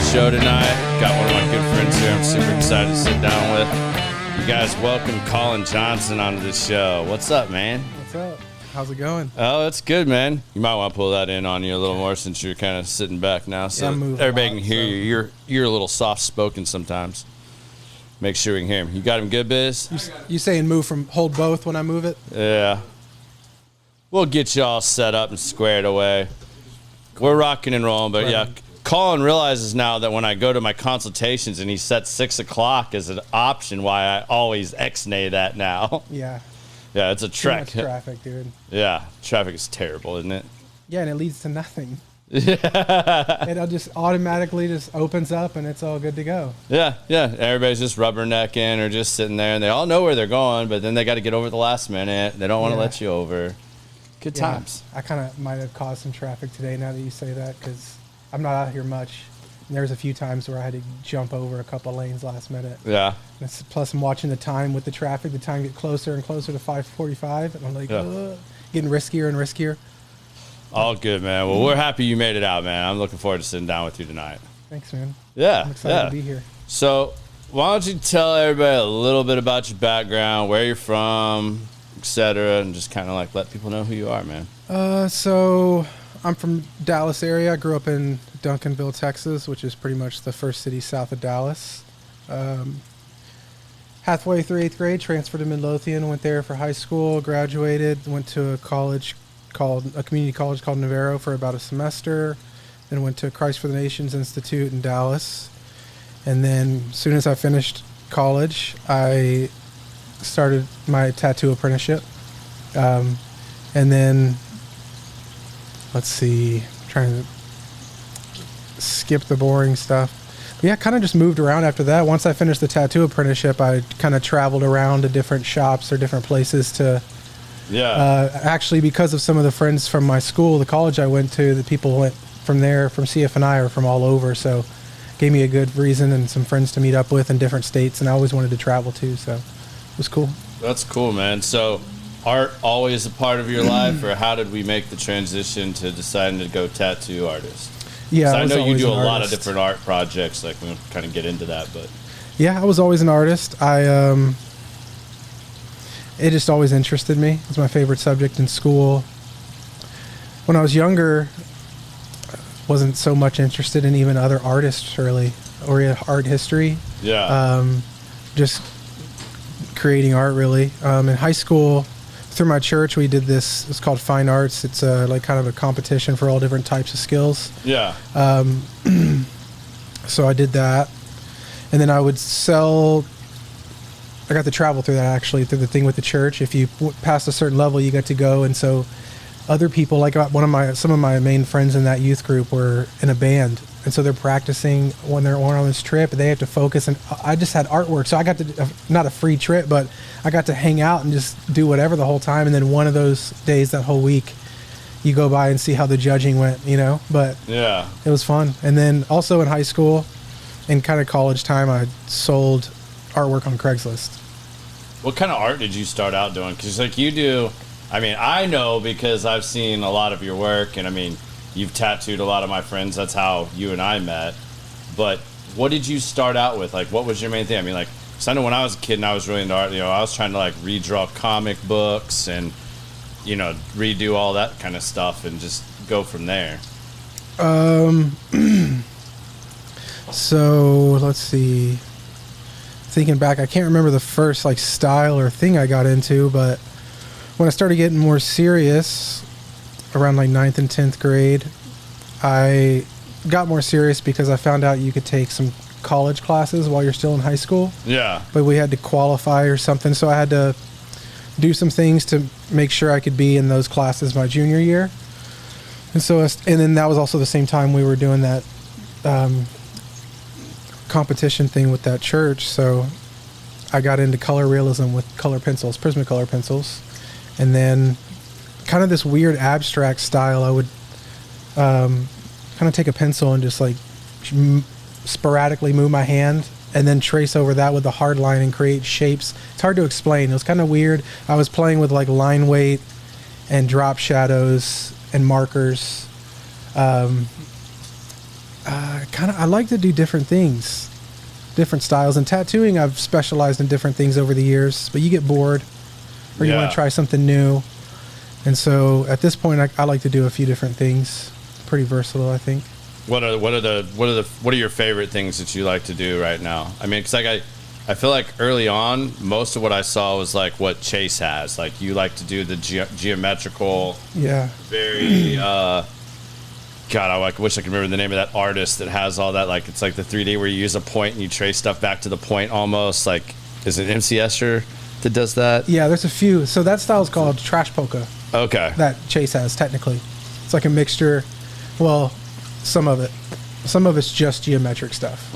show tonight. Got one of my good friends here I'm super excited to sit down with. You guys welcome Colin Johnson onto the show. What's up, man? What's up? How's it going? Oh, it's good, man. You might want to pull that in on you a little more since you're kind of sitting back now, so everybody can hear you. You're a little soft-spoken sometimes. Make sure we can hear him. You got him good, Biz? You saying move from hold both when I move it? Yeah. We'll get you all set up and squared away. We're rocking and rolling, but yeah. Colin realizes now that when I go to my consultations and he sets 6 o'clock as an option, why I always X-nay that now. Yeah. Yeah, it's a trek. Too much traffic, dude. Yeah, traffic is terrible, isn't it? Yeah, and it leads to nothing. Yeah. It'll just automatically just opens up and it's all good to go. Yeah. Everybody's just rubbernecking or just sitting there and they all know where they're going, but then they got to get over at the last minute. They don't want to let you over. Good times. I kind of might have caused some traffic today now that you say that because I'm not out here much. And there's a few times where I had to jump over a couple lanes last minute. Yeah. Plus, I'm watching the time with the traffic. The time get closer and closer to 5:45, and I'm like, getting riskier and riskier. All good, man. Well, we're happy you made it out, man. I'm looking forward to sitting down with you tonight. Thanks, man. Yeah. I'm excited to be here. So, why don't you tell everybody a little bit about your background, where you're from, etc., and just kind of like let people know who you are, man. So I'm from Dallas area. I grew up in Duncanville, Texas, which is pretty much the first city south of Dallas. Halfway through 8th grade, transferred to Midlothian, went there for high school, graduated, went to a community college called Navarro for about a semester, then went to Christ for the Nations Institute in Dallas. And then as soon as I finished college, I started my tattoo apprenticeship. And then, let's see, trying to skip the boring stuff. But yeah, kind of just moved around after that. Once I finished the tattoo apprenticeship, I kind of traveled around to different shops or different places to, actually because of some of the friends from my school, the college I went to, the people went from there, from CFNI or from all over. So gave me a good reason and some friends to meet up with in different states. And I always wanted to travel too, so it was cool. That's cool, man. So art always a part of your life, or how did we make the transition to deciding to go tattoo artist? Yeah, I know you do a lot of different art projects. Like, we'll kind of get into that, but yeah, I was always an artist. It just always interested me. It was my favorite subject in school. When I was younger, wasn't so much interested in even other artists really, or art history. Yeah. Just creating art really. In high school, through my church, we did this. It's called Fine Arts. It's like kind of a competition for all different types of skills. Yeah. So I did that, and then I would sell. I got to travel through that actually, through the thing with the church. If you passed a certain level, you got to go, and so other people, like some of my main friends in that youth group were in a band, and so they're practicing when they're on this trip. They have to focus, and I just had artwork, so I got to not a free trip, but I got to hang out and just do whatever the whole time. And then one of those days, that whole week, you go by and see how the judging went, But yeah, it was fun. And then also in high school, in kind of college time, I sold artwork on Craigslist. What kind of art did you start out doing? Because like you do, I mean, I know because I've seen a lot of your work, and I mean, you've tattooed a lot of my friends. That's how you and I met. But what did you start out with? Like, what was your main thing? I mean, like, because I know when I was a kid and I was really into art, I was trying to like redraw comic books and, redo all that kind of stuff and just go from there. So let's see. Thinking back, I can't remember the first like style or thing I got into, but when I started getting more serious around like 9th and 10th grade, I got more serious because I found out you could take some college classes while you're still in high school. Yeah. But we had to qualify or something, so I had to do some things to make sure I could be in those classes my junior year. And then that was also the same time we were doing that competition thing with that church, so I got into color realism with color pencils, Prismacolor pencils, and then kind of this weird abstract style. I would kind of take a pencil and just like sporadically move my hand and then trace over that with the hard line and create shapes. It's hard to explain. It was kind of weird. I was playing with like line weight and drop shadows and markers. I like to do different things, different styles. And tattooing, I've specialized in different things over the years, but you get bored or you want to try something new. And so at this point, I like to do a few different things. Pretty versatile, I think. What are your favorite things that you like to do right now? I mean, 'cause like I feel like early on, most of what I saw was like what Chase has. Like you like to do the geometrical, very. God, I wish I could remember the name of that artist that has all that. Like it's like the 3D where you use a point and you trace stuff back to the point almost. Like, is it MC Escher that does that? Yeah, there's a few. So that style is called trash polka. Okay. That Chase has technically. It's like a mixture. Well, some of it's just geometric stuff,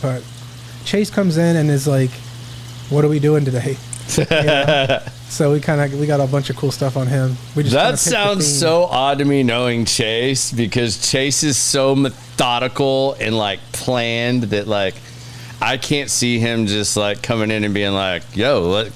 but Chase comes in and is like, "What are we doing today?" You know? So we got a bunch of cool stuff on him. That sounds so odd to me knowing Chase, because Chase is so methodical and like planned that like I can't see him just like coming in and being like, "Yo,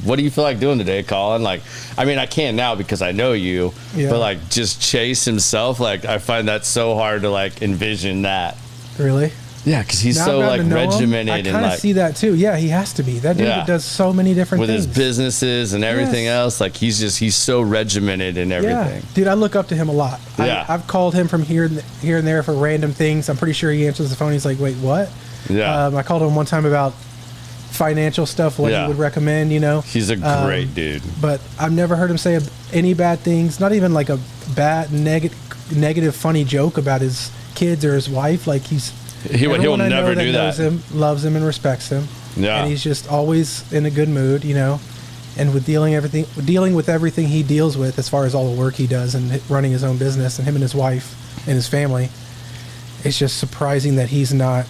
what do you feel like doing today, Colin?" Like, I mean, I can now because I know you, but like just Chase himself, like I find that so hard to like envision that. Really? Yeah, because he's so like regimented. I kind of see that too. Yeah, he has to be. That dude does so many different things. With his businesses and everything else. Like he's so regimented in everything. Yeah. Dude, I look up to him a lot. Yeah. I've called him from here and there for random things. I'm pretty sure he answers the phone. He's like, "Wait, what?" Yeah. I called him one time about financial stuff, what he would recommend, you know. He's a great dude. But I've never heard him say any bad things, not even like a bad, negative, funny joke about his kids or his wife. Like he'll never do that. Knows him, loves him, and respects him. Yeah. And he's just always in a good mood, you know. And with dealing with everything he deals with, as far as all the work he does and running his own business, and him and his wife and his family, it's just surprising that he's not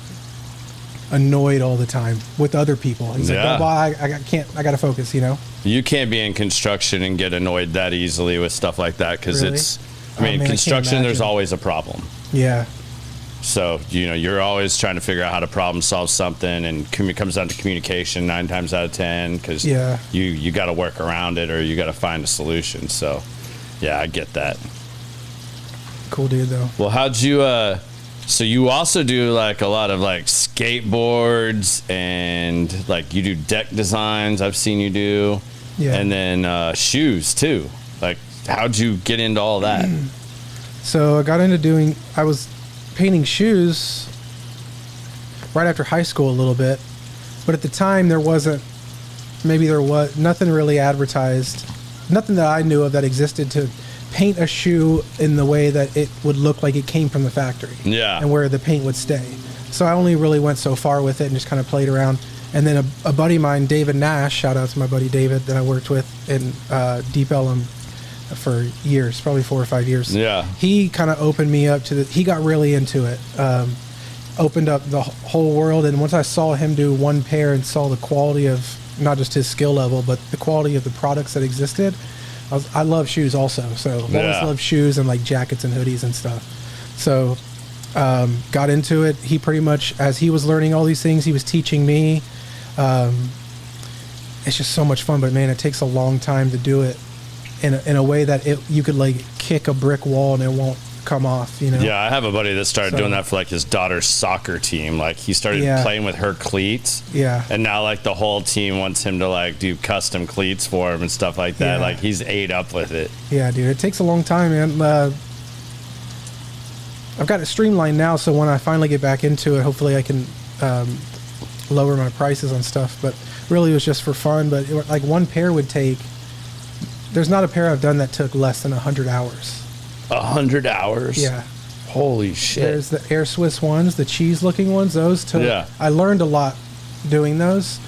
annoyed all the time with other people. He's like, "Oh, I gotta focus," you know. You can't be in construction and get annoyed that easily with stuff like that, because construction, there's always a problem. Yeah. So, you know, you're always trying to figure out how to problem solve something, and it comes down to communication 9 times out of 10, because you got to work around it or you got to find a solution. So, yeah, I get that. Cool dude, though. Well, how'd you, so you also do like a lot of like skateboards and like you do deck designs, I've seen you do. Yeah. And then shoes too. Like, how'd you get into all that? So I got into I was painting shoes right after high school a little bit, but at the time there was nothing really advertised, nothing that I knew of that existed to paint a shoe in the way that it would look like it came from the factory. Yeah. And where the paint would stay. So I only really went so far with it and just kind of played around. And then a buddy of mine, David Nash, shout out to my buddy David that I worked with in Deep Ellum for years, probably 4 or 5 years. Yeah. He kind of opened me up he got really into it. Opened up the whole world. And once I saw him do one pair and saw the quality of not just his skill level, but the quality of the products that existed, I love shoes also. So I've always loved shoes and like jackets and hoodies and stuff. So got into it. He pretty much, as he was learning all these things, he was teaching me. It's just so much fun, but man, it takes a long time to do it in a way that you could like kick a brick wall and it won't come off, you know? Yeah, I have a buddy that started doing that for like his daughter's soccer team. Like he started playing with her cleats. Yeah. And now like the whole team wants him to like do custom cleats for him and stuff like that. Yeah. Like he's ate up with it. Yeah, dude, it takes a long time, man. I've got it streamlined now, so when I finally get back into it, hopefully I can lower my prices on stuff. But really it was just for fun. But like one pair would take, there's not a pair I've done that took less than 100 hours. 100 hours? Yeah. Holy shit. There's the Air Swiss ones, the cheese looking ones. Those took, I learned a lot doing those,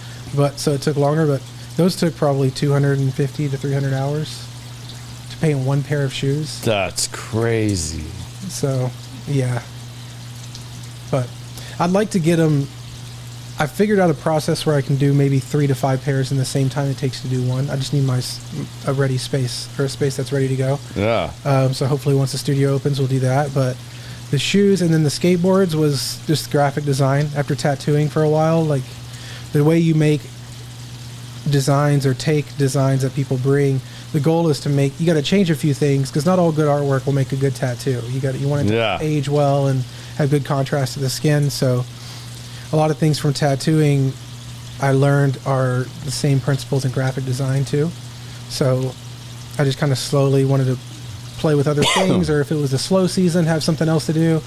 so it took longer, but those took probably 250 to 300 hours to paint one pair of shoes. That's crazy. So, yeah. But I'd like to get them. I figured out a process where I can do maybe 3 to 5 pairs in the same time it takes to do one. I just need a ready space, or a space that's ready to go. Yeah. So hopefully once the studio opens, we'll do that. But the shoes and then the skateboards was just graphic design. After tattooing for a while, like the way you make designs or take designs that people bring, the goal is to you got to change a few things, because not all good artwork will make a good tattoo. You want it to age well and have good contrast to the skin. So a lot of things from tattooing I learned are the same principles in graphic design too. So I just kind of slowly wanted to play with other things, or if it was a slow season, have something else to do.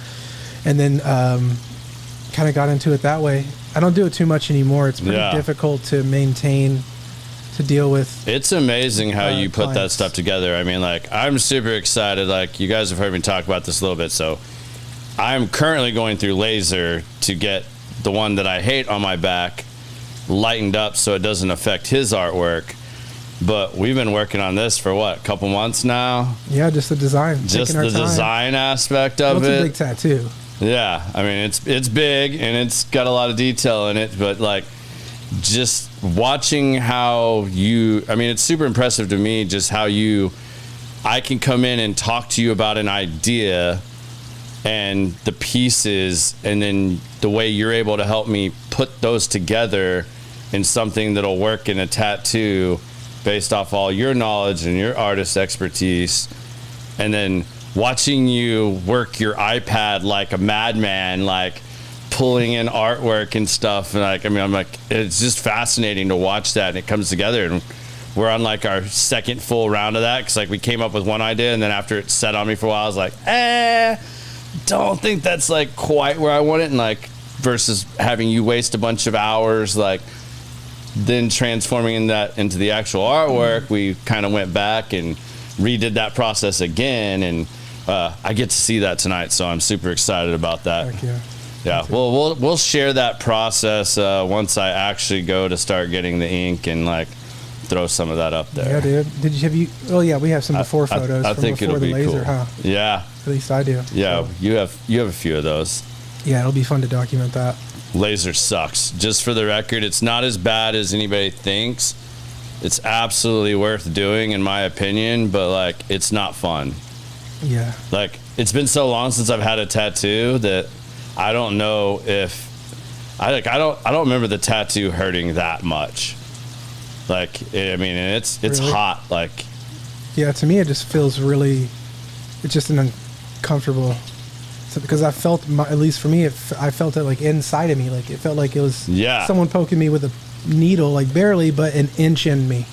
And then kind of got into it that way. I don't do it too much anymore. It's pretty difficult to maintain, to deal with. It's amazing how you put clients. that stuff together. I mean, like, I'm super excited. Like, you guys have heard me talk about this a little bit. So I'm currently going through laser to get the one that I hate on my back lightened up so it doesn't affect his artwork. But we've been working on this for what, a couple months now? Yeah, just the design. Just the design aspect of it. It's a big tattoo. Yeah, I mean, it's big and it's got a lot of detail in it, but like, just watching how I mean, it's super impressive to me just how I can come in and talk to you about an idea and the pieces, and then the way you're able to help me put those together in something that'll work in a tattoo based off all your knowledge and your artist expertise. And then watching you work your iPad like a madman, like pulling in artwork and stuff. And like, I mean, I'm like, it's just fascinating to watch that, and it comes together. And we're on like our second full round of that, because like we came up with one idea, and then after it set on me for a while, I was like, don't think that's like quite where I want it. And like, versus having you waste a bunch of hours, like then transforming that into the actual artwork, we kind of went back and redid that process again, and I get to see that tonight, so I'm super excited about that. Heck yeah. Yeah, well, we'll share that process once I actually go to start getting the ink and like throw some of that up there. Yeah, dude. Have you? Oh yeah, we have some before photos I from think before it'll the be laser, cool. huh? Yeah. At least I do. Yeah, so. you have a few of those. Yeah, it'll be fun to document that. Laser sucks. Just for the record, it's not as bad as anybody thinks. It's absolutely worth doing, in my opinion, but like, it's not fun. Yeah. Like, it's been so long since I've had a tattoo that I don't know if I don't remember the tattoo hurting that much. Like, I mean, it's really hot. Like, yeah, to me it just feels really, it's just an uncomfortable. So, because I felt at least for me, I felt it like inside of me. Like it felt like it was someone poking me with a needle, like barely, but an inch in me,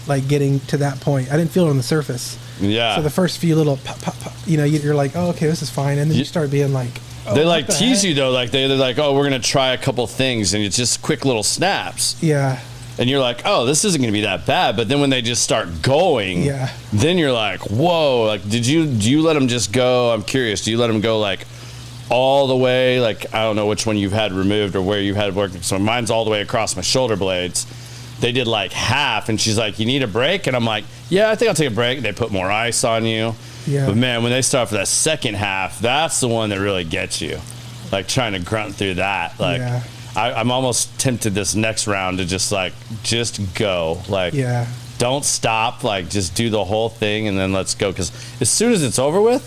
like getting to that point. I didn't feel it on the surface. Yeah. So the first few little pop, pop, pop, you're like, oh, okay, this is fine. And then you start being like, oh, they like tease you though. Like they're like, oh, we're going to try a couple things, and it's just quick little snaps. Yeah. And you're like, oh, this isn't going to be that bad. But then when they just start going, then you're like, whoa, like, do you let them just go? I'm curious. Do you let them go like all the way? Like, I don't know which one you've had removed or where you've had working. So mine's all the way across my shoulder blades. They did like half, and she's like, you need a break? And I'm like, yeah, I think I'll take a break. They put more ice on you. Yeah. But man, when they start for that second half, that's the one that really gets you. Like trying to grunt through that. Like, I'm almost tempted this next round to just go. Like, don't stop. Like, just do the whole thing and then let's go. Because as soon as it's over with,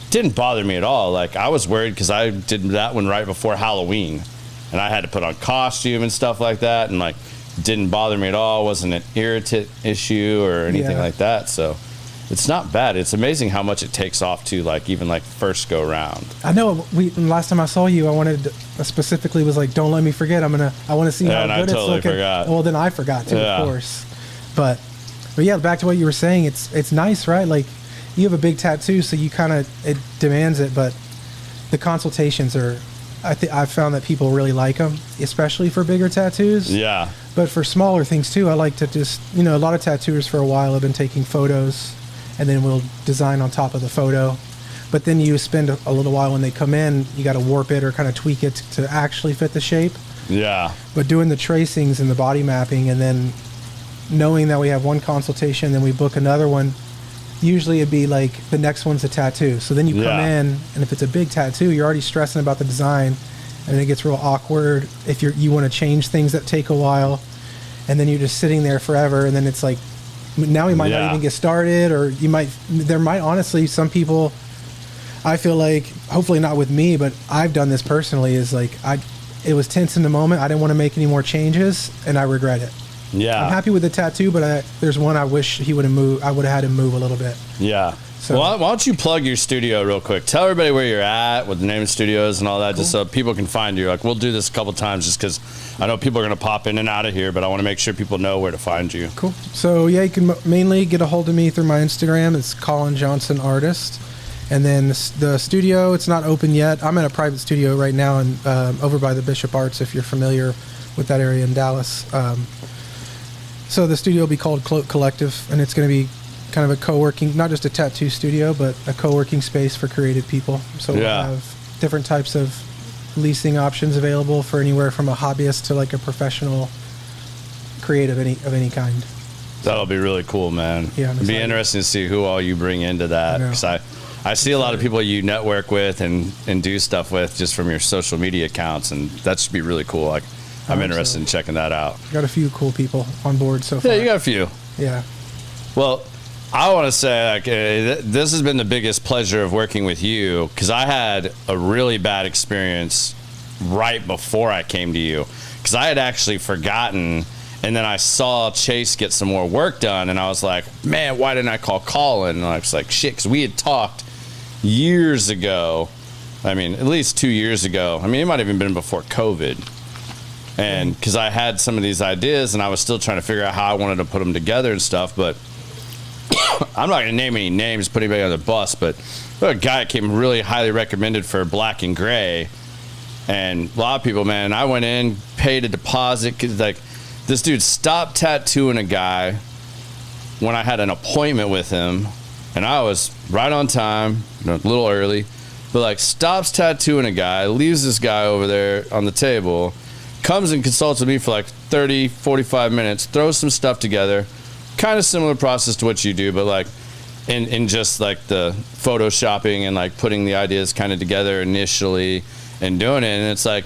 it didn't bother me at all. Like, I was worried because I did that one right before Halloween, and I had to put on costume and stuff like that, and like, didn't bother me at all. Wasn't an irritant issue or anything like that. So it's not bad. It's amazing how much it takes off to like even like first go round. I know. Last time I saw you, I specifically was like, don't let me forget. I want to see how good it's looking. Forgot. Well, then I forgot too, of course. But yeah, back to what you were saying. It's nice, right? Like, you have a big tattoo, so you kind of, it demands it. But the consultations are, I've found that people really like them, especially for bigger tattoos. Yeah. But for smaller things too, I like to just, a lot of tattooers for a while have been taking photos, and then we'll design on top of the photo. But then you spend a little while when they come in, you got to warp it or kind of tweak it to actually fit the shape. Yeah. But doing the tracings and the body mapping, and then knowing that we have one consultation, then we book another one, usually it'd be like the next one's a tattoo. So then you come in, and if it's a big tattoo, you're already stressing about the design, and it gets real awkward if you want to change things that take a while, and then you're just sitting there forever, and then it's like, now we might not even get started, or there might honestly, some people, I feel like, hopefully not with me, but I've done this personally, is like, it was tense in the moment, I didn't want to make any more changes, and I regret it. Yeah. I'm happy with the tattoo, but there's one I wish he would have moved. I would have had him move a little bit. Yeah. So, Why don't you plug your studio real quick? Tell everybody where you're at, what the name of the studio is and all that, just so people can find you. Like, we'll do this a couple times just because I know people are going to pop in and out of here, but I want to make sure people know where to find you. Cool. So, yeah, you can mainly get a hold of me through my Instagram. It's Colin Johnson Artist. And then the studio, it's not open yet. I'm in a private studio right now and over by the Bishop Arts, if you're familiar with that area in Dallas. So the studio will be called Cloak Collective, and it's going to be kind of a co-working, not just a tattoo studio, but a co-working space for creative people. So we'll have different types of leasing options available for anywhere from a hobbyist to like a professional creative of any kind. That'll be really cool, man. Yeah, it'll be interesting to see who all you bring into that, because I see a lot of people you network with and do stuff with just from your social media accounts, and that should be really cool. Like, I'm interested in checking that out. Got a few cool people on board so far. Yeah, you got a few. Yeah. Well, I want to say, like, this has been the biggest pleasure of working with you, because I had a really bad experience right before I came to you, because I had actually forgotten, and then I saw Chase get some more work done, and I was like, man, why didn't I call Colin? And I was like, shit, because we had talked years ago. I mean, at least 2 years ago. I mean, it might have even been before COVID. And because I had some of these ideas and I was still trying to figure out how I wanted to put them together and stuff, but I'm not going to name any names, put anybody on the bus, but a guy that came really highly recommended for black and gray. And a lot of people, man, I went in, paid a deposit, because like this dude stopped tattooing a guy when I had an appointment with him, and I was right on time, a little early, but like stops tattooing a guy, leaves this guy over there on the table, comes and consults with me for like 30, 45 minutes, throws some stuff together, kind of similar process to what you do, but like in just like the photoshopping and like putting the ideas kind of together initially and doing it. And it's like,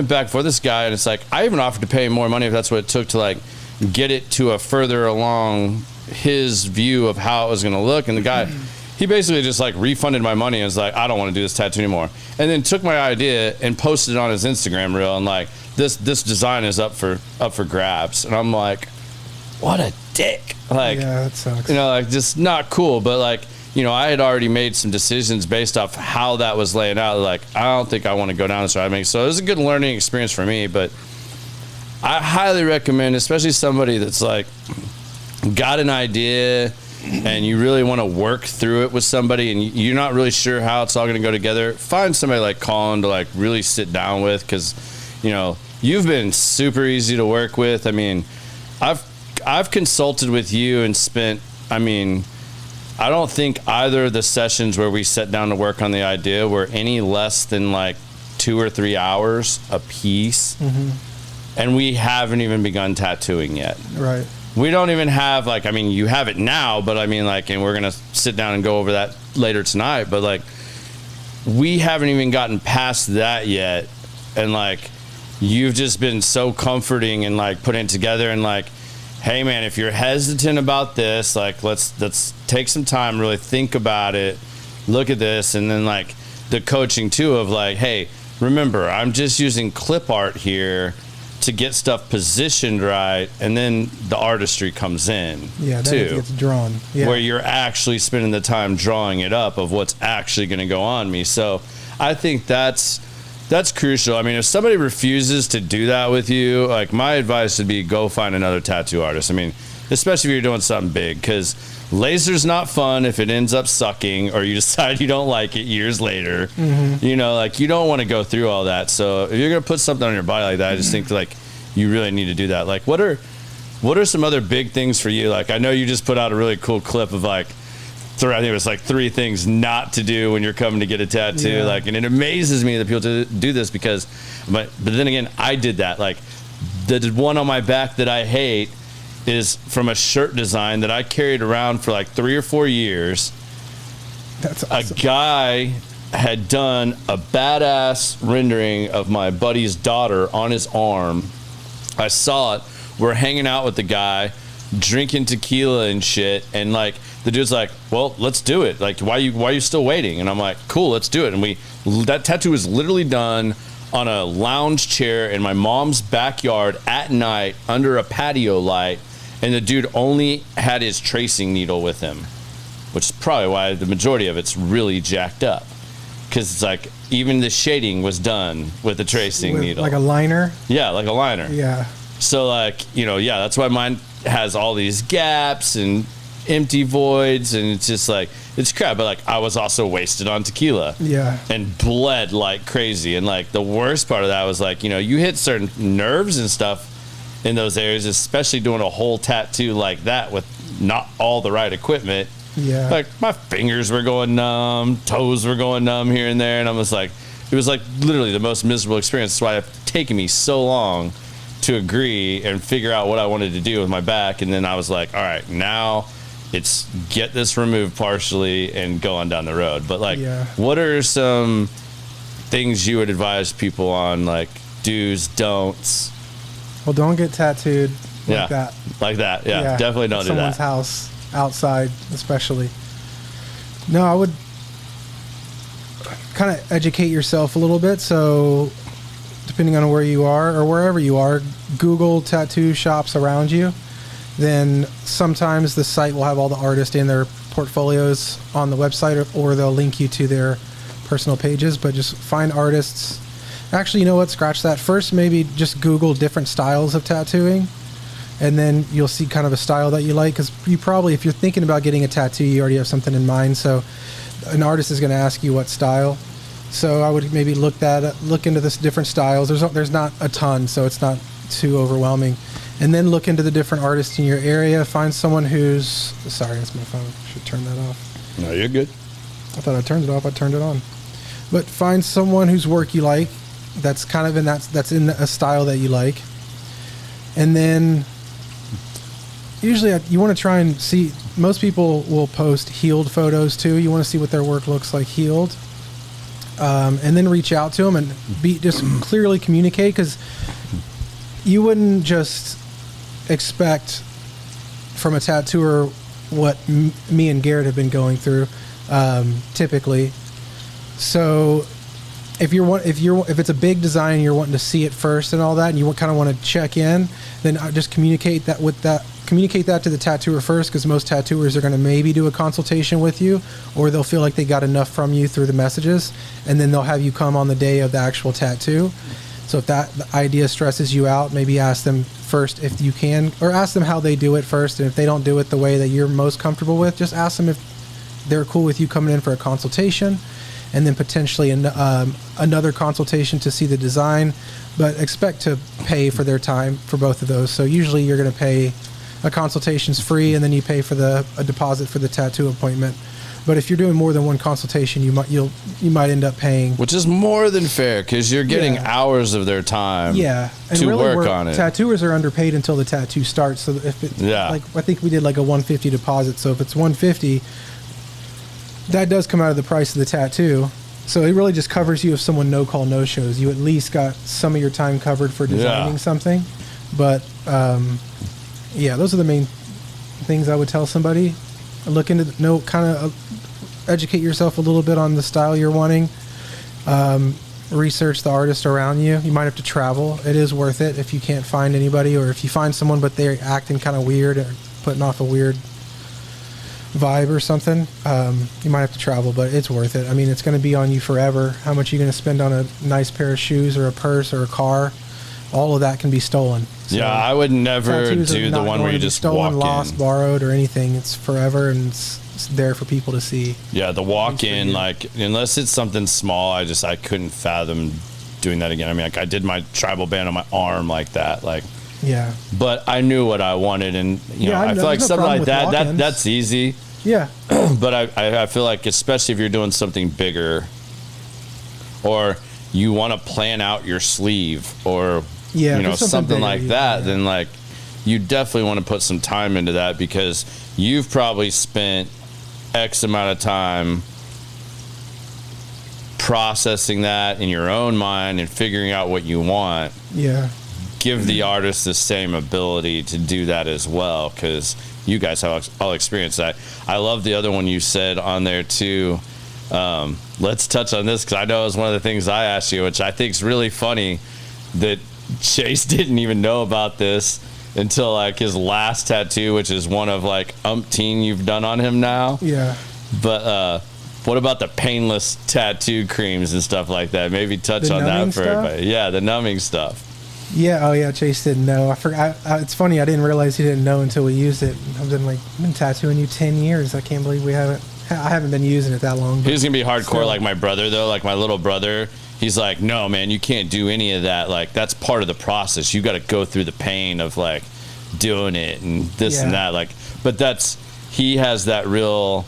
back for this guy, and it's like, I even offered to pay more money if that's what it took to like get it to a further along his view of how it was going to look. And the guy, he basically just like refunded my money and was like, I don't want to do this tattoo anymore. And then took my idea and posted it on his Instagram reel and like, this design is up for grabs. And I'm like, what a dick. Like, yeah, that sucks. You know, like, just not cool. But like, you know, I had already made some decisions based off how that was laying out. Like, I don't think I want to go down this road. So it was a good learning experience for me, but I highly recommend, especially somebody that's like got an idea and you really want to work through it with somebody and you're not really sure how it's all going to go together, find somebody like Colin to like really sit down with, because, you know, you've been super easy to work with. I mean, I've consulted with you and spent, I mean, I don't think either of the sessions where we sat down to work on the idea were any less than like 2 or 3 hours a piece. Mm-hmm. And we haven't even begun tattooing yet. Right. We don't even have, like, I mean, you have it now, but I mean, like, and we're going to sit down and go over that later tonight, but like, we haven't even gotten past that yet. And like, you've just been so comforting and like putting it together and like, hey man, if you're hesitant about this, like, let's take some time, really think about it, look at this. And then like the coaching too of like, hey, remember, I'm just using clip art here to get stuff positioned right, and then the artistry comes in. Yeah, then too, it gets drawn. Yeah. Where you're actually spending the time drawing it up of what's actually going to go on me. So I think that's crucial. I mean, if somebody refuses to do that with you, like, my advice would be go find another tattoo artist. I mean, especially if you're doing something big, because laser's not fun if it ends up sucking or you decide you don't like it years later. Mm-hmm. You know, like, you don't want to go through all that. So if you're going to put something on your body like that, I just think like you really need to do that. Like, what are some other big things for you? Like, I know you just put out a really cool clip of like, I think it was like 3 things not to do when you're coming to get a tattoo. Yeah. Like, and it amazes me that people do this because, but then again, I did that. Like, the one on my back that I hate is from a shirt design that I carried around for like 3 or 4 years. That's awesome. A guy had done a badass rendering of my buddy's daughter on his arm. I saw it. We're hanging out with the guy, drinking tequila and shit, and like the dude's like, well, let's do it. Like, why are you still waiting? And I'm like, cool, let's do it. And that tattoo was literally done on a lounge chair in my mom's backyard at night under a patio light, and the dude only had his tracing needle with him, which is probably why the majority of it's really jacked up, because it's like even the shading was done with the tracing needle, like a liner. Yeah, like a liner. Yeah. So like, you know, yeah, that's why mine has all these gaps and empty voids, and it's just like, it's crap. But like, I was also wasted on tequila. Yeah. And bled like crazy. And like, the worst part of that was like, you know, you hit certain nerves and stuff in those areas, especially doing a whole tattoo like that with not all the right equipment. Yeah. Like, my fingers were going numb, toes were going numb here and there, and I was like, it was like literally the most miserable experience. That's why it's taken me so long to agree and figure out what I wanted to do with my back. And then I was like, all right, now it's get this removed partially and go on down the road. But like, what are some things you would advise people on, like do's, don'ts? Well, don't get tattooed like that. Like that, yeah. Definitely don't do that. Someone's house, outside especially. No, I would kind of educate yourself a little bit. So depending on where you are or wherever you are, Google tattoo shops around you. Then sometimes the site will have all the artists in their portfolios on the website, or they'll link you to their personal pages. But just find artists. Actually, you know what? Scratch that. First, maybe just Google different styles of tattooing, and then you'll see kind of a style that you like. Because you probably, if you're thinking about getting a tattoo, you already have something in mind. So an artist is going to ask you what style. So I would maybe look into this different styles. There's not a ton, so it's not too overwhelming. And then look into the different artists in your area. Find someone who's... Sorry, that's my phone. I should turn that off. No, you're good. I thought I turned it off. I turned it on. But find someone whose work you like. That's kind of that's in a style that you like. And then usually you want to try and see... Most people will post healed photos too. You want to see what their work looks like healed. And then reach out to them and just clearly communicate, because you wouldn't just expect from a tattooer what me and Garrett have been going through, typically. So if it's a big design and you're wanting to see it first and all that, and you kind of want to check in, then just communicate that to the tattooer first, because most tattooers are going to maybe do a consultation with you, or they'll feel like they got enough from you through the messages, and then they'll have you come on the day of the actual tattoo. So if the idea stresses you out, maybe ask them first if you can, or ask them how they do it first. And if they don't do it the way that you're most comfortable with, just ask them if they're cool with you coming in for a consultation, and then potentially another consultation to see the design. But expect to pay for their time for both of those. So usually you're going to pay, a consultation's free, and then you pay for a deposit for the tattoo appointment. But if you're doing more than one consultation, you might end up paying, which is more than fair, because you're getting hours of their time. Yeah, and to really work on it. Tattooers are underpaid until the tattoo starts. So if like I think we did like a $150 deposit. So if it's $150, that does come out of the price of the tattoo. So it really just covers you if someone no call no shows. You at least got some of your time covered for designing something. But those are the main things I would tell somebody. Look into educate yourself a little bit on the style you're wanting. Research the artist around you. You might have to travel. It is worth it if you can't find anybody, or if you find someone but they're acting kind of weird or putting off a weird vibe or something. You might have to travel, but it's worth it. I mean, it's going to be on you forever. How much are you going to spend on a nice pair of shoes or a purse or a car? All of that can be stolen. So yeah, I would never do the one where you just stolen, walk lost, in. Borrowed, or anything. It's forever, and it's there for people to see. Yeah, the walk in, like, unless it's something small, I couldn't fathom doing that again. I mean, like, I did my tribal band on my arm like that, like. Yeah. But I knew what I wanted, and I feel like something like that's easy. Yeah. But I feel like, especially if you're doing something bigger, or you want to plan out your sleeve, or something like that, then like you definitely want to put some time into that, because you've probably spent X amount of time processing that in your own mind and figuring out what you want. Yeah. Give the artist the same ability to do that as well, because you guys have all experienced that. I love the other one you said on there too, Let's touch on this because I know it was one of the things I asked you, which I think is really funny that Chase didn't even know about this until like his last tattoo, which is one of like umpteen you've done on him now. Yeah. But what about the painless tattoo creams and stuff like that? Maybe touch on that for everybody. Yeah, the numbing stuff. Yeah. Oh yeah. Chase didn't know. I forgot. It's funny. I didn't realize he didn't know until we used it. I've been tattooing you 10 years. I can't believe I haven't been using it that long. He's gonna be hardcore like my brother though, like my little brother. He's like, no, man, you can't do any of that. Like, that's part of the process. You got to go through the pain of like doing it and this and that. Like, but he has that real,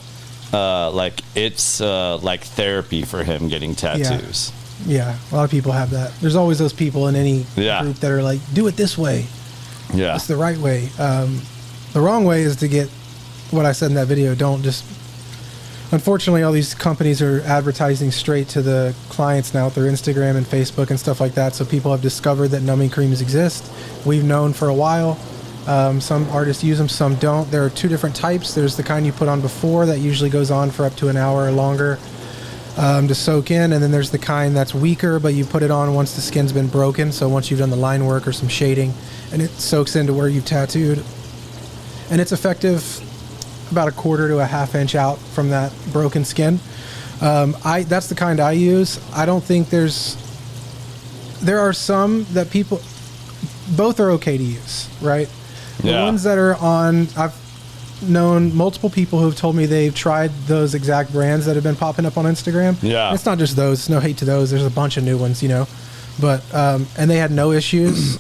like, it's like therapy for him getting tattoos. Yeah, a lot of people have that. There's always those people in any group that are like, do it this way. Yeah, it's the right way. The wrong way is to get what I said in that video. Don't just. Unfortunately, all these companies are advertising straight to the clients now through Instagram and Facebook and stuff like that. So people have discovered that numbing creams exist. We've known for a while. Some artists use them, some don't. There are two different types. There's the kind you put on before that usually goes on for up to an hour or longer to soak in. And then there's the kind that's weaker, but you put it on once the skin's been broken. So once you've done the line work or some shading, and it soaks into where you've tattooed. And it's effective about 1/4 to a 1/2 inch out from that broken skin. That's the kind I use. I don't think there are some that both are okay to use, right? The ones that are on, I've known multiple people who have told me they've tried those exact brands that have been popping up on Instagram. Yeah. It's not just those, no hate to those. There's a bunch of new ones, but, and they had no issues,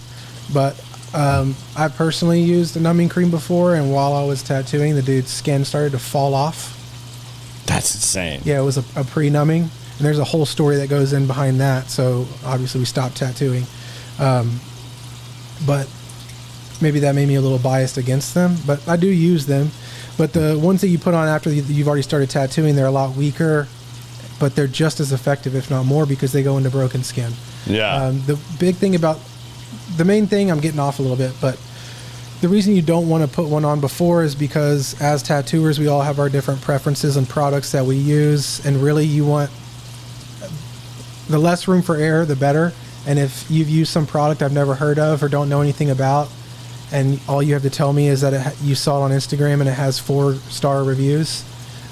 but I personally used a numbing cream before, and while I was tattooing, the dude's skin started to fall off. That's insane. Yeah, it was a pre-numbing, and there's a whole story that goes in behind that. So obviously we stopped tattooing, but maybe that made me a little biased against them. But I do use them. But the ones that you put on after you've already started tattooing, they're a lot weaker, but they're just as effective, if not more, because they go into broken skin. Yeah. The big thing about the main thing, I'm getting off a little bit, but the reason you don't want to put one on before is because as tattooers, we all have our different preferences and products that we use, and really you want the less room for error, the better. And if you've used some product I've never heard of or don't know anything about, and all you have to tell me is that you saw it on Instagram and it has 4-star reviews,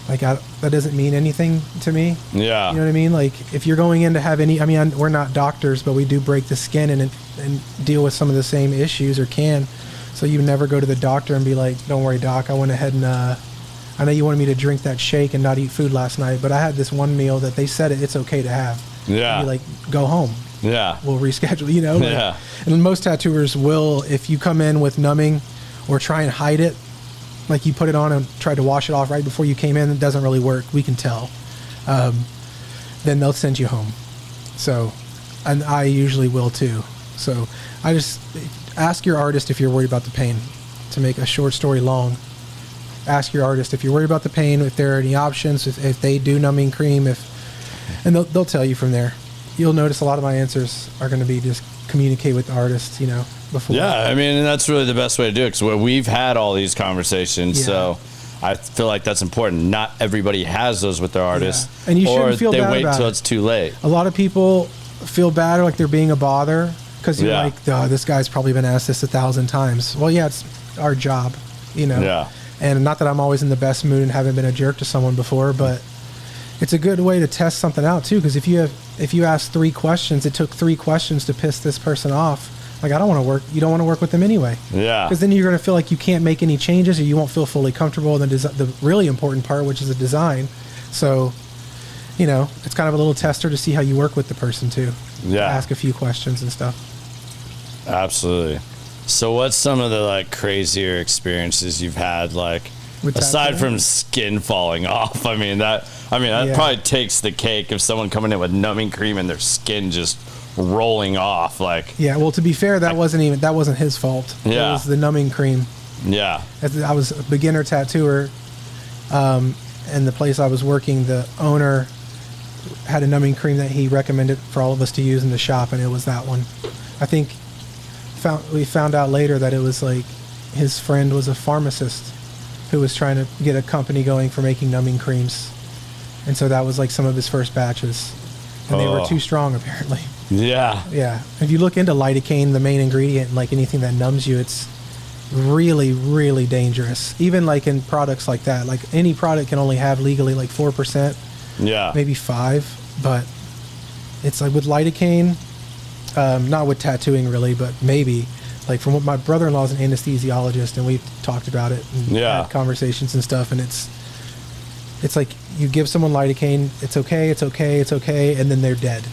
like that doesn't mean anything to me. Yeah. You know what I mean? Like if you're going in to have we're not doctors, but we do break the skin and deal with some of the same issues, or can. So you never go to the doctor and be like, don't worry, doc, I went ahead and I know you wanted me to drink that shake and not eat food last night, but I had this one meal that they said it's okay to have. Yeah. And be like, go home. Yeah. We'll reschedule, Yeah. And most tattooers will, if you come in with numbing or try and hide it, like you put it on and tried to wash it off right before you came in, it doesn't really work. We can tell. Then they'll send you home. So, and I usually will too. So I just ask your artist if you're worried about the pain. To make a short story long, ask your artist if you're worried about the pain, if there are any options, if they do numbing cream, and they'll tell you from there. You'll notice a lot of my answers are going to be just communicate with the artist, before. Yeah, I mean, and that's really the best way to do it, because we've had all these conversations, so I feel like that's important. Not everybody has those with their artists, and you shouldn't feel bad about it. Or they wait till it's too late. A lot of people feel bad, or like they're being a bother, because you're like, oh, this guy's probably been asked this 1,000 times. Well, yeah, it's our job, Yeah. And not that I'm always in the best mood and haven't been a jerk to someone before, but it's a good way to test something out too. Because if you ask 3 questions, it took 3 questions to piss this person off. Like, I don't want to work. You don't want to work with them anyway. Yeah. Because then you're going to feel like you can't make any changes, or you won't feel fully comfortable in the really important part, which is the design. So, it's kind of a little tester to see how you work with the person too. Yeah. Ask a few questions and stuff. Absolutely. So what's some of the crazier experiences you've had, aside from skin falling off? I mean that probably takes the cake, of someone coming in with numbing cream and their skin just rolling off. Yeah, well, to be fair, that wasn't his fault. Yeah. It was the numbing cream. Yeah. I was a beginner tattooer, and the place I was working, the owner had a numbing cream that he recommended for all of us to use in the shop, and it was that one. I think we found out later that it was his friend was a pharmacist who was trying to get a company going for making numbing creams, And so that was like some of his first batches. And they were too strong, apparently. Yeah. Yeah. If you look into lidocaine, the main ingredient, like anything that numbs you, it's really, really dangerous. Even like in products like that, like any product can only have legally like 4%, maybe 5. But it's like with lidocaine, not with tattooing really, but maybe. Like from what my brother-in-law is an anesthesiologist, and we've talked about it and had conversations and stuff, and it's like you give someone lidocaine, it's okay, and then they're dead.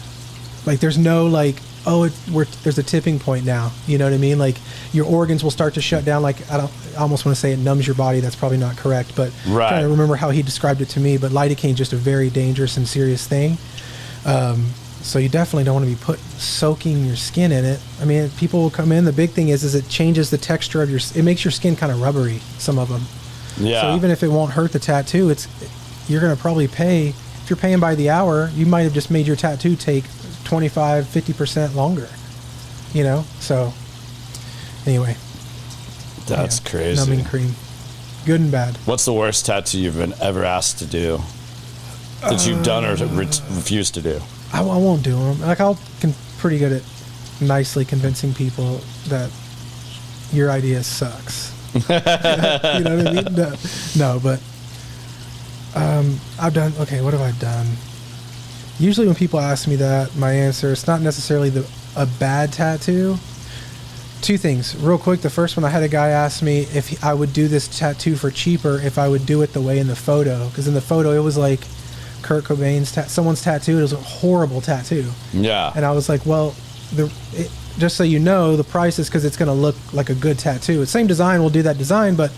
Like there's no like, there's a tipping point now. You know what I mean? Like your organs will start to shut down. Like I almost want to say it numbs your body. That's probably not correct, but I'm trying to remember how he described it to me. But lidocaine is just a very dangerous and serious thing. So you definitely don't want to be soaking your skin in it. I mean, people will come in. The big thing is it changes the texture of it makes your skin kind of rubbery, some of them. Yeah. So even if it won't hurt the tattoo, you're going to probably pay, if you're paying by the hour, you might have just made your tattoo take 25, 50% longer, you know? So anyway. That's crazy. Numbing cream. Good and bad. What's the worst tattoo you've been ever asked to do that you've done or refused to do? I won't do them. Like pretty good at nicely convincing people that your idea sucks. You know what I mean? No, but I've done. Okay, what have I done? Usually, when people ask me that, my answer it's not necessarily a bad tattoo. Two things, real quick. The first one, I had a guy ask me if I would do this tattoo for cheaper if I would do it the way in the photo, because in the photo it was like Kurt Cobain's someone's tattoo. It was a horrible tattoo. Yeah. And I was like, well, just so you know, the price is because it's going to look like a good tattoo. The same design, we'll do that design, but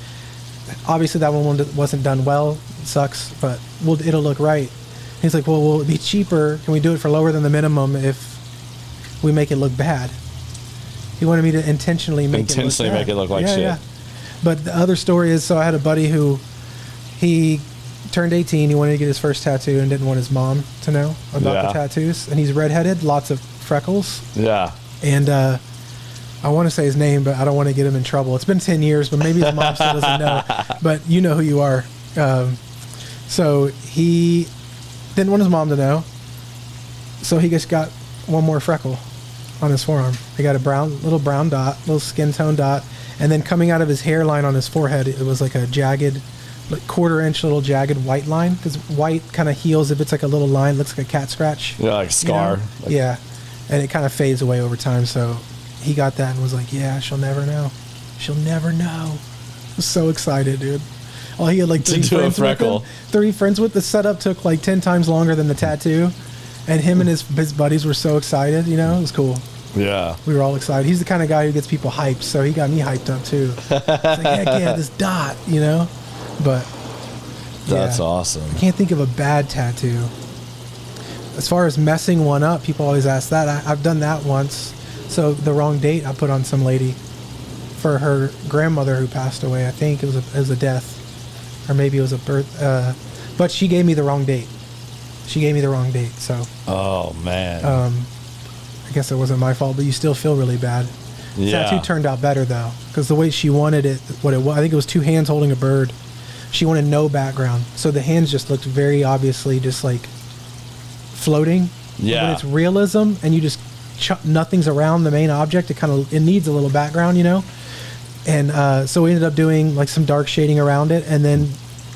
obviously that one wasn't done well. It sucks, but it'll look right. He's like, well, will it be cheaper? Can we do it for lower than the minimum if we make it look bad? He wanted me to intentionally make it look like shit. Yeah. But the other story is, so I had a buddy who he turned 18. He wanted to get his first tattoo and didn't want his mom to know about the tattoos. And he's redheaded, lots of freckles. Yeah. And I want to say his name, but I don't want to get him in trouble. It's been 10 years, but maybe his mom still doesn't know. But you know who you are. So he didn't want his mom to know. So he just got one more freckle on his forearm. He got a little brown dot, little skin tone dot. And then coming out of his hairline on his forehead, it was like a jagged, like quarter-inch little jagged white line, because white kind of heals if it's like a little line, looks like a cat scratch. Yeah, like a scar. You know? Yeah, and it kind of fades away over time. So he got that and was like, "Yeah, she'll never know. She'll never know." I was so excited, dude. Well, he had like 3 friends with him. 3 friends with the setup took like 10 times longer than the tattoo, and him and his buddies were so excited. You know, it was cool. Yeah, we were all excited. He's the kind of guy who gets people hyped, so he got me hyped up too. It's like, heck yeah, this dot, you know. But that's awesome. I can't think of a bad tattoo. As far as messing one up, people always ask that. I've done that once. So the wrong date I put on some lady for her grandmother who passed away. I think it was a death, or maybe it was a birth. But she gave me the wrong date. So. Oh man. I guess it wasn't my fault, but you still feel really bad. Yeah. Tattoo turned out better though, because the way she wanted it, what it was, I think it was 2 hands holding a bird. She wanted no background, so the hands just looked very obviously just like floating. Yeah. But when it's realism and you just nothing's around the main object, it needs a little background, you know. And so we ended up doing like some dark shading around it, and then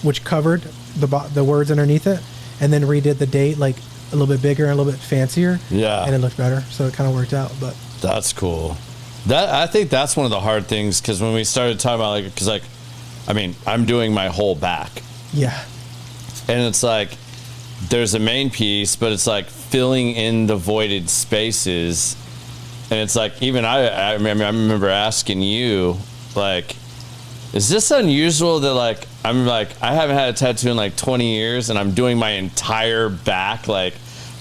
which covered the words underneath it, and then redid the date like a little bit bigger and a little bit fancier. Yeah. And it looked better, so it kind of worked out. But that's cool. I think that's one of the hard things, because when we started talking about because I mean, I'm doing my whole back. Yeah. And it's like, there's a main piece, but it's like filling in the voided spaces. And it's like, even I remember asking you, like, is this unusual that like, I'm like, I haven't had a tattoo in like 20 years and I'm doing my entire back, like,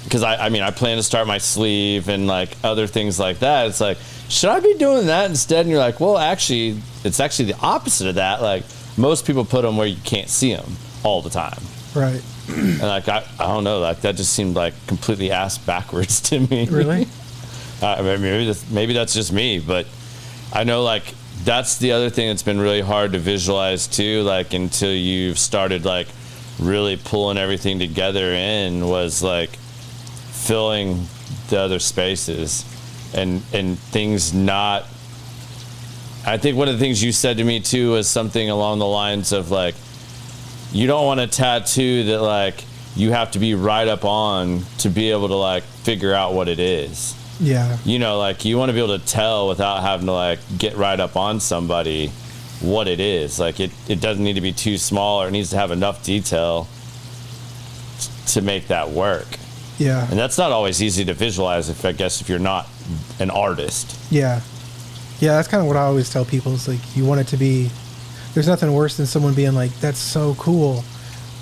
because I mean, I plan to start my sleeve and like other things like that. It's like, should I be doing that instead? And you're like, well, actually, it's actually the opposite of that. Like, most people put them where you can't see them all the time. Right. And like, I don't know, like that just seemed like completely ass backwards to me. Really? Maybe that's just me, but I know like that's the other thing that's been really hard to visualize too, like until you've started like really pulling everything together in was like filling the other spaces and things not. I think one of the things you said to me too was something along the lines of like, you don't want a tattoo that like you have to be right up on to be able to like figure out what it is. Yeah. You know, like you want to be able to tell without having to like get right up on somebody what it is. Like it doesn't need to be too small, or it needs to have enough detail to make that work. Yeah. And that's not always easy to visualize if you're not an artist. Yeah. Yeah, that's kind of what I always tell people. It's like, you want it to be, there's nothing worse than someone being like, that's so cool.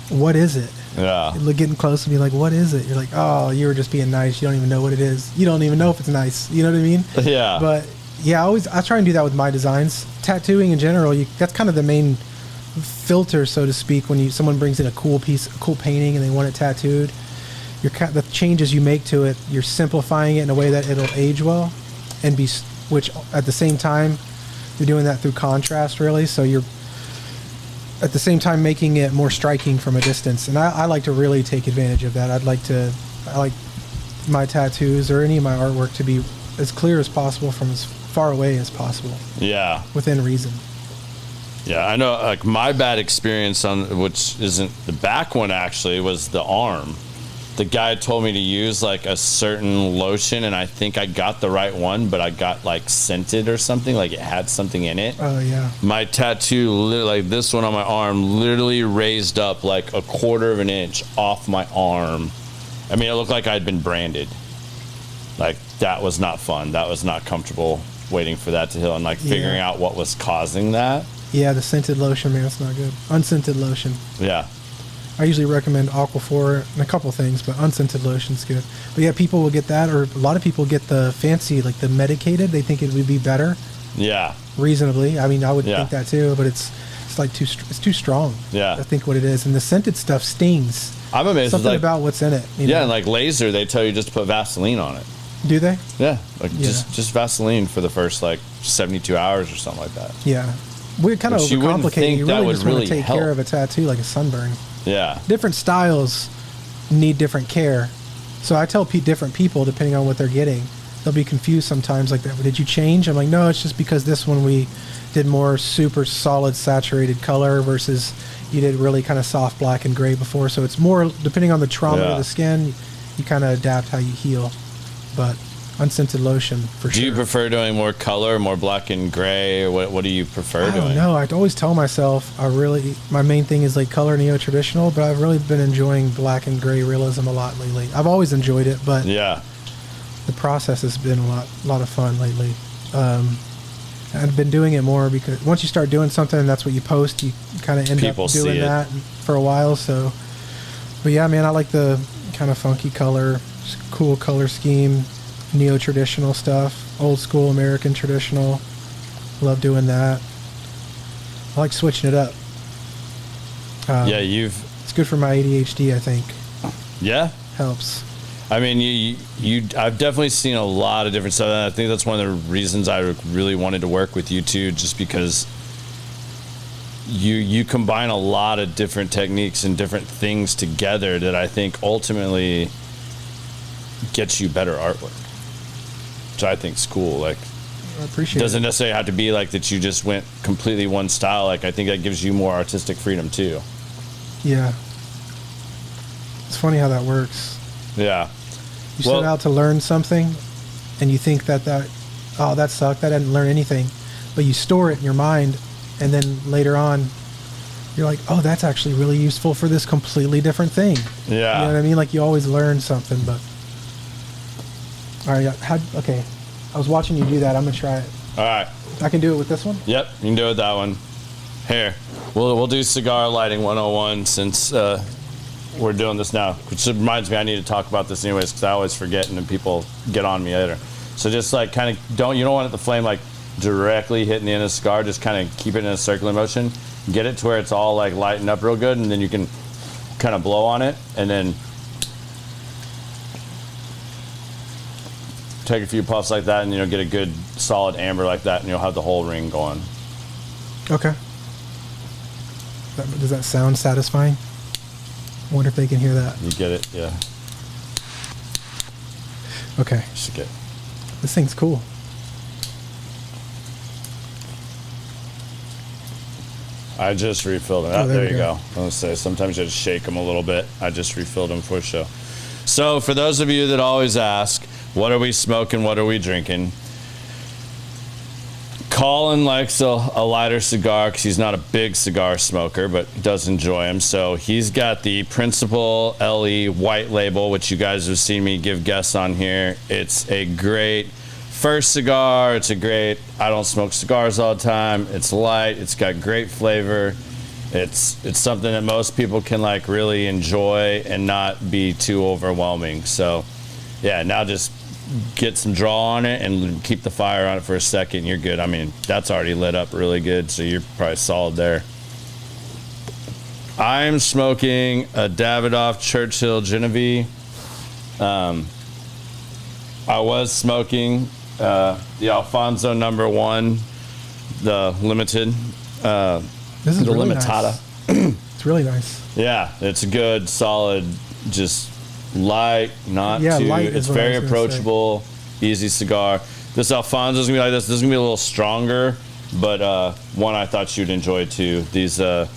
What is it? Yeah. Getting close and be like, what is it? You're like, oh, you were just being nice. You don't even know what it is. You don't even know if it's nice. You know what I mean? Yeah. But yeah, I try and do that with my designs. Tattooing in general, that's kind of the main filter, so to speak, when someone brings in a cool painting and they want it tattooed. The changes you make to it, you're simplifying it in a way that it'll age well, and which at the same time, you're doing that through contrast, really. So you're at the same time making it more striking from a distance. And I like to really take advantage of that. I like my tattoos or any of my artwork to be as clear as possible from as far away as possible. Yeah. Within reason. Yeah, I know, like my bad experience which isn't the back one actually, was the arm. The guy told me to use like a certain lotion, and I think I got the right one, but I got like scented or something, like it had something in it. Oh yeah. My tattoo, like this one on my arm, literally raised up like 1/4 of an inch off my arm. I mean, it looked like I'd been branded. Like that was not fun. That was not comfortable waiting for that to heal and like figuring out what was causing that. Yeah, the scented lotion, man, it's not good. Unscented lotion. Yeah. I usually recommend Aquaphor and a couple things, but unscented lotion's good. But yeah, people will get that, or a lot of people get the fancy, like the medicated. They think it would be better. Yeah. Reasonably. I mean, I would think that too, but it's like it's too strong. Yeah. I think what it is. And the scented stuff stings. I'm amazed. Something about what's in it. You know? And like laser, they tell you just to put Vaseline on it. Do they? Yeah. Just Vaseline for the first like 72 hours or something like that. Yeah. We kind of overcomplicate. You really just want to take care of a tattoo like a sunburn. Yeah. Different styles need different care. So I tell different people, depending on what they're getting, they'll be confused sometimes like that. Did you change? I'm like, no, it's just because this one we did more super solid saturated color versus you did really kind of soft black and gray before. So it's more depending on the trauma of the skin, you kind of adapt how you heal. But unscented lotion for sure. Do you prefer doing more color, more black and gray, or what do you prefer doing? I don't know. I always tell myself my main thing is like color neo-traditional, but I've really been enjoying black and gray realism a lot lately. I've always enjoyed it, but yeah, the process has been a lot of fun lately. I've been doing it more because once you start doing something and that's what you post, you kind of end up doing that for a while. So, but yeah, man, I like the kind of funky color, cool color scheme. Neo-traditional stuff, old school American traditional. Love doing that. I like switching it up. It's good for my ADHD, I think. Yeah, helps. I mean, I've definitely seen a lot of different stuff, and I think that's one of the reasons I really wanted to work with you too, just because you combine a lot of different techniques and different things together that I think ultimately gets you better artwork. Which I think is cool. Like, I appreciate it. Doesn't necessarily have to be like that you just went completely one style. Like, I think that gives you more artistic freedom too. Yeah. It's funny how that works. Yeah. You set out to learn something and you think that sucked. I didn't learn anything. But you store it in your mind, and then later on you're like, oh, that's actually really useful for this completely different thing. Yeah. You know what I mean? Like, you always learn something. But all right, okay. I was watching you do that. I'm gonna try it. All right. I can do it with this one? Yep, you can do it with that one. Here, we'll do cigar lighting 101 since we're doing this now. Which reminds me, I need to talk about this anyways because I always forget and then people get on me later. So just like kind of you don't want the flame like directly hitting the end of the cigar. Just kind of keep it in a circular motion. Get it to where it's all like lighting up real good, and then you can kind of blow on it and then take a few puffs like that, and get a good solid amber like that, and you'll have the whole ring going. Okay. Does that sound satisfying? I wonder if they can hear that. You get it? Yeah. Okay. Should get. This thing's cool. I just refilled them. Oh, There you go. I was say sometimes you just shake them a little bit. I just refilled them for show. So for those of you that always ask, what are we smoking? What are we drinking? Colin likes a lighter cigar because he's not a big cigar smoker, but does enjoy them. So he's got the Principal LE White Label, which you guys have seen me give guests on here. It's a great first cigar. It's a great, I don't smoke cigars all the time. It's light. It's got great flavor. It's something that most people can like really enjoy and not be too overwhelming. So yeah, now just get some draw on it and keep the fire on it for a second. You're good. I mean, that's already lit up really good, so you're probably solid there. I'm smoking a Davidoff Churchill Genevieve. I was smoking the Alfonso #1, the limited. This is the really Limitada. Nice. It's really nice. Yeah, it's a good, solid, just light, not too. Light It's very approachable, easy cigar. This Alfonso's gonna be like this. This is gonna be a little stronger, but one I thought you'd enjoy too. These, I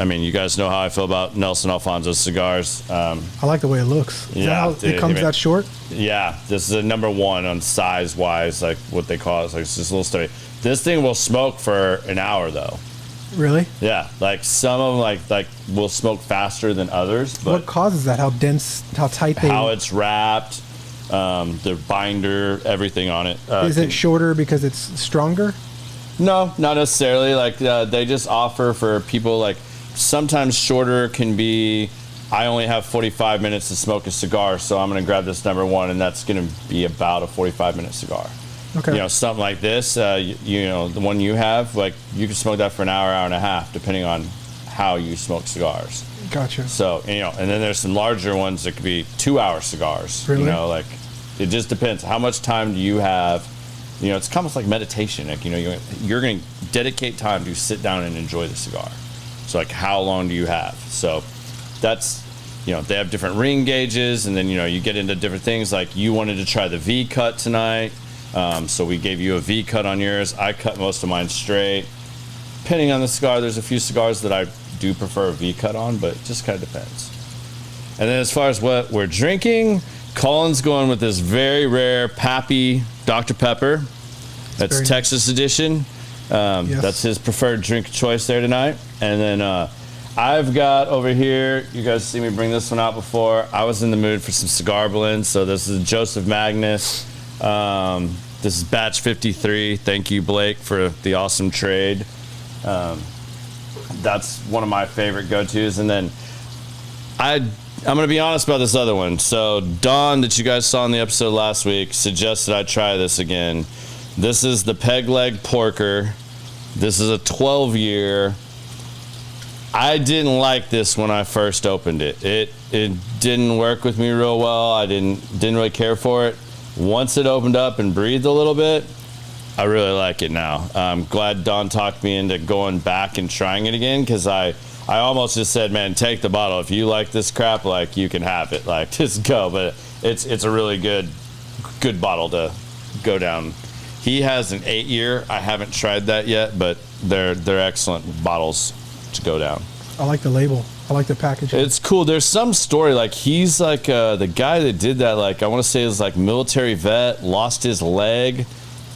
mean, you guys know how I feel about Nelson Alfonso cigars. I like the way it looks. Is that how it comes that short? Yeah, this is a #1 on size wise, like what they call it. It's like it's just a little study. This thing will smoke for an hour though. Really? Yeah, like some of them like will smoke faster than others. But what causes that? How dense? How tight? How it's wrapped, the binder, everything on it. Is it shorter because it's stronger? No, not necessarily. Like they just offer for people like sometimes shorter can be. I only have 45 minutes to smoke a cigar, so I'm gonna grab this #1, and that's gonna be about a 45-minute cigar. Okay. You know, something like this, you know, the one you have, like you can smoke that for an hour, hour and a half, depending on how you smoke cigars. Gotcha. So, you know, and then there's some larger ones that could be 2-hour cigars. Really? You know, like it just depends. How much time do you have? You know, it's almost like meditation. Like, you know, you're going to dedicate time to sit down and enjoy the cigar. So, like, how long do you have? So, that's, you know, they have different ring gauges, and then, you know, you get into different things. Like, you wanted to try the V cut tonight. So we gave you a V cut on yours. I cut most of mine straight. Depending on the cigar, there's a few cigars that I do prefer a V cut on, but it just kind of depends. And then as far as what we're drinking, Colin's going with this very rare Pappy Dr. Pepper. That's Texas edition. Yes. That's his preferred drink choice there tonight. And then I've got over here, you guys see me bring this one out before. I was in the mood for some cigar blends. So this is Joseph Magnus. This is batch 53. Thank you, Blake, for the awesome trade. That's one of my favorite go-tos. And then I'm going to be honest about this other one. So Don, that you guys saw in the episode last week, suggested I try this again. This is the Peg Leg Porker. This is a 12-year. I didn't like this when I first opened it. It didn't work with me real well. I didn't really care for it. Once it opened up and breathed a little bit, I really like it now. I'm glad Don talked me into going back and trying it again, because I almost just said, man, take the bottle. If you like this crap, like, you can have it. Like, just go. But it's a really good bottle to go down. He has an 8-year. I haven't tried that yet, but they're excellent bottles to go down. I like the label. I like the packaging. It's cool. There's some story, like he's like the guy that did that, like I want to say is like military vet, lost his leg,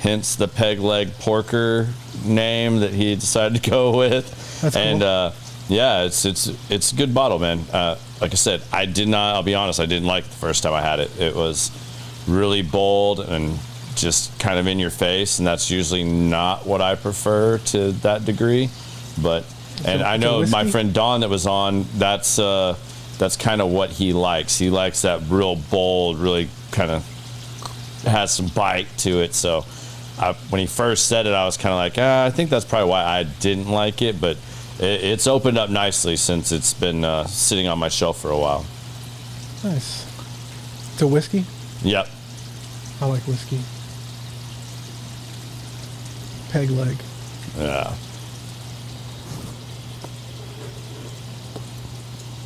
hence the Peg Leg Porker name that he decided to go with. That's and cool. Yeah, it's a good bottle, man. Like I said, I'll be honest, I didn't like it the first time I had it. It was really bold and just kind of in your face, and that's usually not what I prefer to that degree. But and I know my friend Don that was on, that's kind of what he likes. He likes that real bold, really kind of has some bite to it. So when he first said it, I was kind of like, I think that's probably why I didn't like it. But it's opened up nicely since it's been sitting on my shelf for a while. Nice. It's a whiskey? Yep. I like whiskey. Peg Leg. Yeah.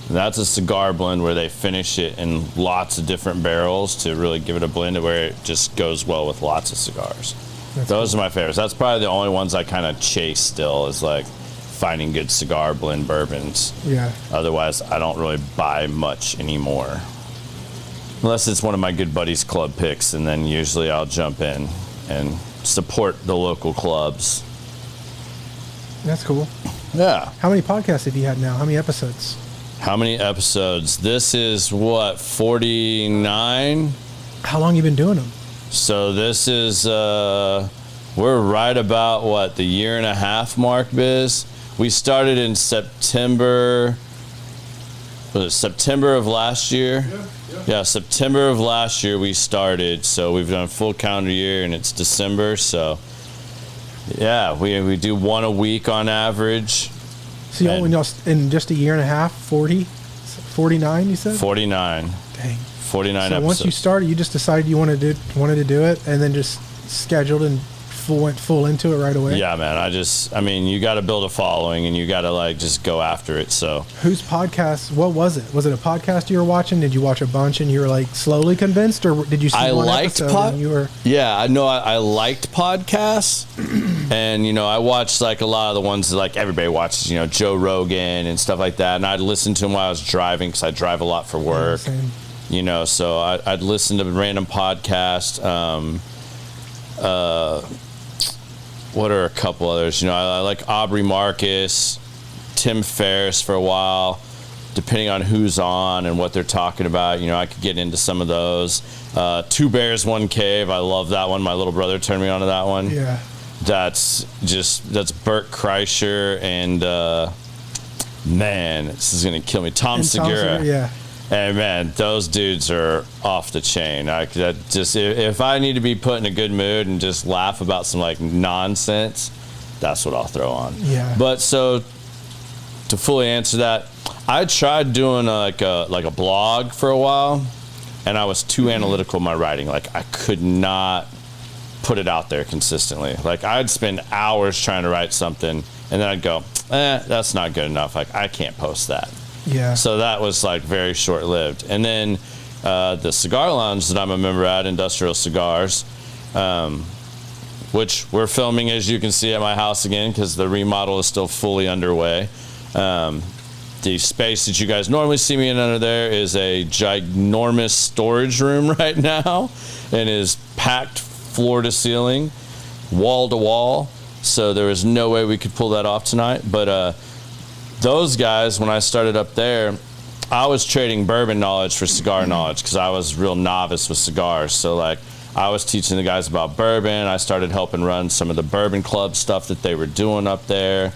That's a cigar blend where they finish it in lots of different barrels to really give it a blend to where it just goes well with lots of cigars. Those are my favorites. That's probably the only ones I kind of chase still, is like finding good cigar blend bourbons. Yeah. Otherwise, I don't really buy much anymore. Unless it's one of my good buddies' club picks, and then usually I'll jump in and support the local clubs. That's cool. Yeah. How many podcasts have you had now? How many episodes? How many episodes? This is what, 49? How long you been doing them? So this is, we're right about what, the 1.5 year mark, Biz? We started in September, was it September of last year? Yeah, September of last year we started. So we've done a full calendar year and it's December. So yeah, we do one a week on average. So y'all, in just a 1.5 years, 49, you said? 49. Dang. 49 so episodes. Once you started, you just decided you wanted to do it, and then just scheduled and went full into it right away? Yeah, man. I mean, you got to build a following, and you got to like just go after it. So whose podcast? What was it? Was it a podcast you were watching? Did you watch a bunch and you were like slowly convinced, or did you see one episode and you were? Yeah, I know. I liked podcasts, and I watched like a lot of the ones that like everybody watches. Joe Rogan and stuff like that, and I'd listen to them while I was driving because I drive a lot for work. Yeah, same. So I'd listen to random podcasts. What are a couple others? I like Aubrey Marcus, Tim Ferriss for a while, depending on who's on and what they're talking about. I could get into some of those. Two Bears, One Cave. I love that one. My little brother turned me on to that one. Yeah. That's Bert Kreischer and man, this is gonna kill me. Tom Segura. Yeah. And man, those dudes are off the chain. If I need to be put in a good mood and just laugh about some like nonsense, that's what I'll throw on. Yeah. But so to fully answer that, I tried doing like a blog for a while, and I was too analytical in my writing. Like I could not put it out there consistently. Like I'd spend hours trying to write something, and then I'd go, that's not good enough. Like I can't post that. Yeah. So that was like very short-lived. And then the cigar lounge that I'm a member at, Industrial Cigars, which we're filming, as you can see, at my house again because the remodel is still fully underway. The space that you guys normally see me in under there is a ginormous storage room right now, and is packed floor to ceiling, wall to wall. So there was no way we could pull that off tonight. But those guys, when I started up there, I was trading bourbon knowledge for cigar knowledge because I was real novice with cigars. So like I was teaching the guys about bourbon. I started helping run some of the bourbon club stuff that they were doing up there,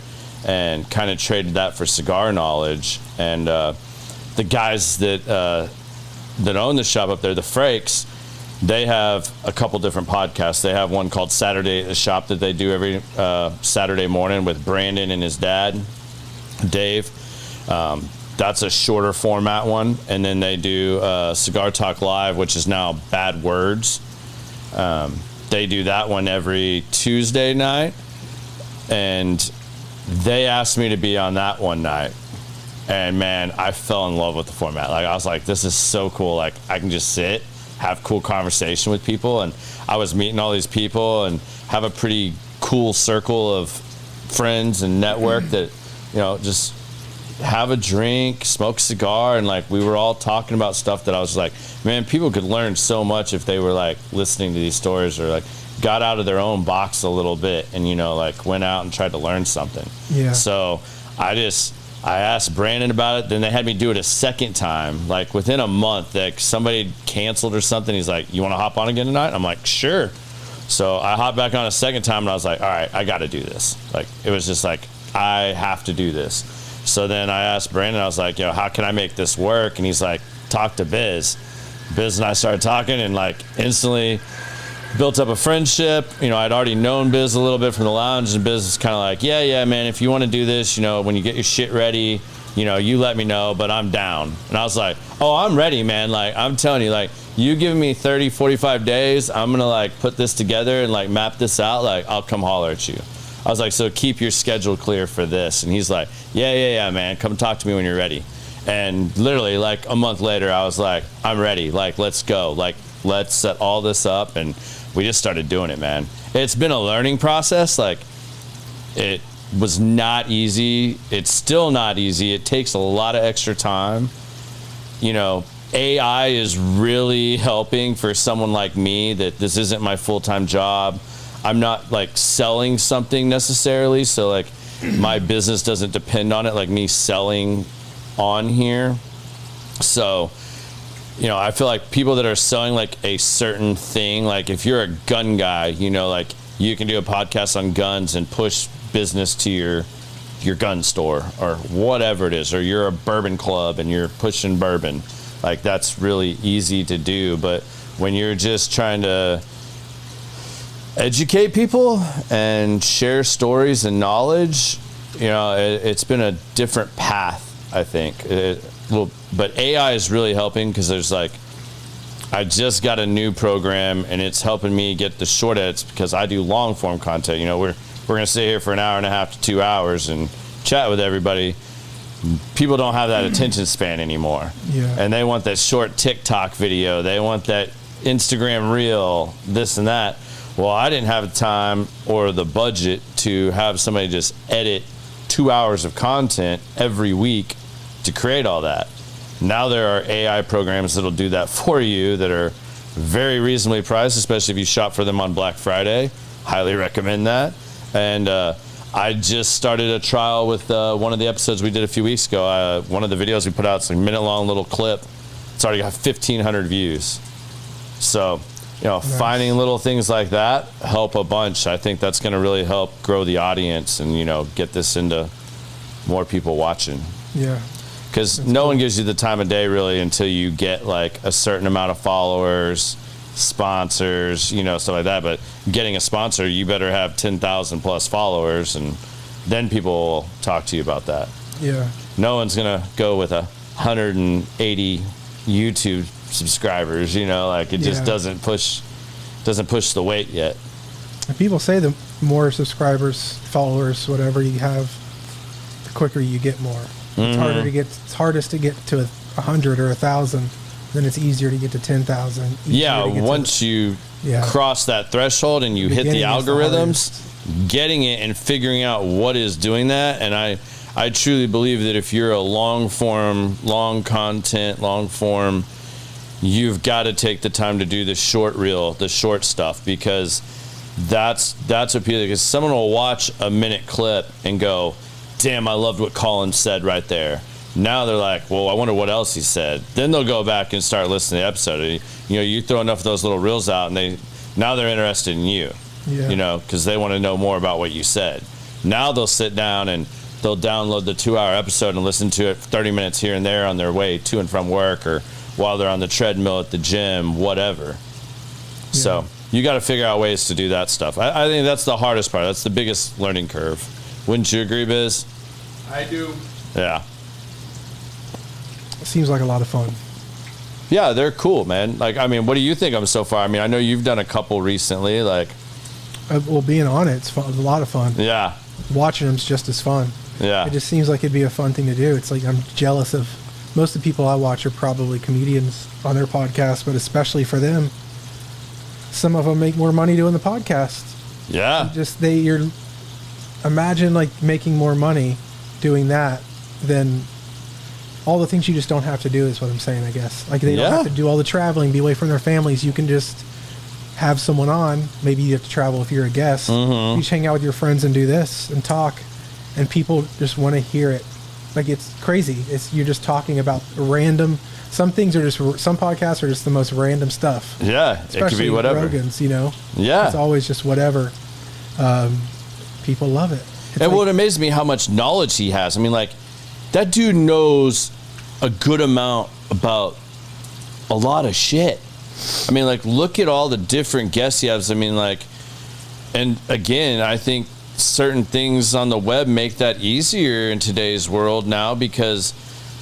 and kind of traded that for cigar knowledge. And the guys that own the shop up there, the Frakes, they have a couple different podcasts. They have one called Saturday at the Shop that they do every Saturday morning with Brandon and his dad, Dave. That's a shorter format one. And then they do Cigar Talk Live, which is now Bad Words. They do that one every Tuesday night, and they asked me to be on that one night, and man, I fell in love with the format. Like I was like, this is so cool. Like I can just sit, have cool conversation with people, and I was meeting all these people and have a pretty cool circle of friends and network that just have a drink, smoke a cigar, and like we were all talking about stuff that I was like, man, people could learn so much if they were like listening to these stories, or like got out of their own box a little bit and like went out and tried to learn something. Yeah. So I asked Brandon about it. Then they had me do it a second time, like within a month. Like somebody canceled or something. He's like, you want to hop on again tonight? I'm like, sure. So I hopped back on a second time, and I was like, all right, I got to do this. Like it was just like, I have to do this. So then I asked Brandon, I was like, how can I make this work? And he's like, talk to Biz. Biz and I started talking, and like instantly built up a friendship. I'd already known Biz a little bit from the lounge, and Biz is kind of like, yeah, man, if you want to do this, when you get your shit ready, you let me know, but I'm down. And I was like, oh, I'm ready, man. Like, I'm telling you, like, you give me 30, 45 days, I'm going to like put this together and like map this out. Like, I'll come holler at you. I was like, so keep your schedule clear for this. And he's like, yeah, man, come talk to me when you're ready. And literally like a month later, I was like, I'm ready. Like, let's go. Like, let's set all this up. And we just started doing it, man. It's been a learning process. Like, it was not easy. It's still not easy. It takes a lot of extra time. You know, AI is really helping for someone like me that this isn't my full-time job. I'm not like selling something necessarily. So like my business doesn't depend on it, like me selling on here. So, you know, I feel like people that are selling like a certain thing, like if you're a gun guy, you know, like you can do a podcast on guns and push business to your gun store or whatever it is, or you're a bourbon club and you're pushing bourbon. Like that's really easy to do. But when you're just trying to educate people and share stories and knowledge, you know, it's been a different path, I think. But AI is really helping because there's like, I just got a new program and it's helping me get the short edits because I do long form content. You know, we're going to sit here for an hour and a half to 2 hours and chat with everybody. People don't have that attention span anymore. Yeah. And they want that short TikTok video. They want that Instagram reel, this and that. Well, I didn't have the time or the budget to have somebody just edit 2 hours of content every week to create all that. Now there are AI programs that'll do that for you that are very reasonably priced, especially if you shop for them on Black Friday. Highly recommend that. And I just started a trial with one of the episodes we did a few weeks ago. One of the videos we put out, it's a minute-long little clip. It's already got 1,500 views. So, you know, nice. Finding little things like that help a bunch. I think that's going to really help grow the audience and, you know, get this into more people watching. Yeah. Because no one gives you the time of day really until you get like a certain amount of followers, sponsors, you know, stuff like that. But getting a sponsor, you better have 10,000 plus followers, and then people will talk to you about that. Yeah. No one's gonna go with 180 YouTube subscribers, you know, like it just doesn't push the weight yet. And people say the more subscribers, followers, whatever you have, the quicker you get more. It's hardest to get to 100 or 1,000. Then it's easier to get to 10,000. Yeah, once you cross that threshold and you hit the algorithms, getting it and figuring out what is doing that. And I truly believe that if you're a long form, long content, long form, you've got to take the time to do the short reel, the short stuff, because that's what people, because someone will watch a minute clip and go, damn, I loved what Colin said right there. Now they're like, well, I wonder what else he said. Then they'll go back and start listening to the episode. You know, you throw enough of those little reels out, and now they're interested in you. Yeah. You know, because they want to know more about what you said. Now they'll sit down and they'll download the 2-hour episode and listen to it 30 minutes here and there on their way to and from work, or while they're on the treadmill at the gym, whatever. Yeah. So you got to figure out ways to do that stuff. I think that's the hardest part. That's the biggest learning curve. Wouldn't you agree, Biz? I do. Yeah. It seems like a lot of fun. Yeah, they're cool, man. Like, I mean, what do you think of them so far? I mean, I know you've done a couple recently. Like, well, being on it's fun. It's a lot of fun. Yeah. Watching them's just as fun. Yeah. It just seems like it'd be a fun thing to do. It's like I'm jealous of most of the people I watch are probably comedians on their podcast, but especially for them, some of them make more money doing the podcast. Yeah. You're imagine like making more money doing that than all the things you just don't have to do is what I'm saying, I guess. Like they don't have to do all the traveling, be away from their families. You can just have someone on. Maybe you have to travel if you're a guest. Mm-hmm. You just hang out with your friends and do this and talk, and people just want to hear it. Like it's crazy. You're just talking about random. Some things are just, some podcasts are just the most random stuff. Yeah, especially it could be whatever. Rogan's, you know. Yeah, it's always just whatever. People love it. And what amazes me how much knowledge he has. I mean, like, that dude knows a good amount about a lot of shit. I mean, like, look at all the different guests he has. I mean, like, and again, I think certain things on the web make that easier in today's world now, because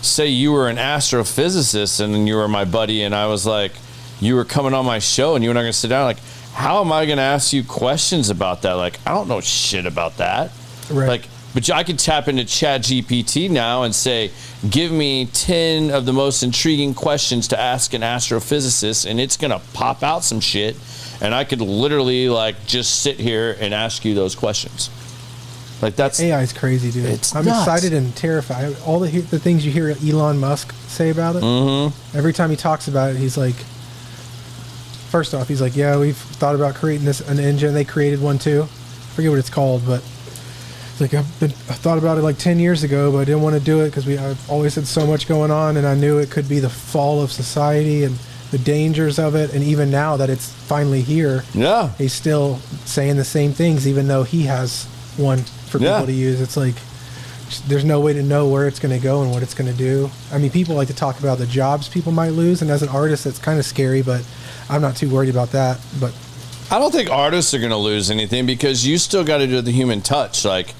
say you were an astrophysicist and you were my buddy and I was like, you were coming on my show and you and I are going to sit down, like, how am I going to ask you questions about that? Like, I don't know shit about that. Right. Like, But I could tap into ChatGPT now and say, give me 10 of the most intriguing questions to ask an astrophysicist, and it's going to pop out some shit. And I could literally like just sit here and ask you those questions. Like that's AI is crazy, dude. I'm nuts. excited and terrified. All the things you hear Elon Musk say about it. Mm-hmm. Every time he talks about it, he's like, first off, he's like, yeah, we've thought about creating an engine. They created one too. I forget what it's called, but it's like I thought about it like 10 years ago, but I didn't want to do it because I've always had so much going on, and I knew it could be the fall of society and the dangers of it. And even now that it's finally here, yeah, he's still saying the same things, even though he has one for people to use. It's like there's no way to know where it's going to go and what it's going to do. I mean, people like to talk about the jobs people might lose, and as an artist, it's kind of scary, but I'm not too worried about that. But I don't think artists are going to lose anything because you still got to do the human touch. Like,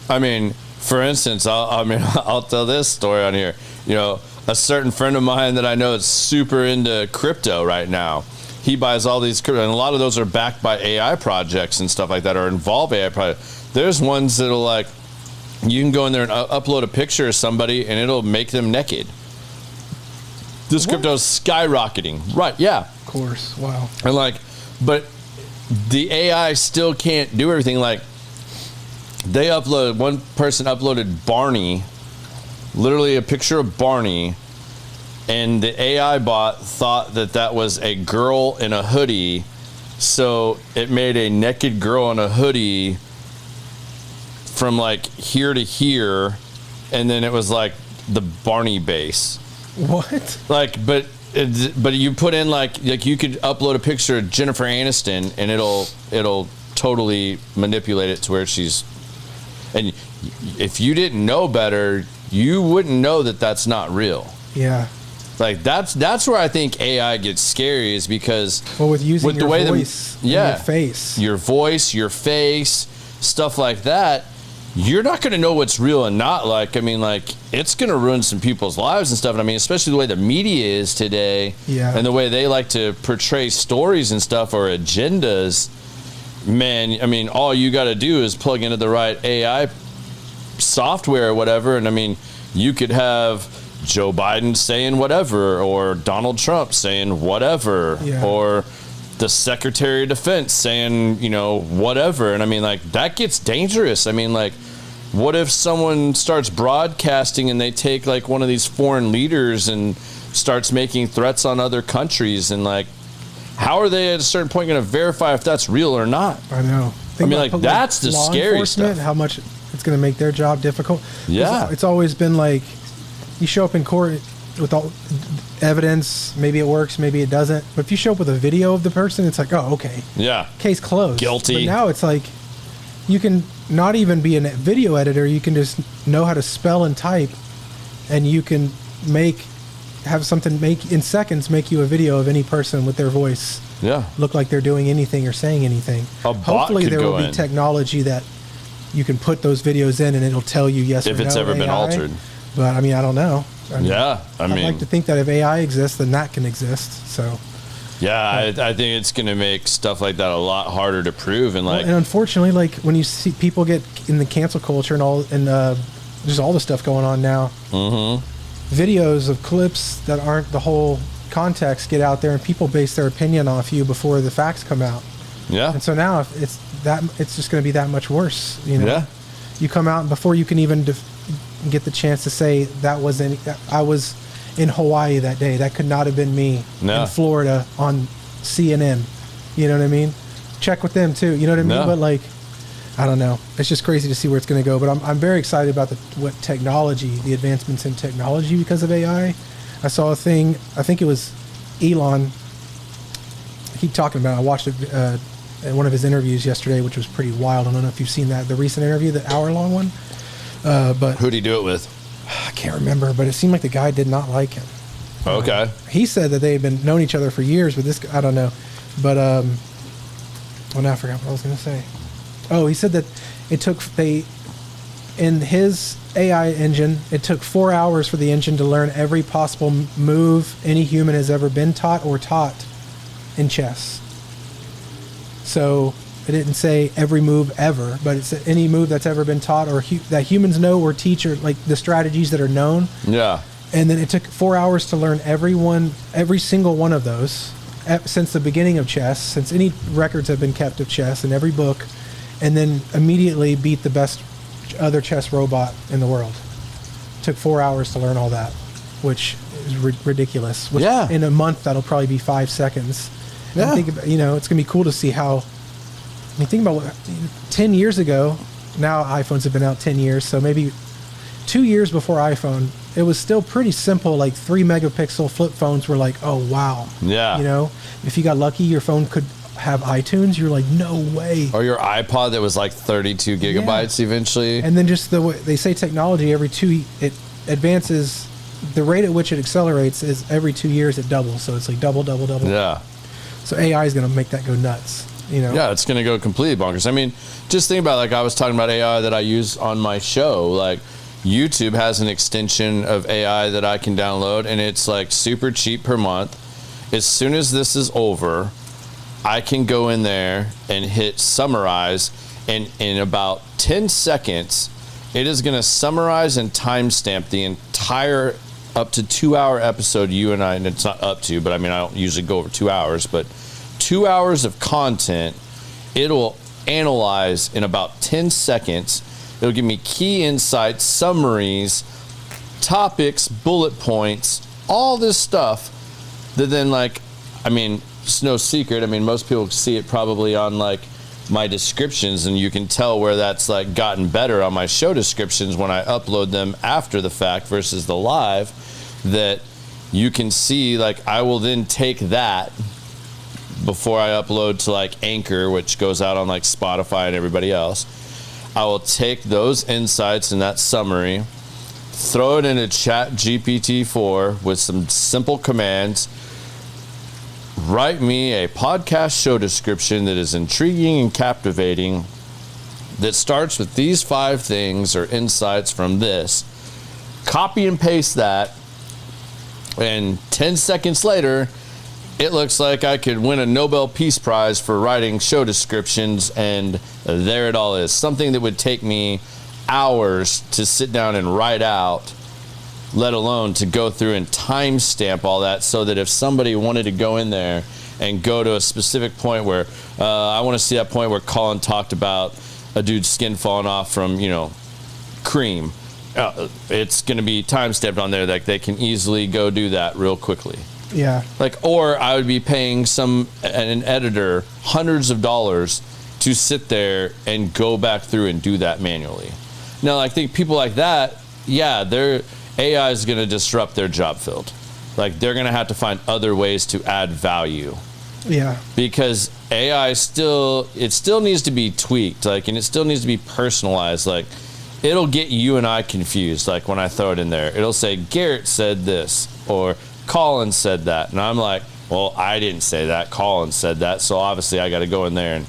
I mean, for instance, I'll tell this story on here. You know, a certain friend of mine that I know is super into crypto right now. He buys all these crypto, and a lot of those are backed by AI projects and stuff like that, or involve AI projects. There's ones that'll like, you can go in there and upload a picture of somebody, and it'll make them naked. This crypto's skyrocketing, right? Yeah, of course, wow. And like, but the AI still can't do everything. Like, one person uploaded Barney, literally a picture of Barney, and the AI bot thought that was a girl in a hoodie, so it made a naked girl in a hoodie from like here to here, and then it was like the Barney base. What? Like, but you put in like you could upload a picture of Jennifer Aniston, and it'll totally manipulate it to where she's. And if you didn't know better, you wouldn't know that that's not real. Yeah. Like that's where I think AI gets scary, is because with using your voice, your face, your voice, your face, stuff like that, you're not going to know what's real and not. Like, I mean, like, it's going to ruin some people's lives and stuff. And I mean, especially the way the media is today, and the way they like to portray stories and stuff or agendas. Man, I mean, all you got to do is plug into the right AI software or whatever, and I mean, you could have Joe Biden saying whatever, or Donald Trump saying whatever, or the Secretary of Defense saying, you know, whatever. And I mean, like, that gets dangerous. I mean, like, what if someone starts broadcasting and they take like one of these foreign leaders and starts making threats on other countries, and like, how are they at a certain point going to verify if that's real or not? I know. I mean, like, that's the scary stuff. How much it's going to make their job difficult. Yeah. It's always been like, you show up in court with all evidence, maybe it works, maybe it doesn't. But if you show up with a video of the person, it's like, oh, okay. Yeah. Case closed. Guilty. But now it's like, you can not even be a video editor. You can just know how to spell and type, and you can have something in seconds make you a video of any person with their voice. Yeah. Look like they're doing anything or saying anything. Hopefully there will be technology that you can put those videos in and it'll tell you yes or no. If it's ever been altered. But I mean, I don't know. I'd like to think that if AI exists, then that can exist. So. Yeah, I think it's going to make stuff like that a lot harder to prove. And like, and unfortunately, like when you see people get in the cancel culture and all, and there's all the stuff going on now. Mm-hmm. Videos of clips that aren't the whole context get out there, and people base their opinion off you before the facts come out. Yeah. And so now if it's just going to be that much worse. You know. Yeah. You come out, and before you can even get the chance to say I was in Hawaii that day. That could not have been me in Florida on CNN. You know what I mean? Check with them too. You know what I mean? But like, I don't know. It's just crazy to see where it's going to go. But I'm very excited about the advancements in technology because of AI. I saw a thing. I think it was Elon. I keep talking about it. I watched it in one of his interviews yesterday, which was pretty wild. I don't know if you've seen that, the recent interview, the hour-long one. But who'd he do it with? I can't remember, but it seemed like the guy did not like him. Okay. He said that they had been known each other for years, but this I don't know. But now I forgot what I was going to say. Oh, he said that in his AI engine, it took 4 hours for the engine to learn every possible move any human has ever been taught in chess. So It didn't say every move ever, but it said any move that's ever been taught or that humans know or teach, or like the strategies that are known. Yeah. And then it took 4 hours to learn every single one of those since the beginning of chess, since any records have been kept of chess in every book, and then immediately beat the best other chess robot in the world. Took 4 hours to learn all that, which is ridiculous. Which in a month, that'll probably be 5 seconds. Yeah. Think about, it's going to be cool to see how, think about 10 years ago, now iPhones have been out 10 years, so maybe 2 years before iPhone, it was still pretty simple. Like 3 megapixel flip phones were like, oh, wow. Yeah. If you got lucky, your phone could have iTunes. You're like, no way. Or your iPod that was like 32 gigabytes eventually. And then just the way they say technology, it advances, the rate at which it accelerates is every 2 years it doubles. So it's like double. Yeah. So AI is going to make that go nuts. Yeah, it's going to go completely bonkers. I mean, just think about, like, I was talking about AI that I use on my show. Like, YouTube has an extension of AI that I can download, and it's like super cheap per month. As soon as this is over, I can go in there and hit summarize, and in about 10 seconds, it is going to summarize and timestamp the entire up to 2 hour episode you and I, and it's not up to, but I mean, I don't usually go over 2 hours, but 2 hours of content, it'll analyze in about 10 seconds. It'll give me key insights, summaries, topics, bullet points, all this stuff that then, like, I mean, it's no secret. I mean, most people see it probably on, like, my descriptions, and you can tell where that's, like, gotten better on my show descriptions when I upload them after the fact versus the live, that you can see, like, I will then take that before I upload to, like, Anchor, which goes out on, like, Spotify and everybody else. I will take those insights and that summary, throw it into Chat GPT-4 with some simple commands, write me a podcast show description that is intriguing and captivating, that starts with these 5 things or insights from this. Copy and paste that, and 10 seconds later, it looks like I could win a Nobel Peace Prize for writing show descriptions, and there it all is. Something that would take me hours to sit down and write out, let alone to go through and timestamp all that, so that if somebody wanted to go in there and go to a specific point where, I want to see that point where Colin talked about a dude's skin falling off from, cream. It's going to be timestamped on there, that they can easily go do that real quickly. Yeah. Like, or I would be paying an editor hundreds of dollars to sit there and go back through and do that manually. Now, I think people like that, their AI is going to disrupt their job field. Like, they're going to have to find other ways to add value. Yeah. Because AI still needs to be tweaked, like, and it still needs to be personalized. Like, it'll get you and I confused. Like, when I throw it in there, it'll say, Garrett said this, or Colin said that, and I'm like, well, I didn't say that, Colin said that, so obviously I got to go in there and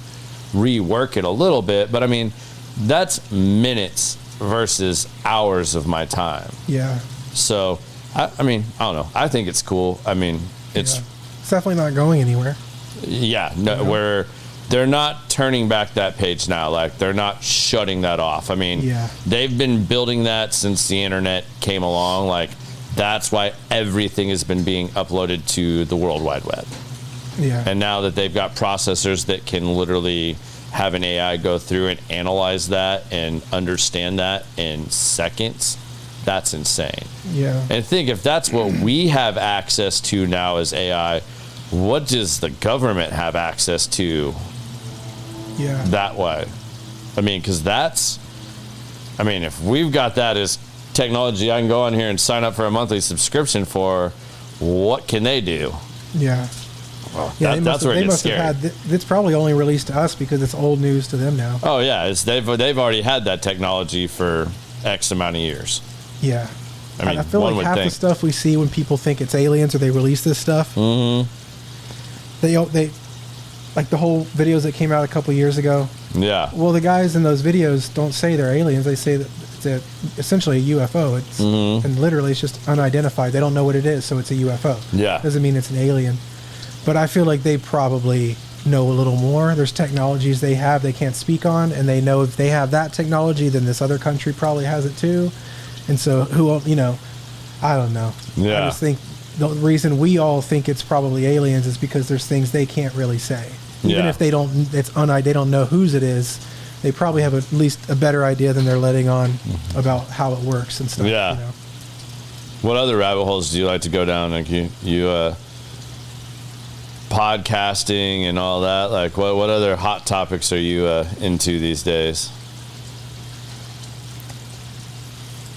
rework it a little bit. But I mean, that's minutes versus hours of my time. Yeah. So I mean, I don't know, I think it's cool. I mean, it's definitely not going anywhere. Where they're not turning back that page now. Like, they're not shutting that off. I mean, they've been building that since the internet came along. Like, that's why everything has been being uploaded to the World Wide Web. Yeah. And now that they've got processors that can literally have an AI go through and analyze that and understand that in seconds, that's insane. Yeah. And think, if that's what we have access to now as AI, what does the government have access to that way? I mean, because if we've got that as technology I can go on here and sign up for a monthly subscription for, what can they do? Yeah. Well, that's where it gets scary. It's probably only released to us because it's old news to them now. Oh yeah, they've already had that technology for X amount of years. Yeah. I mean, I feel like half the stuff we see when people think it's aliens or they release this stuff, they like the whole videos that came out a couple years ago. Yeah. Well, the guys in those videos don't say they're aliens. They say that it's essentially a UFO. It's and literally it's just unidentified. They don't know what it is, so it's a UFO. Yeah. Doesn't mean it's an alien. But I feel like they probably know a little more. There's technologies they have they can't speak on, and they know if they have that technology, then this other country probably has it too. And so I don't know. Yeah. I just think the reason we all think it's probably aliens is because there's things they can't really say. Even if they don't, they don't know whose it is. They probably have at least a better idea than they're letting on about how it works and stuff. Yeah. You know? What other rabbit holes do you like to go down? Like you podcasting and all that. Like what other hot topics are you into these days?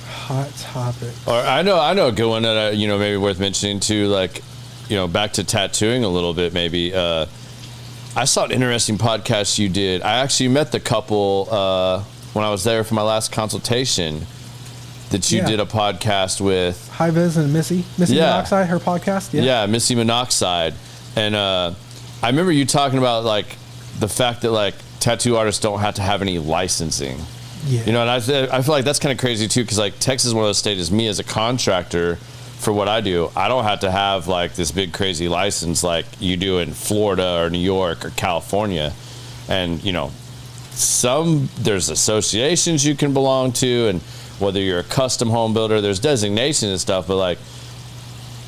Hot topic. Or I know a good one that maybe worth mentioning too. Like back to tattooing a little bit maybe. I saw an interesting podcast you did. I actually met the couple when I was there for my last consultation that you did a podcast with. High Viz and Missy Monoxide, her podcast. Yeah, Missy Monoxide. And I remember you talking about like the fact that like tattoo artists don't have to have any licensing. Yeah. And I feel like that's kind of crazy too, because like Texas is one of those states. Me as a contractor, for what I do, I don't have to have like this big crazy license like you do in Florida or New York or California. And there's associations you can belong to, and whether you're a custom home builder, there's designations and stuff. But like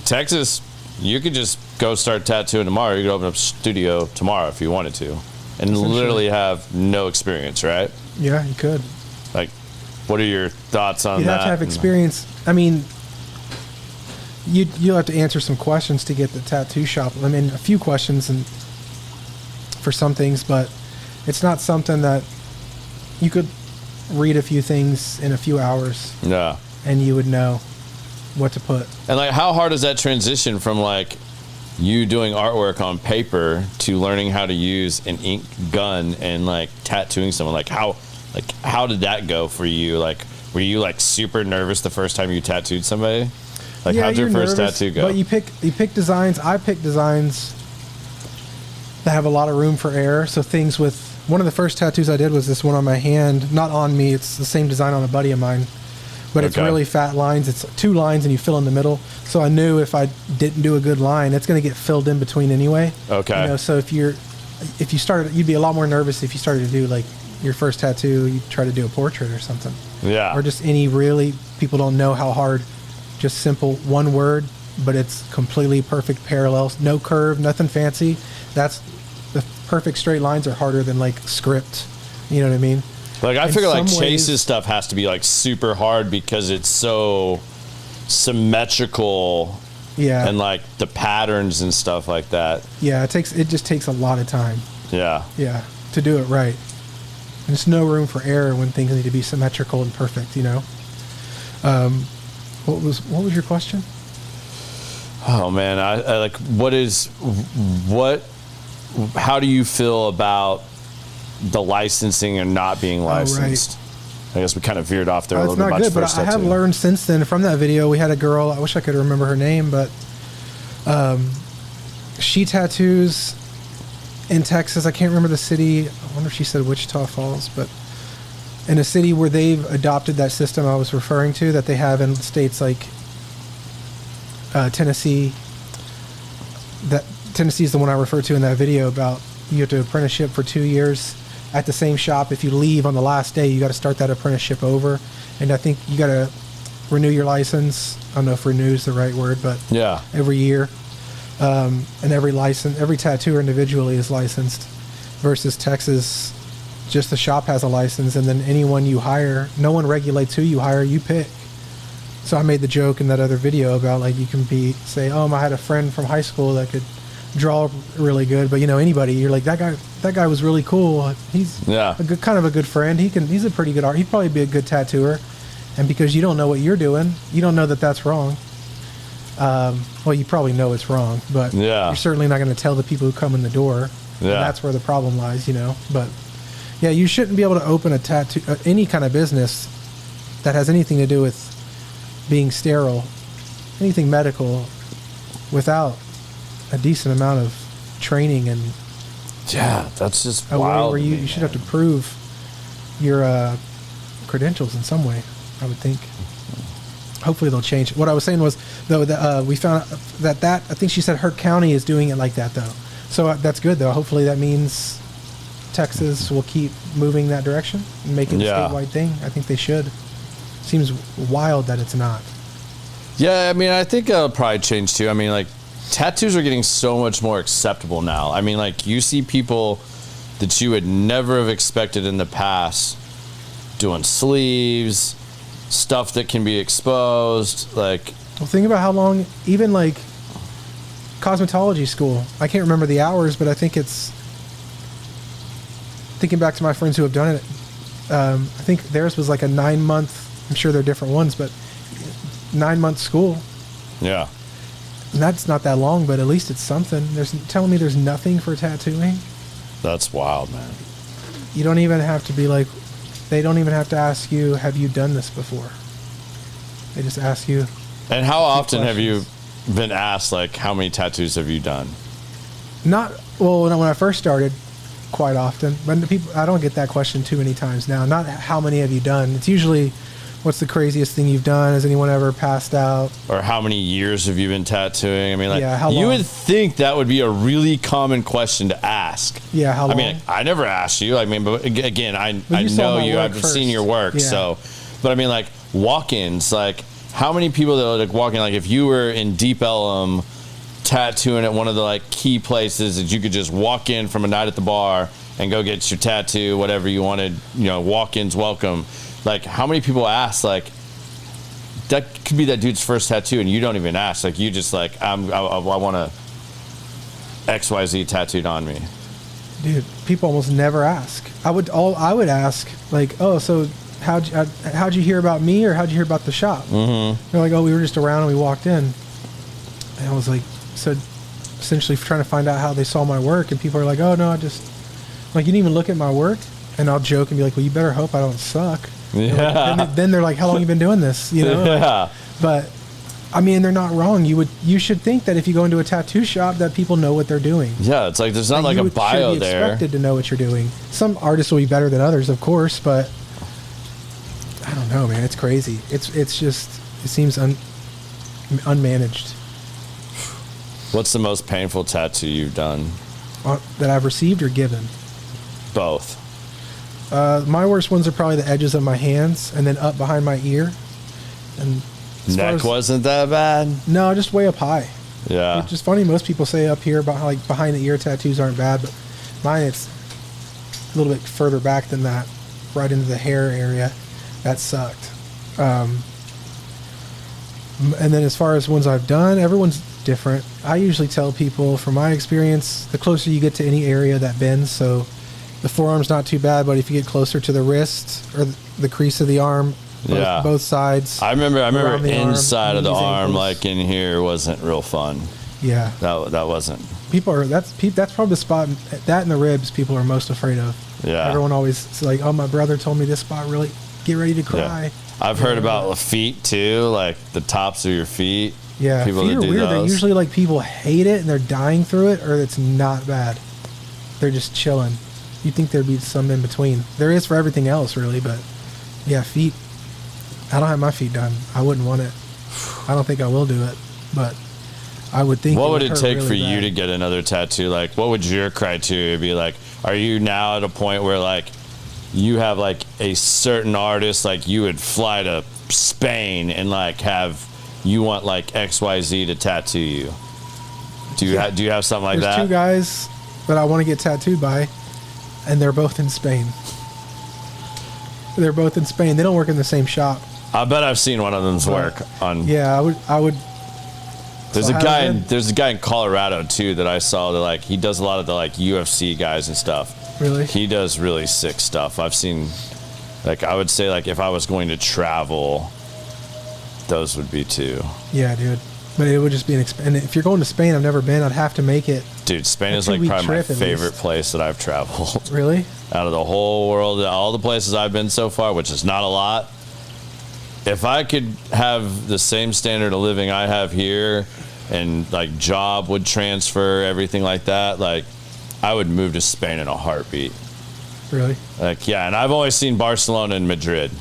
Texas, you could just go start tattooing tomorrow. You could open up a studio tomorrow if you wanted to, and literally have no experience, right? Yeah, you could. Like, what are your thoughts on that? You'd have to have experience. I mean, you'll have to answer some questions to get the tattoo shop. I mean, a few questions and for some things, but it's not something that you could read a few things in a few hours. Yeah. And you would know what to put. And like, how hard is that transition from like you doing artwork on paper to learning how to use an ink gun and like tattooing someone? Like how did that go for you? Like, were you like super nervous the first time you tattooed somebody? Like, how'd your first tattoo go? But you pick designs. I pick designs that have a lot of room for error. So things with one of the first tattoos I did was this one on my hand, not on me. It's the same design on a buddy of mine, but it's really fat lines. It's 2 lines and you fill in the middle. So I knew if I didn't do a good line, it's going to get filled in between anyway. Okay. So if you started, you'd be a lot more nervous if you started to do like your first tattoo. You try to do a portrait or something. Yeah. Or just people don't know how hard. Just simple one word, but it's completely perfect parallels, no curve, nothing fancy. That's the perfect straight lines are harder than like script. You know what I mean? Like I figure like Chase's stuff has to be like super hard because it's so symmetrical. Yeah. And like the patterns and stuff like that. Yeah, it just takes a lot of time. Yeah. Yeah, to do it right. And there's no room for error when things need to be symmetrical and perfect. What was your question? Oh man, I like how do you feel about the licensing and not being licensed? Right. I guess we kind of veered off there a little bit. It's not good, but I have learned since then from that video. We had a girl, I wish I could remember her name, but she tattoos in Texas. I can't remember the city. I wonder if she said Wichita Falls, but in a city where they've adopted that system I was referring to that they have in states like Tennessee. That Tennessee is the one I referred to in that video about you have to apprenticeship for 2 years at the same shop. If you leave on the last day, you got to start that apprenticeship over. And I think you got to renew your license. I don't know if renew is the right word, but every year. And every tattooer individually is licensed versus Texas. Just the shop has a license, and then anyone you hire, no one regulates who you hire, you pick. So I made the joke in that other video about like you can say, I had a friend from high school that could draw really good, but anybody, you're like, that guy was really cool. He's kind of a good friend. He's a pretty good he'd probably be a good tattooer. And because you don't know what you're doing, you don't know that that's wrong. Well, you probably know it's wrong, but you're certainly not going to tell the people who come in the door. Yeah. And that's where the problem lies, but yeah, you shouldn't be able to open a tattoo, any kind of business that has anything to do with being sterile, anything medical, without a decent amount of training and that's just a wild. Way where you should have to prove your credentials in some way, I would think. Hopefully they'll change. What I was saying was, though, that we found that I think she said her county is doing it like that, though. So that's good though. Hopefully that means Texas will keep moving that direction and make it a statewide thing. I think they should. Seems wild that it's not. Yeah, I mean, I think it'll probably change too. I mean, like, tattoos are getting so much more acceptable now. I mean, like, you see people that you would never have expected in the past doing sleeves, stuff that can be exposed. Like, well, think about how long, even like cosmetology school. I can't remember the hours, but I think it's, thinking back to my friends who have done it, I think theirs was like a 9-month, I'm sure they're different ones, but 9-month school. Yeah. And that's not that long, but at least it's something. Telling me there's nothing for tattooing. That's wild, man. You don't even have to be like, they don't even have to ask you, have you done this before? They just ask you. And how often have you been asked, like, how many tattoos have you done? Not, well, when I first started, quite often. But I don't get that question too many times now. Not how many have you done. It's usually, what's the craziest thing you've done? Has anyone ever passed out? Or how many years have you been tattooing? I mean, like, how long? You would think that would be a really common question to ask. Yeah, how long? I mean, I never asked you. I mean, but again, I know you. I've seen your work. Yeah. So, but I mean, like, walk-ins, like, how many people that are like walking, like, if you were in Deep Ellum tattooing at one of the like key places that you could just walk in from a night at the bar and go get your tattoo, whatever you wanted, you know, walk-ins welcome. Like, how many people ask, like, that could be that dude's first tattoo and you don't even ask, like, you just like, I want a XYZ tattooed on me. Dude, people almost never ask. I would ask, like, oh, so how'd you hear about me, or how'd you hear about the shop? Mm-hmm. They're like, oh, we were just around and we walked in. And I was like, so essentially trying to find out how they saw my work, and people are like, oh no, I just, like, you didn't even look at my work? And I'll joke and be like, well, you better hope I don't suck. Yeah. Like, then they're like, how long you been doing this? You know? Yeah. Like, but I mean, they're not wrong. You should think that if you go into a tattoo shop that people know what they're doing. Yeah, it's like there's not like a bio there. Should be expected to know what you're doing. Some artists will be better than others, of course, but I don't know, man. It's crazy. It's just, it seems unmanaged. What's the most painful tattoo you've done? That I've received or given? Both. My worst ones are probably the edges of my hands and then up behind my ear. And neck wasn't that bad? No, just way up high. Yeah. It's just funny. Most people say up here, like behind the ear tattoos aren't bad, but mine, it's a little bit further back than that, right into the hair area. That sucked. And then as far as ones I've done, everyone's different. I usually tell people, from my experience, the closer you get to any area that bends, so the forearm's not too bad, but if you get closer to the wrist or the crease of the arm, both sides. I remember inside arm, of the arm, ankles. like in here, wasn't real fun. Yeah. That wasn't. That's probably the spot, that and the ribs, people are most afraid of. Yeah. Everyone always is like, oh, my brother told me this spot really, get ready to cry. Yeah. I've heard about the feet too, like the tops of your feet. Yeah, people feet that are do weird. those. They're usually like people hate it and they're dying through it, or it's not bad. They're just chilling. You'd think there'd be some in between. There is for everything else, really, but yeah, feet. I don't have my feet done. I wouldn't want it. I don't think I will do it, but I would think. What would it take really for you bad. to get another tattoo? Like, what would your criteria be? Like, are you now at a point where, like, you have like a certain artist, like you would fly to Spain and like you want like XYZ to tattoo you? Do you have something like that? There's 2 guys that I want to get tattooed by, and they're both in Spain. They don't work in the same shop. I bet I've seen one of them's work on. Yeah, I would. There's a guy in Colorado too that I saw that, like, he does a lot of the like UFC guys and stuff. Really? He does really sick stuff. I've seen, like, I would say, like, if I was going to travel, those would be 2. Yeah, dude. But it would just be and if you're going to Spain, I've never been, I'd have to make it. Dude, Spain is like probably my favorite place that I've traveled. Really? Out of the whole world, all the places I've been so far, which is not a lot. If I could have the same standard of living I have here, and like job would transfer, everything like that, like, I would move to Spain in a heartbeat. Really? Like, yeah, and I've only seen Barcelona and Madrid.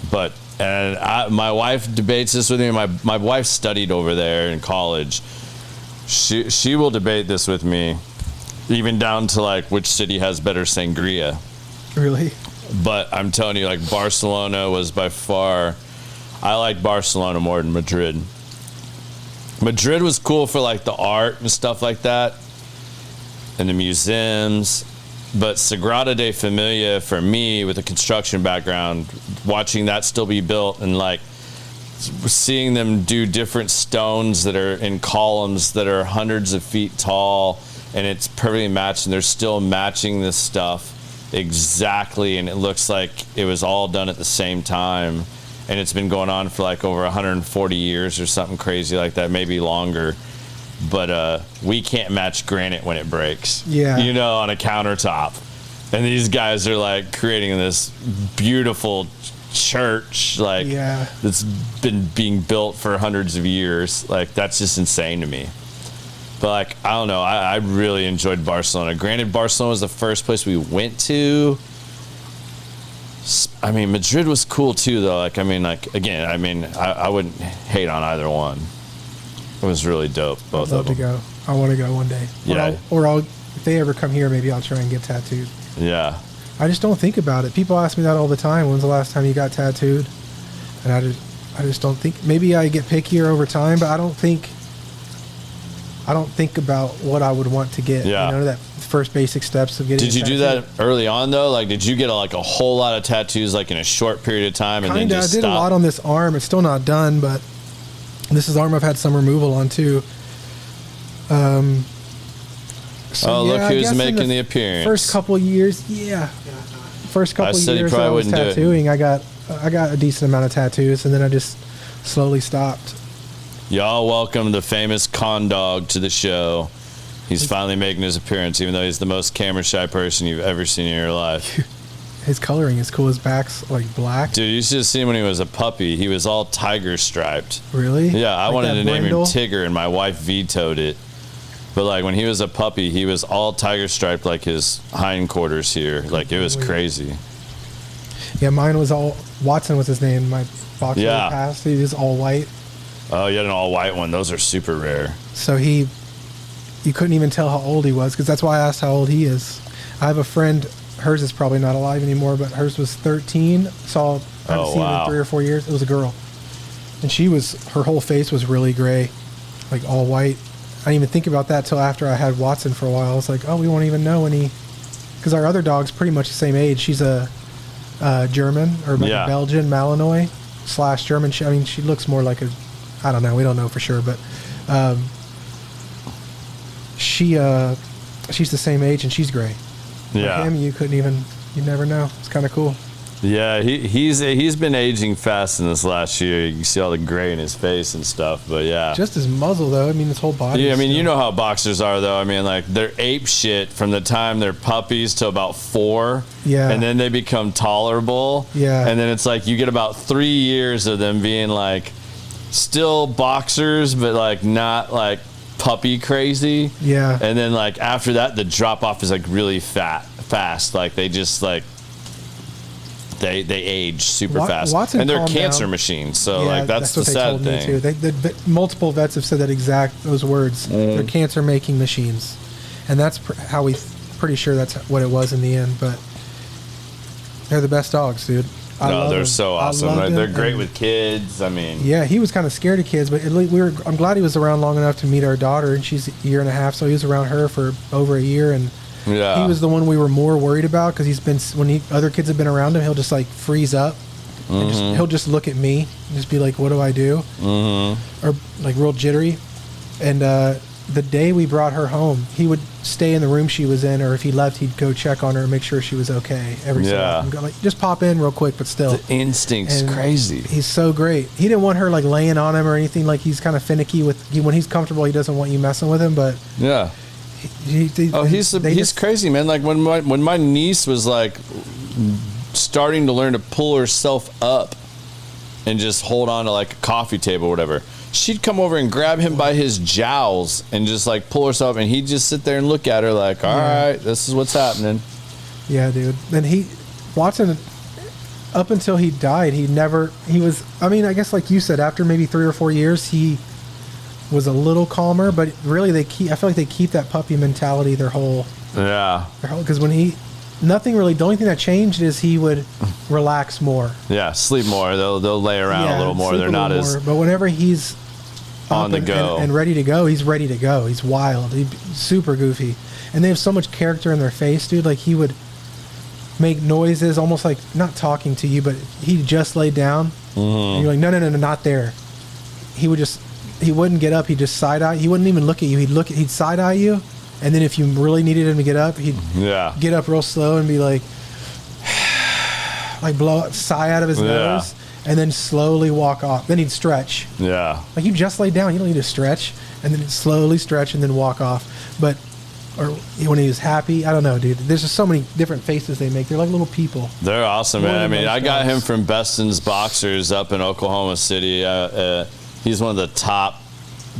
But, my wife debates this with me. My wife studied over there in college. She will debate this with me. even down to like which city has better sangria. Really? But I'm telling you, like, Barcelona was by far, I like Barcelona more than Madrid. Madrid was cool for like the art and stuff like that and the museums, but Sagrada de Familia, for me with a construction background, watching that still be built and like seeing them do different stones that are in columns that are hundreds of feet tall, and it's perfectly matched, and they're still matching this stuff exactly, and it looks like it was all done at the same time, and it's been going on for like over 140 years or something crazy like that, maybe longer. But we can't match granite when it breaks, you know, on a countertop. And these guys are like creating this beautiful church, like that's been being built for hundreds of years. Like, that's just insane to me. But like, I don't know, I really enjoyed Barcelona. Granted, Barcelona was the first place we went to. I mean, Madrid was cool too, though. Like, I mean, like, again, I mean, I wouldn't hate on either one. It was really dope, both of them. I'd love to go. I want to go one day. Or I'll, if they ever come here, maybe I'll try and get tattooed. Yeah. I just don't think about it. People ask me that all the time. When's the last time you got tattooed? And I just don't think. Maybe I get pickier over time, but I don't think about what I would want to get. Yeah. You know, that first basic steps of getting. Did you do that early on though? Like, did you get like a whole lot of tattoos like in a short period of time and then just I did a lot on this arm. It's still not done, but this is the arm I've had some removal on too. So, look who's making the appearance. First couple years, First couple years I was tattooing, I got a decent amount of tattoos, and then I just slowly stopped. Y'all welcome the famous Con Dog to the show. He's finally making his appearance, even though he's the most camera shy person you've ever seen in your life. His coloring is cool. His back's like black. Dude, you should have seen when he was a puppy. He was all tiger striped. Really? Yeah, I like wanted to name him brindle? Tigger, and my wife vetoed it. But like when he was a puppy, he was all tiger striped, like his hindquarters here. Like, it was crazy. Yeah, mine was all Watson was his name. My boxer passed. He was all white. Oh, you had an all white one. Those are super rare. So you couldn't even tell how old he was, because that's why I asked how old he is. I have a friend. Hers is probably not alive anymore, but hers was 13. I haven't seen her in 3 or 4 years. It was a girl, and her whole face was really gray, like all white. I didn't even think about that till after I had Watson for a while. I was like, oh, we won't even know because our other dog's pretty much the same age. She's a German or like a Belgian Malinois / German. She looks more like I don't know. We don't know for sure, but she's the same age and she's gray. Yeah. Like him, you never know. It's kind of cool. Yeah, he's been aging fast in this last year. You can see all the gray in his face and stuff, but yeah. Just his muzzle, though. I mean, his whole body. Yeah, I mean, you know how boxers are, though. I mean, like, they're ape shit from the time they're puppies to about 4. Yeah. And then they become tolerable. Yeah. And then it's like you get about 3 years of them being, like, still boxers, but, like, not, like, puppy crazy. Yeah. And then, like, after that, the drop-off is, like, really fast. Like, they just, like... They age super fast, Watson, and they're cancer down. Machines. So like that's the what sad they told thing. Me too. Multiple vets have said those words. They're cancer making machines, and that's how pretty sure that's what it was in the end. But they're the best dogs, dude. They're so awesome. They're great with kids. I mean, yeah, he was kind of scared of kids, but I'm glad he was around long enough to meet our daughter, and she's a year and a half, so he was around her for over a year, and. Yeah. He was the one we were more worried about because when other kids have been around him, he'll just like freeze up. And he'll just look at me and just be like, what do I do? Or like real jittery. And the day we brought her home, he would stay in the room she was in, or if he left, he'd go check on her and make sure she was okay every so often. Go, like, just pop in real quick, but still. The instinct's crazy. He's so great. He didn't want her like laying on him or anything. Like, he's kind of finicky when he's comfortable, he doesn't want you messing with him, but yeah. He's crazy, man. Like when my niece was like starting to learn to pull herself up and just hold on to like a coffee table or whatever, she'd come over and grab him by his jowls and just like pull herself up, and he'd just sit there and look at her like, all right, this is what's happening. Yeah, dude. Then Watson, up until he died, I guess like you said, after maybe 3 or 4 years, he was a little calmer, but really I feel like they keep that puppy mentality their whole, because when nothing really, the only thing that changed is he would relax more. Yeah, sleep more. They'll lay around a little more. They're not as more. But whenever he's on the go and ready to go, he's ready to go. He's wild. He's super goofy. And they have so much character in their face, dude. Like, he would make noises almost like not talking to you, but he just laid down. And you're like, no, not there. He wouldn't get up. He'd just side eye. He wouldn't even look at you. He'd side eye you. And then if you really needed him to get up, he'd get up real slow and be like blow a sigh out of his nose, and then slowly walk off. Then he'd stretch. Yeah. Like, you just lay down. You don't need to stretch. And then he'd slowly stretch and then walk off. Or when he was happy, I don't know, dude. There's just so many different faces they make. They're like little people. They're awesome, man. I mean, I got him from Beston's Boxers up in Oklahoma City. He's one of the top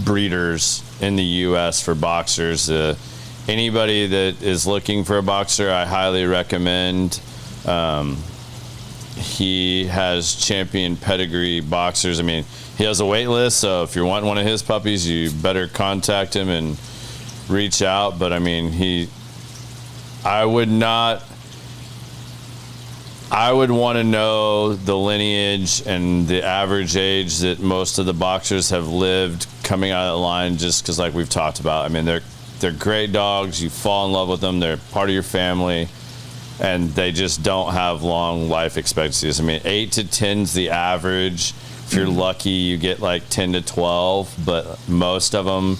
breeders in the U.S. for boxers. Anybody that is looking for a boxer, I highly recommend. He has champion pedigree boxers. I mean, he has a wait list, so if you want one of his puppies, you better contact him and reach out. But I mean, I would want to know the lineage and the average age that most of the boxers have lived coming out of the line, just because, like we've talked about, I mean, they're great dogs. You fall in love with them. They're part of your family, and they just don't have long life expectancies. I mean, 8 to 10's the average. If you're lucky, you get like 10 to 12, but most of them,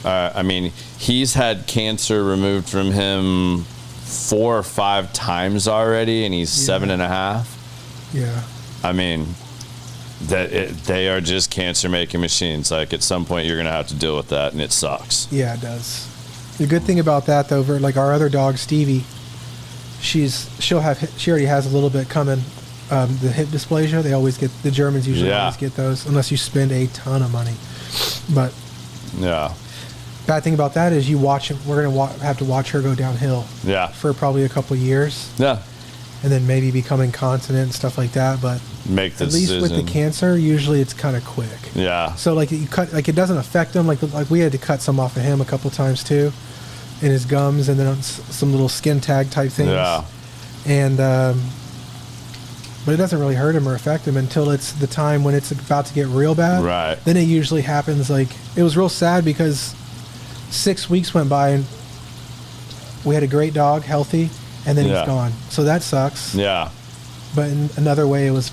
I mean, he's had cancer removed from him 4 or 5 times already, and he's 7.5. Yeah. I mean, they are just cancer-making machines. Like, at some point, you're going to have to deal with that, and it sucks. Yeah, it does. The good thing about that, though, like our other dog, Stevie, she already has a little bit coming. The hip dysplasia, the Germans usually always get those, unless you spend a ton of money. But bad thing about that is we're going to have to watch her go downhill. Yeah. For probably a couple of years. Yeah. And then maybe become incontinent and stuff like that. But make the decision. At least with the cancer, usually it's kind of quick. Yeah. So like it doesn't affect him. Like we had to cut some off of him a couple times too, in his gums, and then some little skin tag type things. Yeah. And but it doesn't really hurt him or affect him until it's the time when it's about to get real bad. Right. Then it usually happens. Like, it was real sad because 6 weeks went by and we had a great dog, healthy, and then he's gone. So that sucks. Yeah. But in another way, it was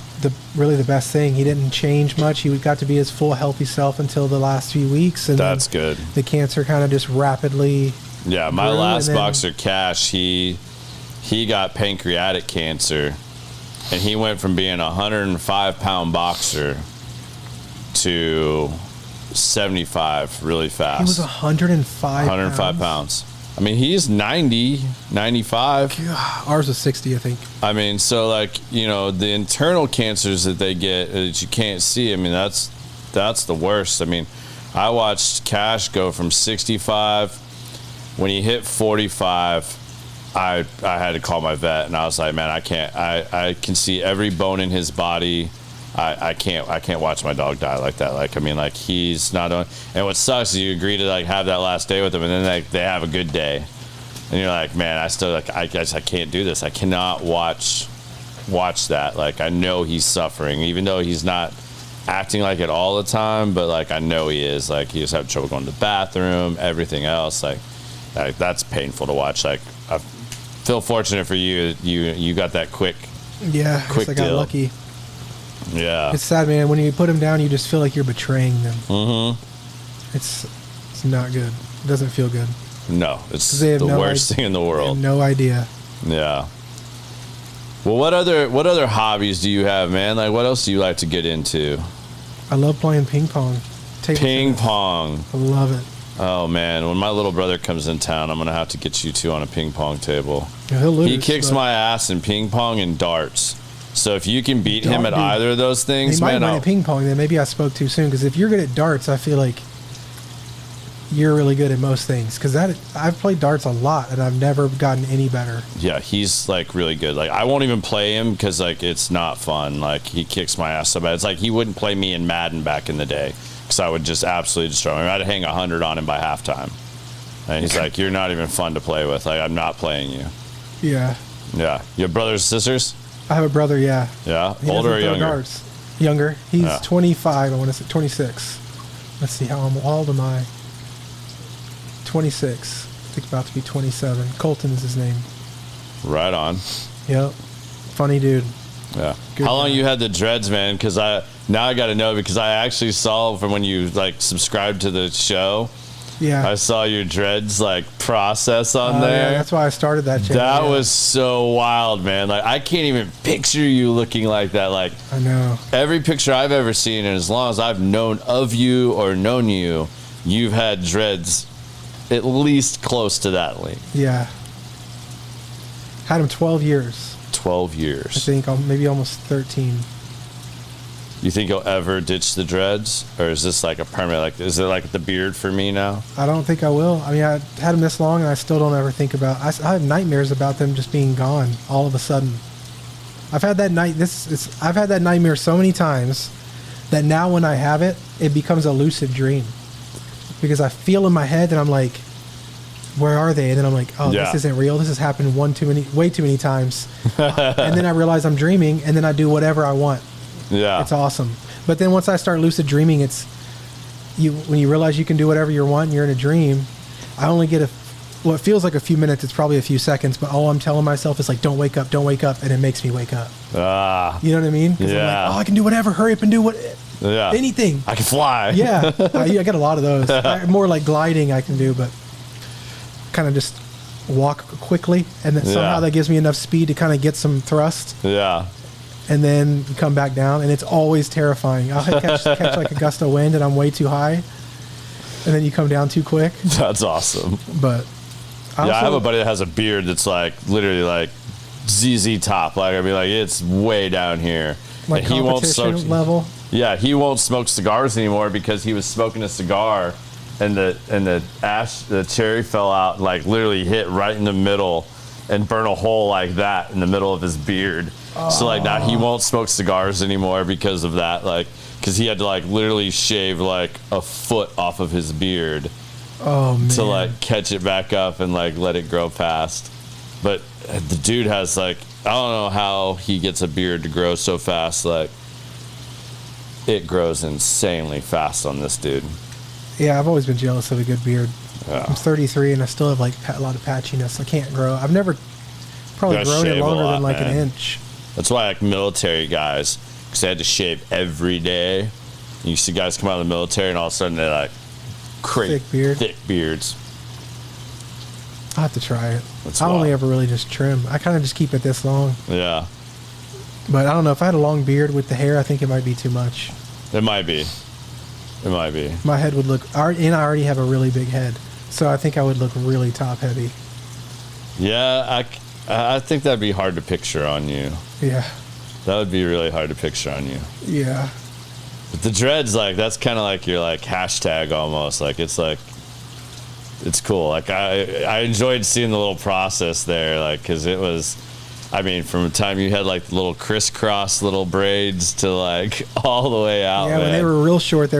really the best thing. He didn't change much. He got to be his full healthy self until the last few weeks. And that's good. The cancer kind of just rapidly. Yeah, my last boxer, Cash, he got pancreatic cancer, and he went from being a 105-pound boxer to 75 really fast. He was 105 pounds. I mean, he's 90, 95. God, ours was 60, I think. I mean, so, like, you know, the internal cancers that they get that you can't see, I mean, that's the worst. I mean, I watched Cash go from 65. When he hit 45, I had to call my vet, and I was like, man, I can't. I can see every bone in his body. I can't watch my dog die like that. Like, I mean, like, he's not on. And what sucks is you agree to, like, have that last day with him, and then they have a good day, and you're like, man, I still, like, I guess I can't do this. I cannot watch that. Like, I know he's suffering, even though he's not acting like it all the time, but, like, I know he is. Like, he just have trouble going to the bathroom, everything else. Like that's painful to watch. Like, I feel fortunate for you. You got that quick. Yeah, I got lucky. Yeah, it's sad, man. When you put them down, you just feel like you're betraying them. Mm-hmm. It's not good. It doesn't feel good. No, it's the worst thing in the world. They have no idea. Yeah. Well, what other hobbies do you have, man? Like, what else do you like to get into? I love playing ping pong. Ping pong. I love it. Oh, man. When my little brother comes in town, I'm going to have to get you two on a ping pong table. Yeah, he'll lose, he kicks my ass in ping pong and darts. So if you can beat him at either of those things, man. He might win at ping pong, then maybe I spoke too soon. Because if you're good at darts, I feel like you're really good at most things. Because I've played darts a lot, and I've never gotten any better. Yeah, he's like really good. Like I won't even play him because like it's not fun. Like he kicks my ass so bad. It's like he wouldn't play me in Madden back in the day because I would just absolutely destroy him. I'd hang 100 on him by halftime. And he's like, you're not even fun to play with. Like I'm not playing you. Yeah. Yeah. You have brothers, sisters? I have a brother. Yeah. Yeah. He Older or doesn't throw younger? darts. Younger. He's Yeah. 25. I want to say 26. Let's see, how old am I? 26. I think about to be 27. Colton is his name. Right on. Yep. Funny dude. Yeah. Good How long guy. you had the dreads, man? Because now I got to know because I actually saw from when you like subscribed to the show. Yeah. I saw your dreads like process on Yeah, there. that's why I started that channel. That yeah. was so wild, man. Like I can't even picture you looking like that. Like I know. every picture I've ever seen, and as long as I've known of you or known you, you've had dreads at least close to that length. Yeah. Had him 12 years. 12 I years. think maybe almost 13. You think you'll ever ditch the dreads, or is this like a permanent? Like, is it like the beard for me now? I don't think I will. I mean, I had them this long, and I still don't ever think about. I have nightmares about them just being gone all of a sudden. I've had that I've had that nightmare so many times that now when I have it, it becomes a lucid dream because I feel in my head that I'm like, where are they? And then I'm like, oh, Yeah. this isn't real. This has happened way too many times. And then I realize I'm dreaming, and then I do whatever I want. Yeah. It's awesome. But then once I start lucid dreaming, when you realize you can do whatever you want and you're in a dream, I only get what feels like a few minutes. It's probably a few seconds, but all I'm telling myself is like, don't wake up, and it makes me wake up. You know what I mean? 'Cause I'm Yeah. like, oh, I can do whatever. Hurry up and do Yeah. anything. I can fly. Yeah. I get a lot of those. More like gliding I can do, but kind of just walk quickly. And then somehow Yeah. that gives me enough speed to kind of get some thrust. Yeah. And then you come back down, and it's always terrifying. I'll catch like a gust of wind, and I'm way too high, and then you come down too quick. That's awesome. But I have a buddy that has a beard that's like literally like ZZ Top. Like I mean, like it's way down here. like And he won't competition smoke. level. Yeah, he won't smoke cigars anymore because he was smoking a cigar, and the cherry fell out, and, like literally hit right in the middle, and burn a hole like that in the middle of his beard. So like now he won't smoke cigars anymore because of that. Like because he had to like literally shave like a foot off of his beard Oh man. to like catch it back up and like let it grow past. But the dude has like, I don't know how he gets a beard to grow so fast. Like it grows insanely fast on this dude. Yeah, I've always been jealous of a good beard. Yeah. I'm 33 and I still have like a lot of patchiness. I can't grow. I've never probably Gotta grown it shave a longer lot, than like man. an inch. That's why I like military guys, because they had to shave every day. You see guys come out of the military and all of a sudden they're like Thick beard. thick beards. I'll have to try it. That's I only wild. ever really just trim. I kind of just keep it this long. Yeah, But I don't know. If I had a long beard with the hair, I think it might be too much. it might be. It might be. My head would look, and I already have a really big head. So I think I would look really top heavy. Yeah, I think that'd be hard to picture on you. Yeah. That would be really hard to picture on you. Yeah. But the dreads, like, that's kind of like your, like, hashtag almost. Like, it's cool. Like, I enjoyed seeing the little process there, like, because it was, I mean, from the time you had, like, the little crisscross little braids to, like, all the way out, Yeah, man. when they were real short, they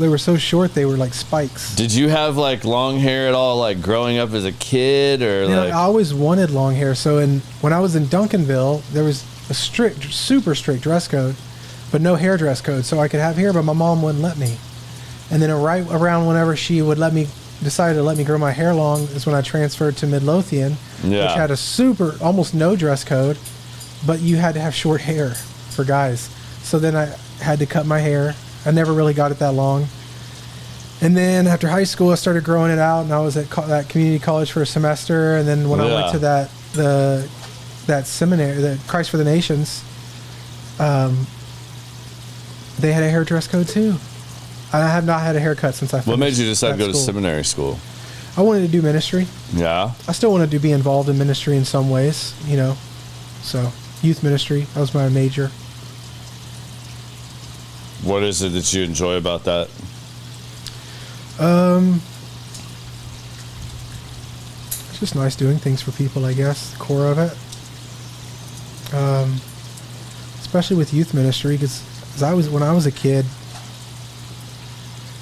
were so short, they were like spikes. Did you have, like, long hair at all, like, growing up as a kid, or, You know, like... I always wanted long hair. So when I was in Duncanville, there was a super strict dress code, but no hair dress code. So I could have hair, but my mom wouldn't let me. And then right around whenever she would decided to let me grow my hair long is when I transferred to Midlothian, Yeah. which had a almost no dress code, but you had to have short hair for guys. So then I had to cut my hair. I never really got it that long. And then after high school, I started growing it out, and I was at that community college for a semester. And then when I went to that seminary, the Christ for the Nations, they had a hair dress code too. I have not had a haircut since I finished. What made you decide to that go to school. seminary school? I wanted to do ministry. Yeah? I still wanted to be involved in ministry in some ways, you know. So, youth ministry, that was my major. What is it that you enjoy about that? just nice doing things for people, I guess, the core of it. Especially with youth ministry, because when I was a kid,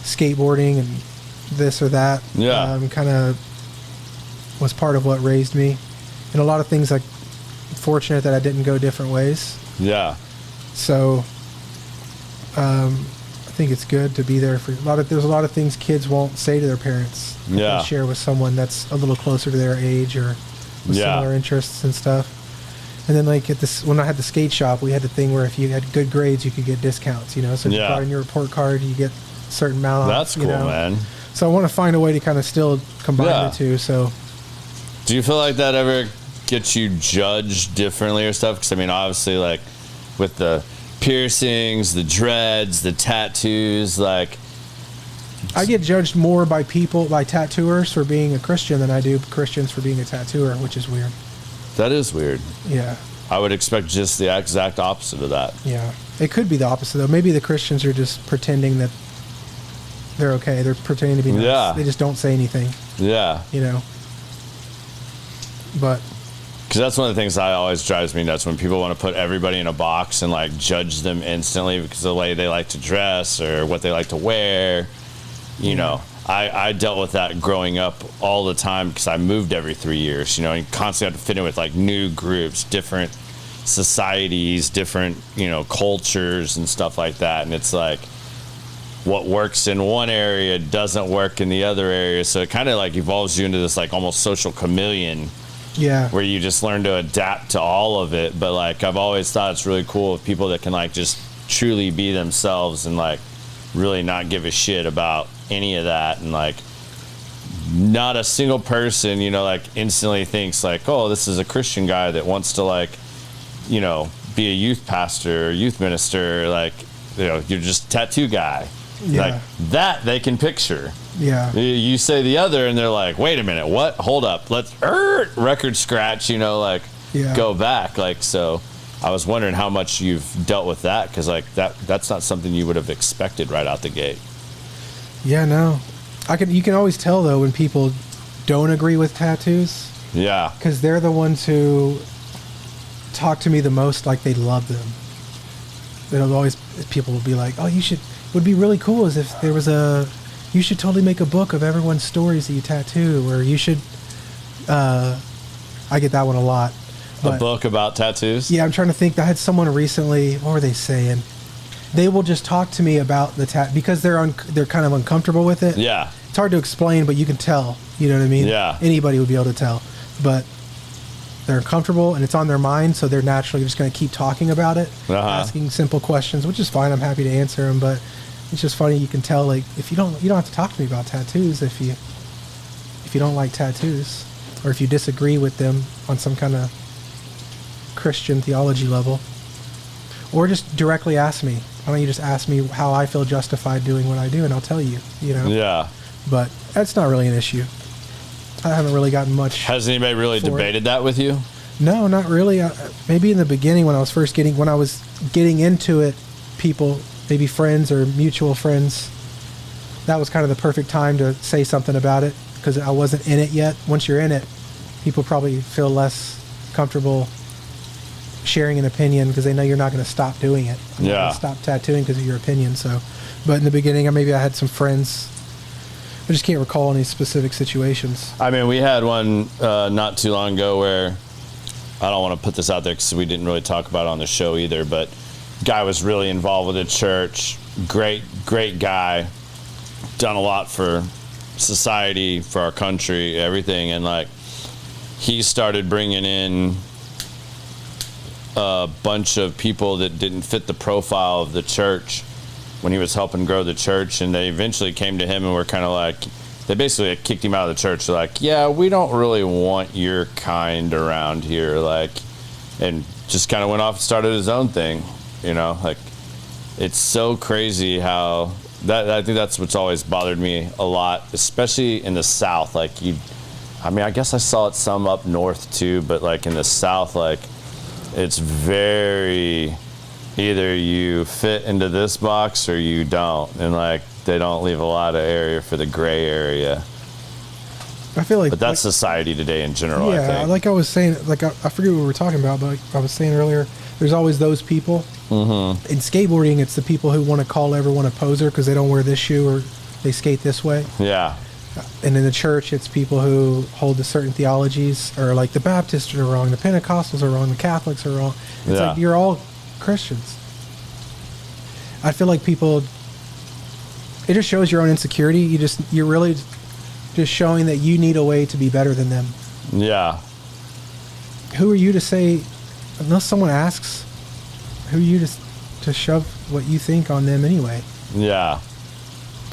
skateboarding and this or that, kind of was part of what raised me. And a lot of things, like, fortunate that I didn't go different ways. Yeah. So, I think it's good to be there for there's a lot of things kids won't say to their parents. Yeah. They share with someone that's a little closer to their age or with similar interests and stuff. And then, like, when I had the skate shop, we had the thing where if you had good grades, you could get discounts, So if you brought in your report card, you get a certain amount off. That's cool, man. So I want to find a way to kind of still combine the two. So, do you feel like that ever gets you judged differently or stuff? Because, I mean, obviously, like, with the piercings, the dreads, the tattoos, like... I get judged more by tattooers for being a Christian than I do Christians for being a tattooer, which is weird. That is weird. Yeah. I would expect just the exact opposite of that. Yeah. It could be the opposite, though. Maybe the Christians are just pretending that they're okay. They're pretending to be nice. Yeah. They just don't say anything. Yeah. But... Because that's one of the things that always drives me nuts, when people want to put everybody in a box and, like, judge them instantly because of the way they like to dress or what they like to wear. You know, I dealt with that growing up all the time because I moved every 3 years, and constantly had to fit in with, like, new groups, different societies, different, cultures and stuff like that. And it's like, what works in one area doesn't work in the other area. So it kind of, like, evolves you into this, like, almost social chameleon. Yeah. Where you just learn to adapt to all of it. But, like, I've always thought it's really cool with people that can, like, just truly be themselves and, like, really not give a shit about any of that. And, like, not a single person, like, instantly thinks, like, oh, this is a Christian guy that wants to, like, be a youth pastor or youth minister. Like, you're just a tattoo guy. Yeah. Like, that they can picture. Yeah. You say the other, and they're like, wait a minute, what? Hold up. Let's record scratch, go back. Like, so I was wondering how much you've dealt with that, because, like, that's not something you would have expected right out the gate. Yeah, no. You can always tell, though, when people don't agree with tattoos. Yeah. Because they're the ones who talk to me the most like they love them. People will be like, oh, would be really cool as if there was you should totally make a book of everyone's stories that you tattoo, or you should, I get that one a lot. A book about tattoos? Yeah, I'm trying to think. I had someone recently, what were they saying? They will just talk to me about the because they're kind of uncomfortable with it. Yeah. It's hard to explain, but you can tell. You know what I mean? Yeah. Anybody would be able to tell. But they're uncomfortable, and it's on their mind, so they're naturally just going to keep talking about it, asking simple questions, which is fine. I'm happy to answer them, but it's just funny. You can tell, like, if you don't have to talk to me about tattoos if you don't like tattoos, or if you disagree with them on some kind of Christian theology level, or just directly ask me. Why don't you just ask me how I feel justified doing what I do, and I'll tell you. Yeah. But that's not really an issue. I haven't really gotten much. Has anybody really debated that with you? No, not really. Maybe in the beginning when I was getting into it, people, maybe friends or mutual friends, that was kind of the perfect time to say something about it, because I wasn't in it yet. Once you're in it, people probably feel less comfortable sharing an opinion because they know you're not going to stop doing it. You're not gonna stop tattooing because of your opinion. So, but in the beginning, maybe I had some friends. I just can't recall any specific situations. I mean, we had one not too long ago where, I don't want to put this out there because we didn't really talk about it on the show either, but guy was really involved with the church. Great guy. Done a lot for society, for our country, everything. And, like, he started bringing in a bunch of people that didn't fit the profile of the church when he was helping grow the church, and they eventually came to him and were kind of like, they basically kicked him out of the church. They're like, yeah, we don't really want your kind around here, like, and just kind of went off and started his own thing, like, it's so crazy how I think that's what's always bothered me a lot, especially in the South. Like, I guess I saw it some up north too, but, like, in the South, like, it's very, either you fit into this box or you don't, and, like, they don't leave a lot of area for the gray area. I feel like, but that's society today in general. I think. like I was saying, like I forget what we were talking about, but like I was saying earlier, there's always those people. Mm-hmm. In skateboarding, it's the people who want to call everyone a poser because they don't wear this shoe or they skate this way. Yeah. And in the church, it's people who hold to certain theologies, or like the Baptists are wrong, the Pentecostals are wrong, the Catholics are wrong. It's like you're all Christians. I feel like people, it just shows your own insecurity. You're really just showing that you need a way to be better than them. Yeah. Who are you to say, unless someone asks, who are you to shove what you think on them anyway? Yeah.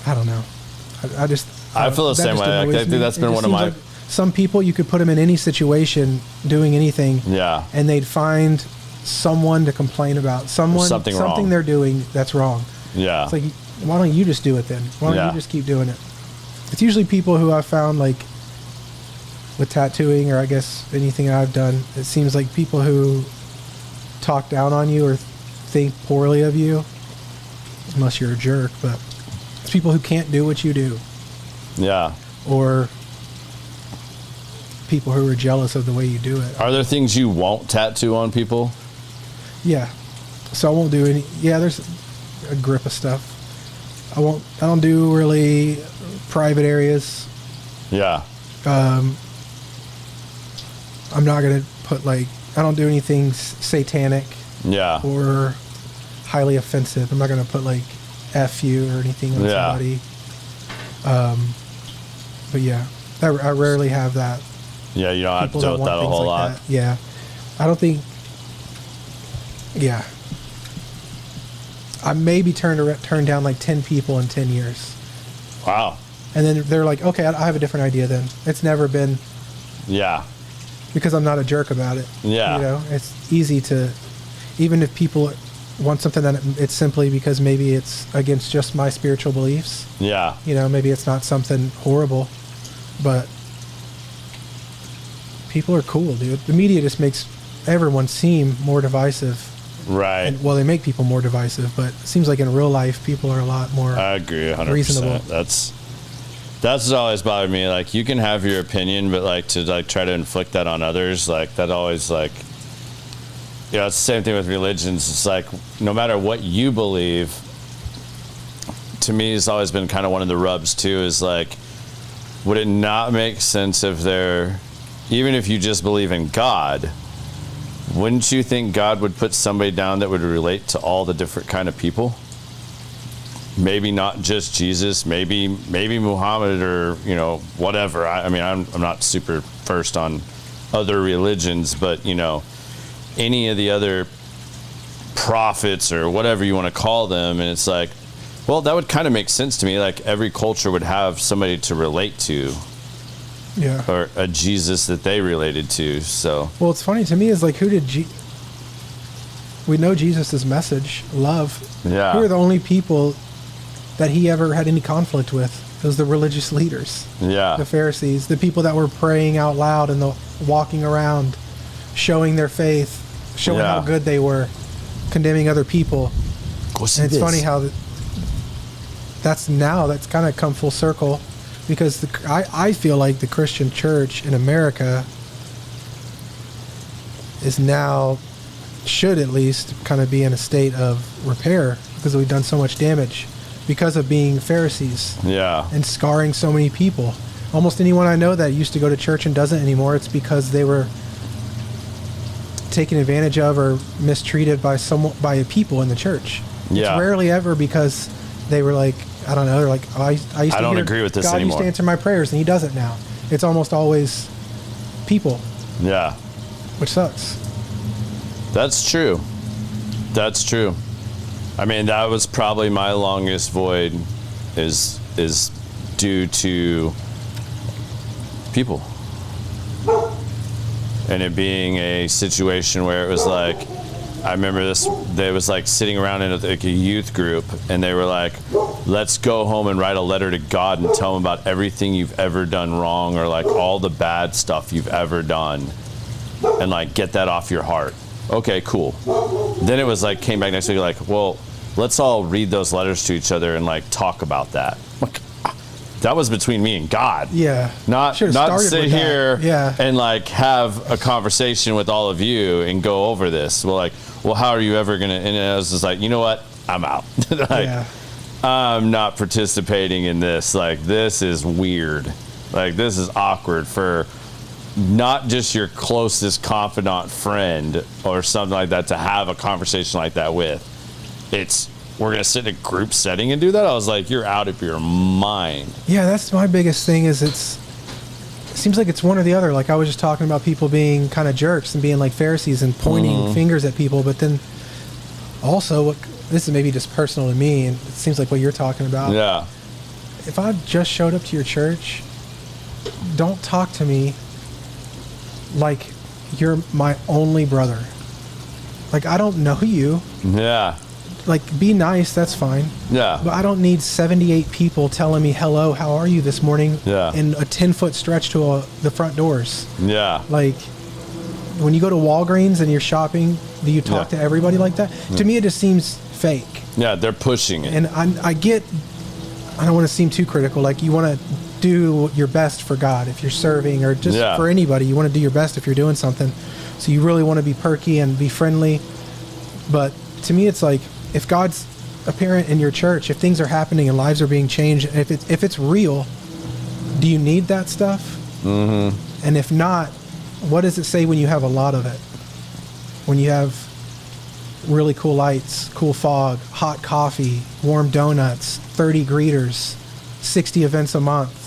I don't know. I feel the same way. Like, I think that's been one of my... Like some people, you could put them in any situation, doing anything, and they'd find someone to complain about. Something wrong. They're doing that's wrong. Yeah. It's like, why don't you just do it then? Why don't you just keep doing it? It's usually people who I've found, like, with tattooing, or I guess anything I've done, it seems like people who talk down on you or think poorly of you, unless you're a jerk, but it's people who can't do what you do. Yeah. Or people who are jealous of the way you do it. Are there things you won't tattoo on people? Yeah. So I won't do any. Yeah, there's a grip of stuff. I don't do really private areas. Yeah. I'm not gonna put, like, I don't do anything satanic. Yeah. Or highly offensive. I'm not gonna put, like, F you or anything on somebody. But yeah, I rarely have that. Yeah, you don't have to deal with that a whole lot. That. Yeah. I don't think... Yeah. I maybe turned down like 10 people in 10 years. Wow. And then they're like, okay, I have a different idea then. It's never been... Yeah. Because I'm not a jerk about it. Yeah. You know, it's easy to... Even if people want something, that it's simply because maybe it's against just my spiritual beliefs. Yeah. You know, maybe it's not something horrible, but people are cool, dude. The media just makes everyone seem more divisive. Right. And, well, they make people more divisive, but it seems like in real life, people are a lot more I agree 100%. reasonable. That's what's always bothered me. Like, you can have your opinion, but like to like try to inflict that on others, like that always, like, you know, it's the same thing with religions. It's like, no matter what you believe, to me, it's always been kind of one of the rubs too, is like, would it not make sense if even if you just believe in God, wouldn't you think God would put somebody down that would relate to all the different kind of people? Maybe not just Jesus, maybe Muhammad, or, you know, whatever. I mean, I'm not super versed on other religions, but, you know, any of the other prophets or whatever you want to call them, and it's like, well, that would kind of make sense to me. Like, every culture would have somebody to relate to. Yeah. Or a Jesus that they related to. So. Well, it's funny to me is like, we know Jesus' message, love. Yeah. Who are the only people that he ever had any conflict with? It was the religious leaders. Yeah. The Pharisees, the people that were praying out loud and walking around, showing their faith, showing how good they were, condemning other people. And it's funny how that's kind of come full circle, because I feel like the Christian church in America is now, should at least kind of be in a state of repair, because we've done so much damage because of being Pharisees. Yeah. And scarring so many people. Almost anyone I know that used to go to church and doesn't anymore, it's because they were taken advantage of or mistreated by people in the church. Yeah. It's rarely ever because they were like, I don't know, they're like, oh, I used to don't agree with this God anymore. used to answer my prayers, and he doesn't now. It's almost always people. Yeah. Which sucks. That's true. That's true. I mean, that was probably my longest void, is due to people. And it being a situation where it was like, I remember they was like sitting around in a youth group, and they were like, let's go home and write a letter to God and tell him about everything you've ever done wrong, or like all the bad stuff you've ever done, and like get that off your heart. Okay, cool. Then it was like, came back next week like, well, let's all read those letters to each other and like talk about that. that was between me and God. Yeah. Not Should've not started sit with that. here Yeah. and like have a conversation with all of you and go over this. Well, like, well, how are you ever gonna? And I was just like, you know what? I'm out. Like, Yeah. I'm not participating in this. Like, this is weird. Like, this is awkward for not just your closest confidant friend or something like that to have a conversation like that with. It's, we're going to sit in a group setting and do that? I was like, you're out of your mind. Yeah, that's my biggest thing is it seems like it's one or the other. Like I was just talking about people being kind of jerks and being like Pharisees and pointing fingers at people. But then also, this is maybe just personal to me, and it seems like what you're talking about. Yeah. If I just showed up to your church, don't talk to me like you're my only brother. Like, I don't know you. Yeah. Like, be nice, that's fine. Yeah. But I don't need 78 people telling me, hello, how are you this morning? Yeah. In a 10-foot stretch to the front doors. Yeah. Like, when you go to Walgreens and you're shopping, do you talk to everybody like that? To me, it just seems fake. Yeah, they're pushing it. And I don't want to seem too critical. Like, you want to do your best for God if you're serving, or just for anybody. You want to do your best if you're doing something. So you really want to be perky and be friendly. But to me, it's like, if God's apparent in your church, if things are happening and lives are being changed, and if it's real, do you need that stuff? Mm-hmm. And if not, what does it say when you have a lot of it? When you have really cool lights, cool fog, hot coffee, warm donuts, 30 greeters, 60 events a month.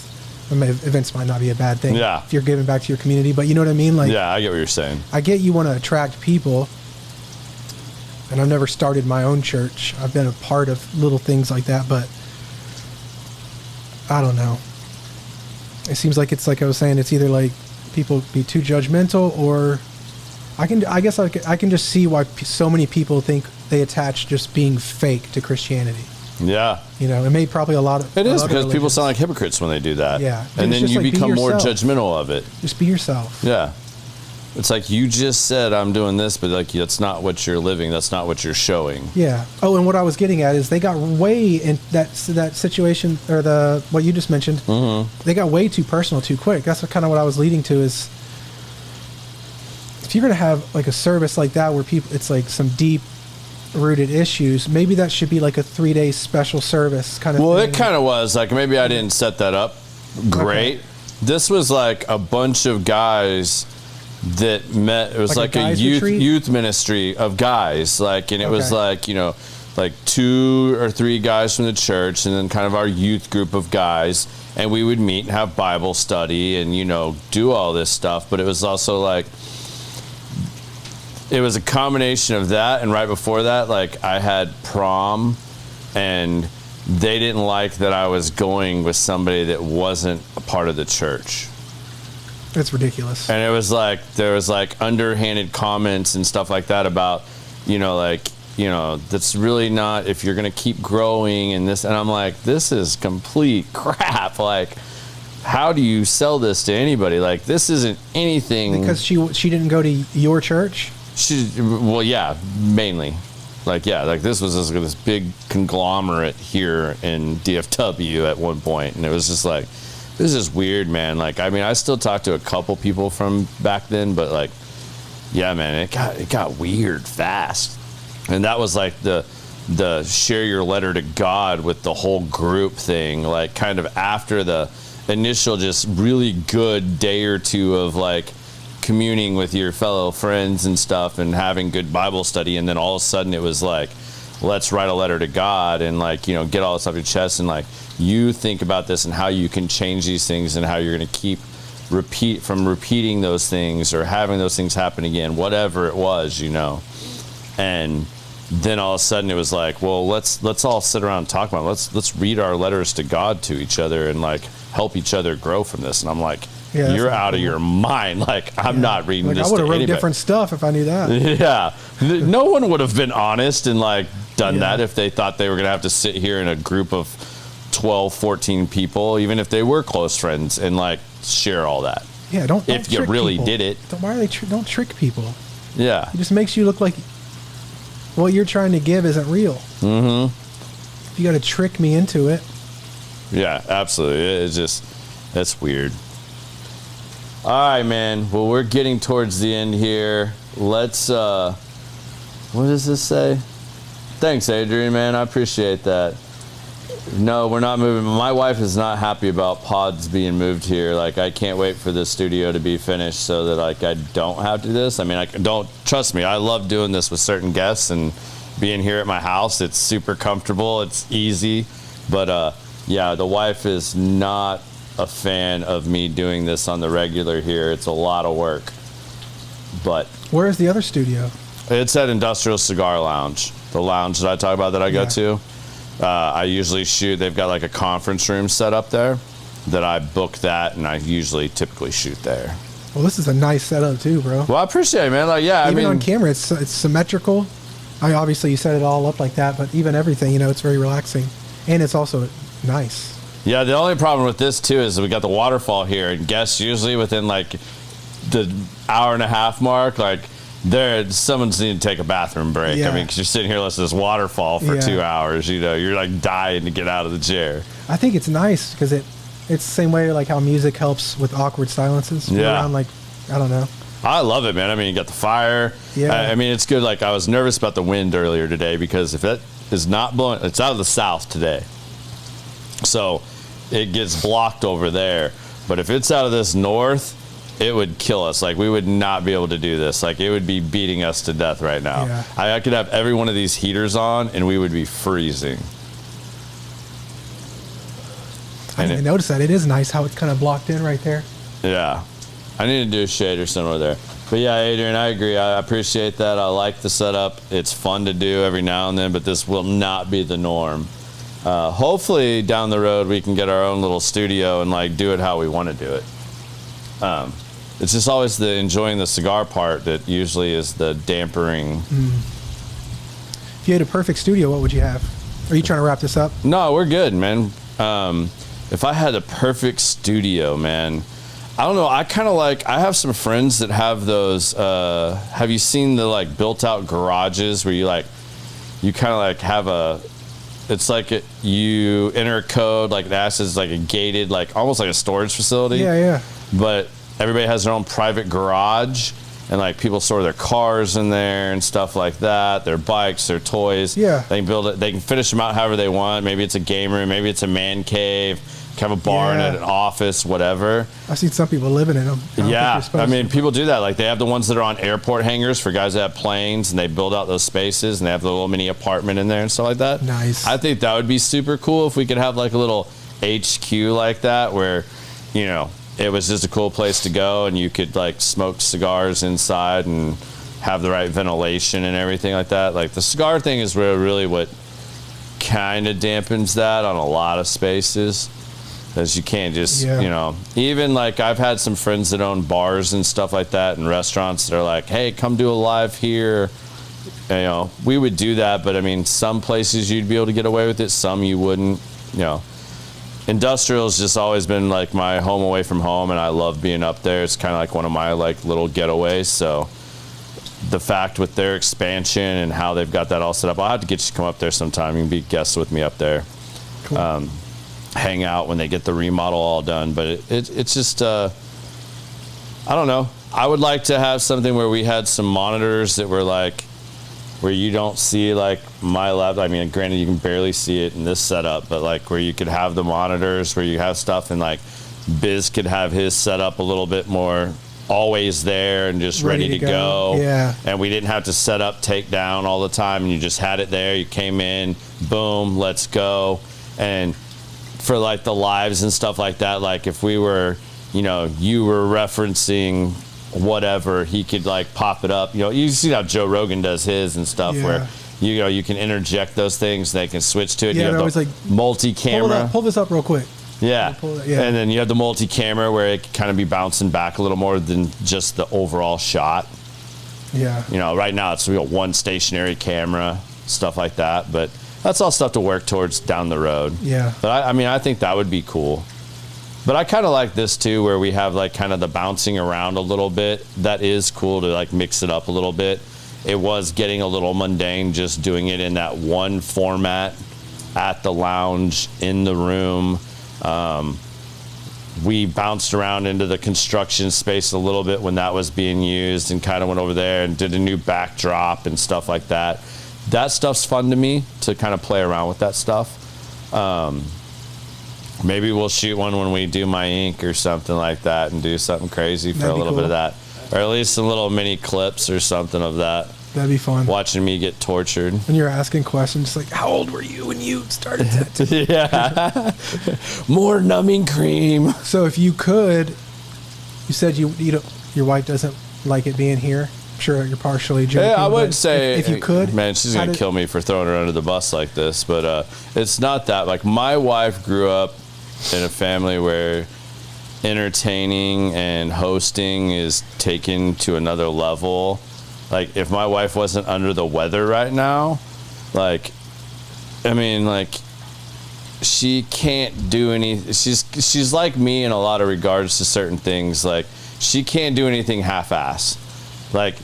I mean, events might not be a bad thing if you're giving back to your community, but you know what I mean? Like, yeah, I get what you're saying. I get you want to attract people, and I've never started my own church. I've been a part of little things like that, but I don't know. It seems like it's like I was saying, it's either like people be too judgmental, or I guess I can just see why so many people think they attach just being fake to Christianity. Yeah. You know, it may probably a lot of it is, because people sound like hypocrites when they do that. Yeah. And then you become more judgmental of it. Just be yourself. Yeah. It's like, you just said I'm doing this, but like, that's not what you're living. That's not what you're showing. Yeah. Oh, and what I was getting at is they got way in that situation, or what you just mentioned. Mm-hmm. They got way too personal too quick. That's kind of what I was leading to, is if you're going to have like a service like that where people, it's like some deep rooted issues, maybe that should be like a 3-day special service kind of thing. Well, it kind of was like, maybe I didn't set that up great. Okay. This was like a bunch of guys that met. It was like a youth ministry of guys, like, and it was like, you know, like 2 or 3 guys from the church, and then kind of our youth group of guys, and we would meet and have Bible study and, you know, do all this stuff. But it was also like, it was a combination of that, and right before that, like, I had prom, and they didn't like that I was going with somebody that wasn't a part of the church. That's ridiculous. And it was like, there was like underhanded comments and stuff like that about, you know, like, you know, that's really not, if you're going to keep growing and this, and I'm like, this is complete crap. Like, how do you sell this to anybody? Like, this isn't anything. Because she didn't go to your church? Well, yeah, mainly. Like, yeah, like this was this big conglomerate here in DFW at one point, and it was just like, this is weird, man. Like, I mean, I still talk to a couple people from back then, but like, yeah, man, it got weird fast. And that was like the share your letter to God with the whole group thing, like kind of after the initial just really good day or two of like communing with your fellow friends and stuff and having good Bible study, and then all of a sudden it was like, let's write a letter to God and, like, you know, get all this off your chest, and like, you think about this and how you can change these things and how you're going to keep repeating those things or having those things happen again, whatever it was, you know. And then all of a sudden it was like, well, let's all sit around and talk about it. Let's read our letters to God to each other and like help each other grow from this. And I'm like, you're out of your mind. Like, I'm not reading this to anybody. I would have wrote different stuff if I knew that. Yeah. No one would have been honest and like done that if they thought they were going to have to sit here in a group of 12, 14 people, even if they were close friends, and like share all that. Yeah, don't if you really people. did it. Don't trick people. Yeah. It just makes you look like what you're trying to give isn't real. Mm-hmm. You got to trick me into it. Yeah, absolutely. It's just, that's weird. All right, man. Well, we're getting towards the end here. Let's, what does this say? Thanks, Adrian, man. I appreciate that. No, we're not moving. My wife is not happy about pods being moved here. Like, I can't wait for this studio to be finished so that, like, I don't have to do this. I mean, trust me, I love doing this with certain guests and being here at my house. It's super comfortable. It's easy. But, yeah, the wife is not a fan of me doing this on the regular here. It's a lot of work. But where's the other studio? It's at Industrial Cigar Lounge, the lounge that I talk about that I go to. I usually shoot. They've got like a conference room set up there that I book that, and I typically shoot there. Well, this is a nice setup too, bro. Well, I appreciate it, man. Like, yeah, even on camera, it's symmetrical. Obviously you set it all up like that, but even everything, it's very relaxing, and it's also nice. Yeah, the only problem with this too is we got the waterfall here, and guests usually within like the hour and a half mark, like. Someone's need to take a bathroom break. Yeah. I mean, because you're sitting here listening to this waterfall for 2 hours. You're like dying to get out of the chair. I think it's nice because it's the same way like how music helps with awkward silences. Yeah. Around, like, I don't know. I love it, man. I mean, you got the fire. Yeah. I mean, it's good. Like, I was nervous about the wind earlier today because if it is not blowing, it's out of the south today. So it gets blocked over there. But if it's out of this north, it would kill us. Like, we would not be able to do this. Like, it would be beating us to death right now. Yeah. I could have every one of these heaters on, and we would be freezing. I didn't notice that. It is nice how it's kind of blocked in right there. Yeah. I need to do a shade or somewhere there. But, yeah, Adrian, I agree. I appreciate that. I like the setup. It's fun to do every now and then, but this will not be the norm. Hopefully, down the road, we can get our own little studio and, like, do it how we want to do it. It's just always the enjoying the cigar part that usually is the dampering. If you had a perfect studio, what would you have? Are you trying to wrap this up? No, we're good, man. If I had a perfect studio, man, I don't know. I have some friends that have those. Have you seen the like built out garages where you kind of like have it's like you enter a code, like it acts as like a gated, like almost like a storage facility. Yeah. But everybody has their own private garage, and like people store their cars in there and stuff like that, their bikes, their toys. Yeah. They can build it. They can finish them out however they want. Maybe it's a game room. Maybe it's a man cave. Have a barn at an office, whatever. I've seen some people living in them. I mean, people do that. Like, they have the ones that are on airport hangars for guys that have planes, and they build out those spaces, and they have the little mini apartment in there and stuff like that. Nice. I think that would be super cool if we could have like a little HQ like that where, it was just a cool place to go, and you could like smoke cigars inside and have the right ventilation and everything like that. Like, the cigar thing is really what kind of dampens that on a lot of spaces. Because you can't just, even like I've had some friends that own bars and stuff like that and restaurants that are like, hey, come do a live here. We would do that, but I mean, some places you'd be able to get away with it, some you wouldn't. Industrial's just always been like my home away from home, and I love being up there. It's kind of like one of my like little getaways. So the fact with their expansion and how they've got that all set up, I'll have to get you to come up there sometime. You can be guests with me up there. Cool. Hang out when they get the remodel all done, but it's just I don't know. I would like to have something where we had some monitors that were like where you don't see like my lab. I mean, granted you can barely see it in this setup, but like where you could have the monitors where you have stuff, and like Biz could have his setup a little bit more always there and just ready to go. Yeah. And we didn't have to set up, take down all the time, and you just had it there. You came in, boom, let's go. And for like the lives and stuff like that, like if we were, you were referencing whatever, he could like pop it up. You see how Joe Rogan does his and stuff, where you can interject those things, they can switch to it. Yeah, you have always the like multi-camera. Pull this up real quick. Yeah. And then you have the multi-camera where it can kind of be bouncing back a little more than just the overall shot. Yeah. Right now it's one stationary camera, stuff like that, but that's all stuff to work towards down the road. Yeah. But I think that would be cool. But I kind of like this too, where we have like kind of the bouncing around a little bit. That is cool to like mix it up a little bit. It was getting a little mundane just doing it in that one format at the lounge in the room We bounced around into the construction space a little bit when that was being used, and kind of went over there and did a new backdrop and stuff like that. That stuff's fun to me, to kind of play around with that stuff. Maybe we'll shoot one when we do my ink or something like that, and do something crazy for a little bit of that. Or at least some little mini clips or something of that. That'd be fun. Watching me get tortured. And you're asking questions like, how old were you when you started tattooing? Yeah. More numbing cream. So if you could, you said you don't, your wife doesn't like it being here. I'm sure you're partially joking. Yeah, I would say, if you could. Man, she's going to kill me for throwing her under the bus like this. But it's not that. Like, my wife grew up in a family where entertaining and hosting is taken to another level. Like, if my wife wasn't under the weather right now, like, I mean, like, she can't do any. She's like me in a lot of regards to certain things. Like, she can't do anything half-ass. Like,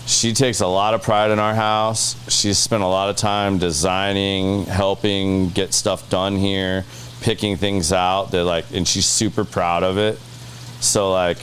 she takes a lot of pride in our house. She's spent a lot of time designing, helping get stuff done here, picking things out that, like, and she's super proud of it. So, like,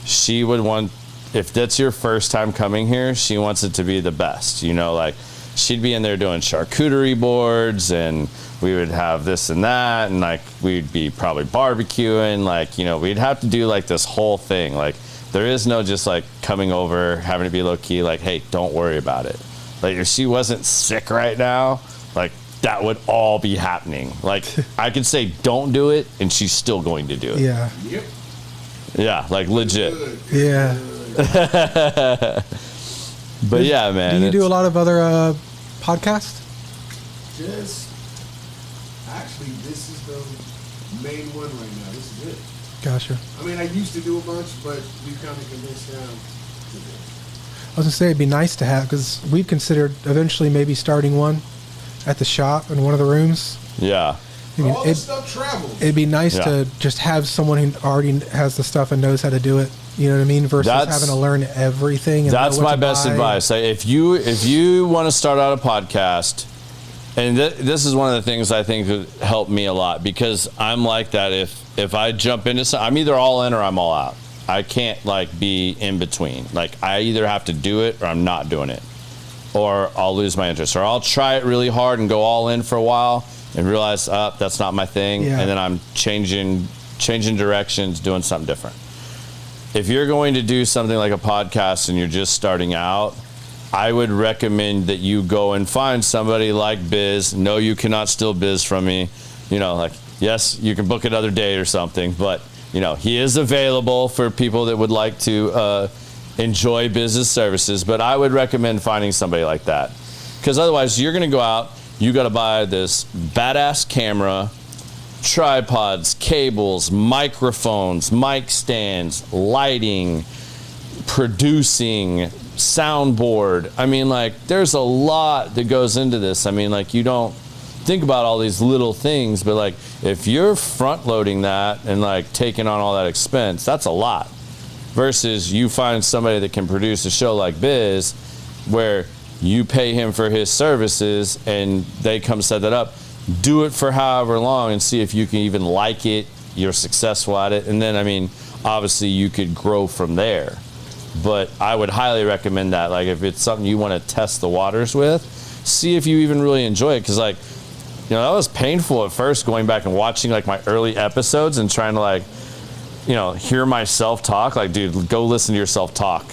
she would want, if that's your first time coming here, she wants it to be the best, you know, like, she'd be in there doing charcuterie boards, and we would have this and that, and, like, we'd be probably barbecuing, like, you know, we'd have to do, like, this whole thing. Like, there is no just, like, coming over, having to be low-key, like, hey, don't worry about it. Like, if she wasn't sick right now, like, that would all be happening. Like, I could say don't do it, and she's still going to do it. Yeah. Yep. Yeah, like, legit. Yeah. But yeah, man. Do you do a lot of other podcasts? Just actually, this is the main one right now. This is it. Gotcha. I mean, I used to do a bunch, but we kind of condensed down to this. I was gonna say it'd be nice to have, because we considered eventually maybe starting one at the shop in one of the rooms. Yeah. I mean, All this stuff travels. it'd be nice to just have someone who already has the stuff and knows how to do it. You know what I mean? Versus having to learn everything. And that's my best advice. Like, if you want to start out a podcast, and this is one of the things I think that helped me a lot, because I'm like that. If I jump into something, I'm either all in or I'm all out. I can't, like, be in between. Like, I either have to do it or I'm not doing it, or I'll lose my interest, or I'll try it really hard and go all in for a while and realize that's not my thing, and then I'm changing directions, doing something different. If you're going to do something like a podcast and you're just starting out, I would recommend that you go and find somebody like Biz. No, you cannot steal Biz from me. You know, like, yes, you can book another day or something, but, you know, he is available for people that would like to enjoy Biz's services. But I would recommend finding somebody like that, because otherwise you're going to go out, you got to buy this badass camera, tripods, cables, microphones, mic stands, lighting, producing, soundboard. I mean, like, there's a lot that goes into this. I mean, like, you don't think about all these little things, but, like, if you're front loading that and, like, taking on all that expense, that's a lot. Versus you find somebody that can produce a show like Biz, where you pay him for his services and they come set that up. Do it for however long and see if you can even like it, you're successful at it, and then, I mean, obviously you could grow from there. But I would highly recommend that. Like, if it's something you want to test the waters with, see if you even really enjoy it. Because, like, you know, that was painful at first, going back and watching, like, my early episodes and trying to, like, you know, hear myself talk. Like, dude, go listen to yourself talk.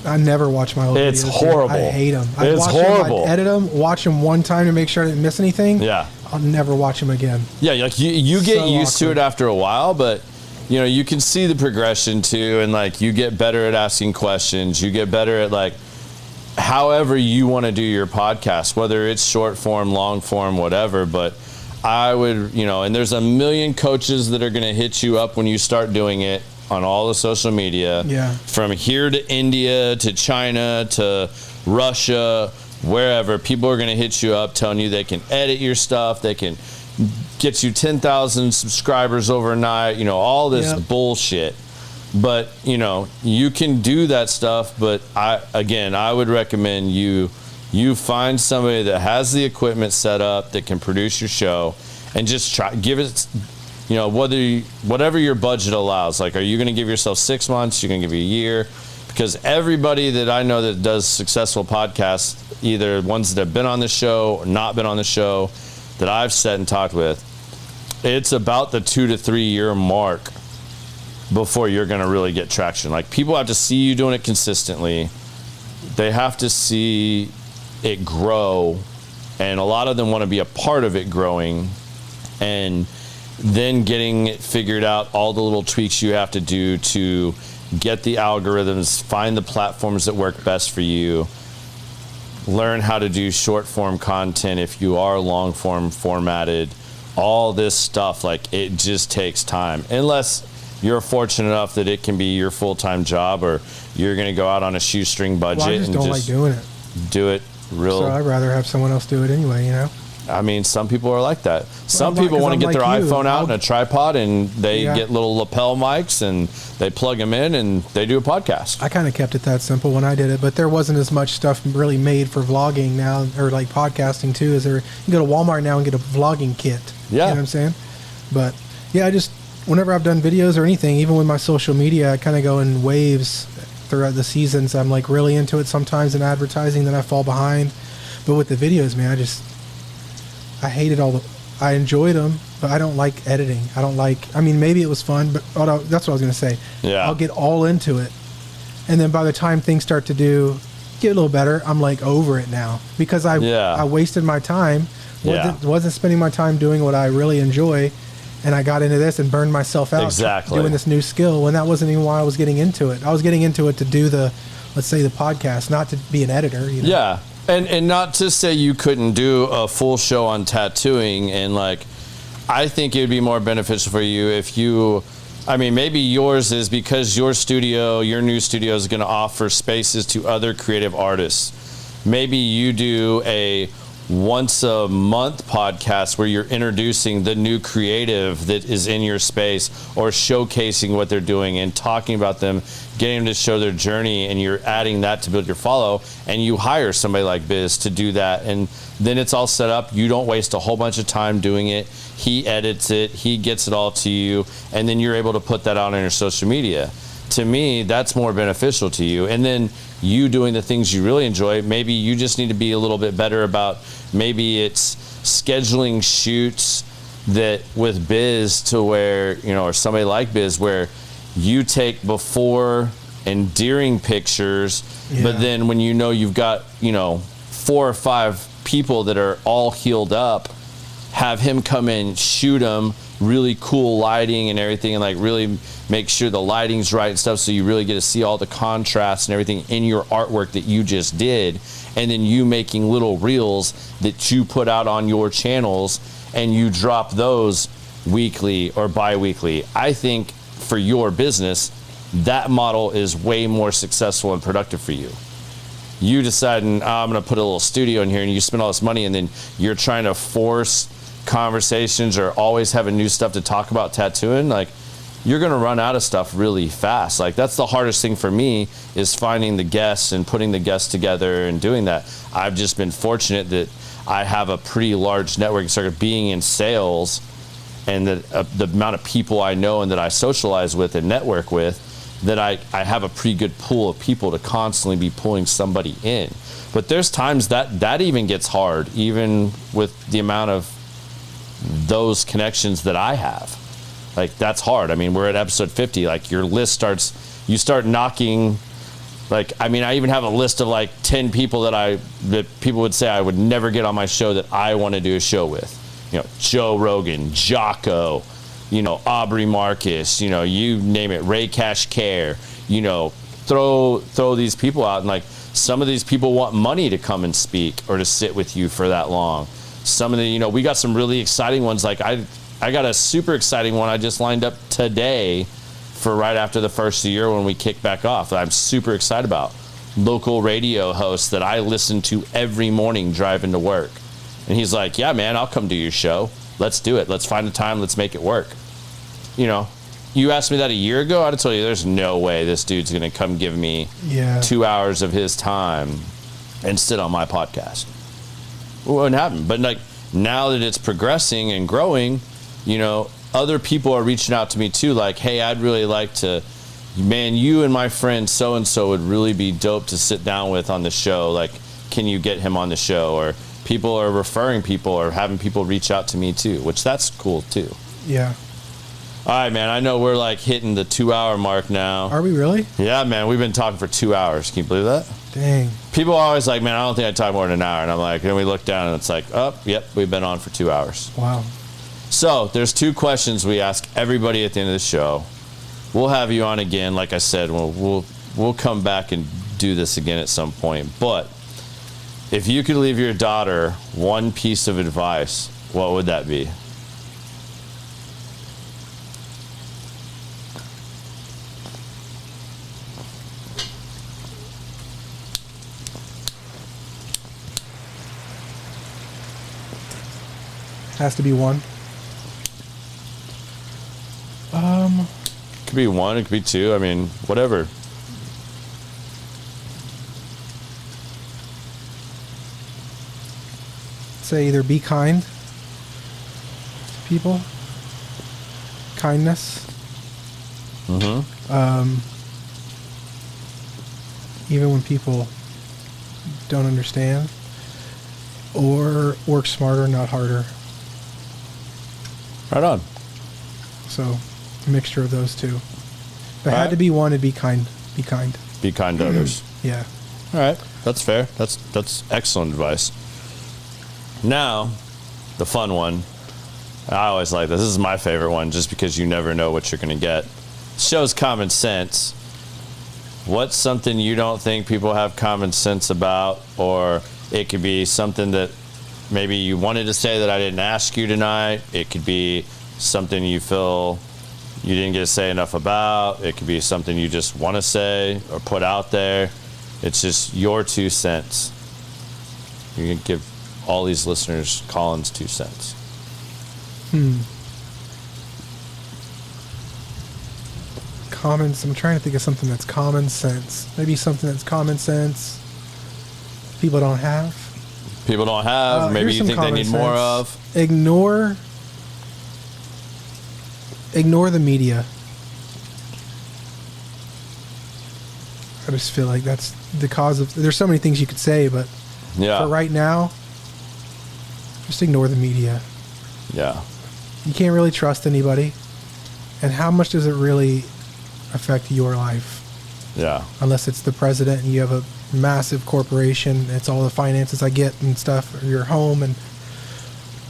I never watch my old videos. It's horrible. I hate them. I It's watch horrible. Them, I edit them, watch them one time to make sure I didn't miss anything. Yeah. I'll never watch them again. Yeah, like, you get So used to awkward. it after a while, but, you know, you can see the progression too, and, like, you get better at asking questions. You get better at, like, however you want to do your podcast, whether it's short form, long form, whatever. But I would, you know, and there's a million coaches that are going to hit you up when you start doing it on all the social media. Yeah. From here to India to China to Russia, wherever, people are going to hit you up telling you they can edit your stuff, they can get you 10,000 subscribers overnight, you know, all this bullshit. But, you know, you can do that stuff, but I would recommend you find somebody that has the equipment set up that can produce your show, and just give it you know, whatever your budget allows. Like, are you going to give yourself 6 months? You're going to give you a year? Because everybody that I know that does successful podcasts, either ones that have been on the show or not been on the show, that I've sat and talked with, it's about the 2 to 3 year mark before you're going to really get traction. Like, people have to see you doing it consistently. They have to see it grow, and a lot of them want to be a part of it growing, and then getting it figured out, all the little tweaks you have to do to get the algorithms, find the platforms that work best for you, learn how to do short form content if you are long form formatted, all this stuff. Like, it just takes time, unless you're fortunate enough that it can be your full-time job, or you're going to go out on a shoestring budget. Well, I just don't like doing it. Do it real. So I'd rather have someone else do it anyway, you know? I mean, some people are like that. Some people want to get their iPhone out and a tripod, and they get little lapel mics, and they plug them in, and they do a podcast. I kind of kept it that simple when I did it, but there wasn't as much stuff really made for vlogging now, or like podcasting too. Is there? You can go to Walmart now and get a vlogging kit. Yeah. You know what I'm saying? But yeah, I just, whenever I've done videos or anything, even with my social media, I kind of go in waves throughout the seasons. I'm like really into it sometimes in advertising, then I fall behind. But with the videos, man, I hated I enjoyed them, but I don't like editing. I mean, maybe it was fun, but that's what I was going to say. Yeah. I'll get all into it. And then by the time things start to get a little better, I'm like over it now, because I wasted my time. Wasn't spending my time doing what I really enjoy. And I got into this and burned myself out doing this new skill, when that wasn't even why I was getting into it. I was getting into it to do the podcast, not to be an editor. You know? Yeah. And not to say you couldn't do a full show on tattooing, and like, I think it would be more beneficial for you if you, I mean, maybe yours is because your new studio is going to offer spaces to other creative artists. Maybe you do a once a month podcast where you're introducing the new creative that is in your space, or showcasing what they're doing and talking about them, getting them to show their journey, and you're adding that to build your follow, and you hire somebody like Biz to do that, and then it's all set up. You don't waste a whole bunch of time doing it. He edits it, he gets it all to you, and then you're able to put that out on your social media. To me, that's more beneficial to you. And then you doing the things you really enjoy, maybe you just need to be a little bit better about, maybe it's scheduling shoots that with Biz, to where, you know, or somebody like Biz, where you take before and during pictures, but then when you know you've got, you know, 4 or 5 people that are all healed up, have him come in, shoot them, really cool lighting and everything, and like really make sure the lighting's right and stuff, so you really get to see all the contrasts and everything in your artwork that you just did, and then you making little reels that you put out on your channels, and you drop those weekly or bi-weekly. I think for your business, that model is way more successful and productive for you. You deciding, I'm going to put a little studio in here, and you spend all this money, and then you're trying to force conversations or always having new stuff to talk about tattooing, like, you're going to run out of stuff really fast. Like, that's the hardest thing for me, is finding the guests and putting the guests together and doing that. I've just been fortunate that I have a pretty large network, sort of being in sales, and the amount of people I know and that I socialize with and network with, that I have a pretty good pool of people to constantly be pulling somebody in. But there's times that even gets hard, even with the amount of those connections that I have. Like, that's hard. I mean, we're at episode 50. Like, your list you start knocking. Like, I mean, I even have a list of like 10 people that people would say I would never get on my show that I want to do a show with. You know, Joe Rogan, Jocko, you know, Aubrey Marcus, you know, you name it, Ray Cash Care, you know, throw these people out, and like, some of these people want money to come and speak or to sit with you for that long. Some of the, you know, we got some really exciting ones. Like, I got a super exciting one I just lined up today for right after the first of the year when we kick back off, that I'm super excited about. Local radio host that I listen to every morning driving to work. And he's like, yeah, man, I'll come do your show. Let's do it. Let's find a time. Let's make it work. You know, you asked me that a year ago, I'd have told you there's no way this dude's going to come give me 2 hours of his time and sit on my podcast. It wouldn't happen. But like, now that it's progressing and growing, you know, other people are reaching out to me too, like, hey, I'd really like to, man, you and my friend so and so would really be dope to sit down with on the show. Like, can you get him on the show? Or people are referring people or having people reach out to me too, which that's cool too. Yeah. All right, man. I know we're like hitting the 2-hour mark now. Are we really? Yeah, man. We've been talking for 2 hours. Can you believe that? Dang. People are always like, man, I don't think I talk more than an hour. And I'm like, and we look down and it's like, oh, yep, we've been on for 2 hours. Wow. So there's 2 questions we ask everybody at the end of the show. We'll have you on again. Like I said, we'll come back and do this again at some point. But if you could leave your daughter one piece of advice, what would that be? Has to be one. Could be 1, it could be 2. I mean, whatever. Say either be kind to people. Kindness. Even when people don't understand. Or work smarter, not harder. Right on. So, a mixture of those two. If it had Alright. to be one, it'd be kind. Be kind. Be kind to others. Yeah. All right, that's fair. That's excellent advice. Now, the fun one. I always like this. This is my favorite one, just because you never know what you're going to get. Shows common sense. What's something you don't think people have common sense about, or it could be something that maybe you wanted to say that I didn't ask you tonight. It could be something you feel you didn't get to say enough about. It could be something you just want to say or put out there. It's just your 2 cents. You can give all these listeners Colin's 2 cents. I'm trying to think of something that's common sense. Maybe something that's common sense people don't have. People don't have. Maybe Here's you some think they common need more sense. of. Ignore the media. I just feel like that's the cause of. There's so many things you could say, but Yeah. for right now, just ignore the media. Yeah. You can't really trust anybody. And how much does it really affect your life? Yeah. Unless it's the president and you have a massive corporation, it's all the finances I get and stuff, or your home.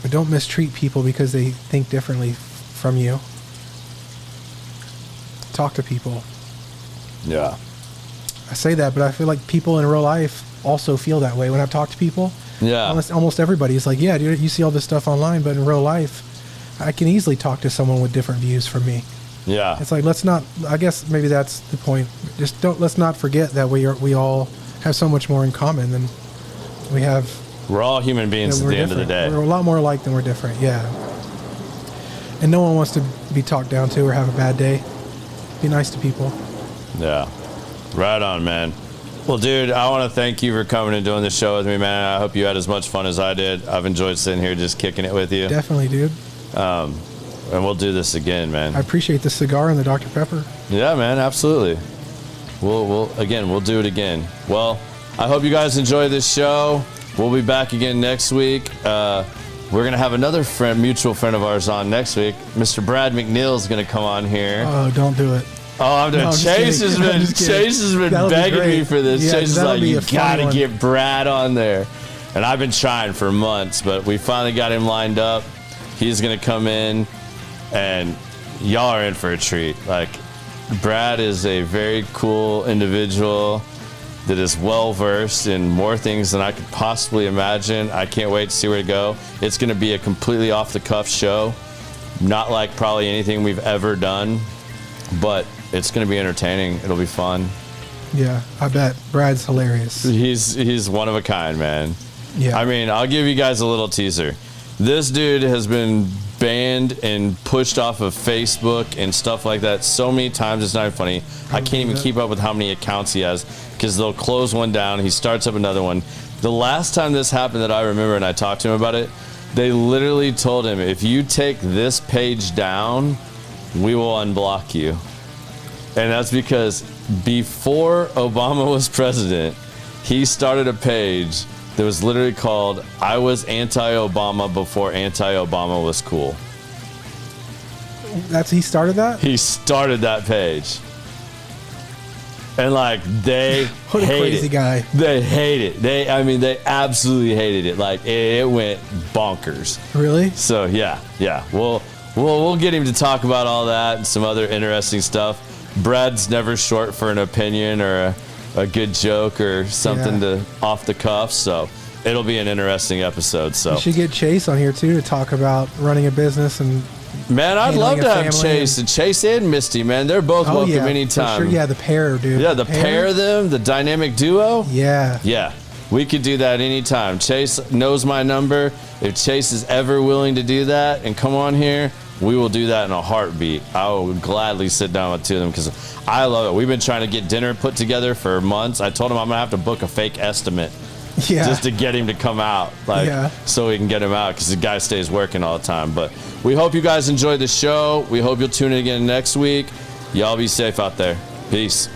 But don't mistreat people because they think differently from you. Talk to people. Yeah. I say that, but I feel like people in real life also feel that way. When I've talked to people, Yeah. almost everybody is like, yeah, dude, you see all this stuff online, but in real life, I can easily talk to someone with different views from me. Yeah. It's like, let's not, I guess maybe that's the point. Let's not forget that we all have so much more in common than we have. We're all human beings at the end of the day. We're a lot more alike than we're different, yeah. And no one wants to be talked down to or have a bad day. Be nice to people. Yeah. Right on, man. Well, dude, I want to thank you for coming and doing this show with me, man. I hope you had as much fun as I did. I've enjoyed sitting here just kicking it with you. Definitely, dude. And we'll do this again, man. I appreciate the cigar and the Dr. Pepper. Yeah, man, absolutely. We'll do it again. Well, I hope you guys enjoy this show. We'll be back again next week. We're going to have another mutual friend of ours on next week. Mr. Brad McNeil is going to come on here. Oh, don't do it. Oh, I'm doing. No, I'm Chase has been That'll be begging great. me for this. Yeah, Chase is that'll like, be you a fun gotta one." get Brad on there, and I've been trying for months, but we finally got him lined up. He's gonna come in, and y'all are in for a treat. Like, Brad is a very cool individual that is well versed in more things than I could possibly imagine. I can't wait to see where to go. It's gonna be a completely off the cuff show, not like probably anything we've ever done, but it's going to be entertaining. It'll be fun. Yeah, I bet. Brad's hilarious. He's one of a kind, man. Yeah. I mean, I'll give you guys a little teaser. This dude has been banned and pushed off of Facebook and stuff like that so many times, it's not even funny. I can't even keep up with how many accounts he has, because they'll close one down, he starts up another one. The last time this happened that I remember, and I talked to him about it, They literally told him, if you take this page down, we will unblock you. And that's because before Obama was president, he started a page that was literally called, I was anti-Obama before anti-Obama was cool. He started that? He started that page. And like they What a crazy guy. They hate it. They absolutely hated it. Like it went bonkers. Really? So yeah. We'll get him to talk about all that and some other interesting stuff. Brad's never short for an opinion or a good joke or something to off the cuff. So it'll be an interesting episode. So you should get Chase on here too to talk about running a business and. Man, I'd love to have Chase and Chase and Misty. Man, they're both welcome anytime. Sure. Yeah, the pair, dude. Yeah, the pair of them, the dynamic duo. Yeah, we could do that anytime. Chase knows my number. If Chase is ever willing to do that and come on here, we will do that in a heartbeat. I will gladly sit down with two of them because I love it. We've been trying to get dinner put together for months. I told him I'm gonna have to book a fake estimate. Yeah. Just to get him to come out, so we can get him out because the guy stays working all the time. But we hope you guys enjoyed the show. We hope you'll tune in again next week. Y'all be safe out there. Peace.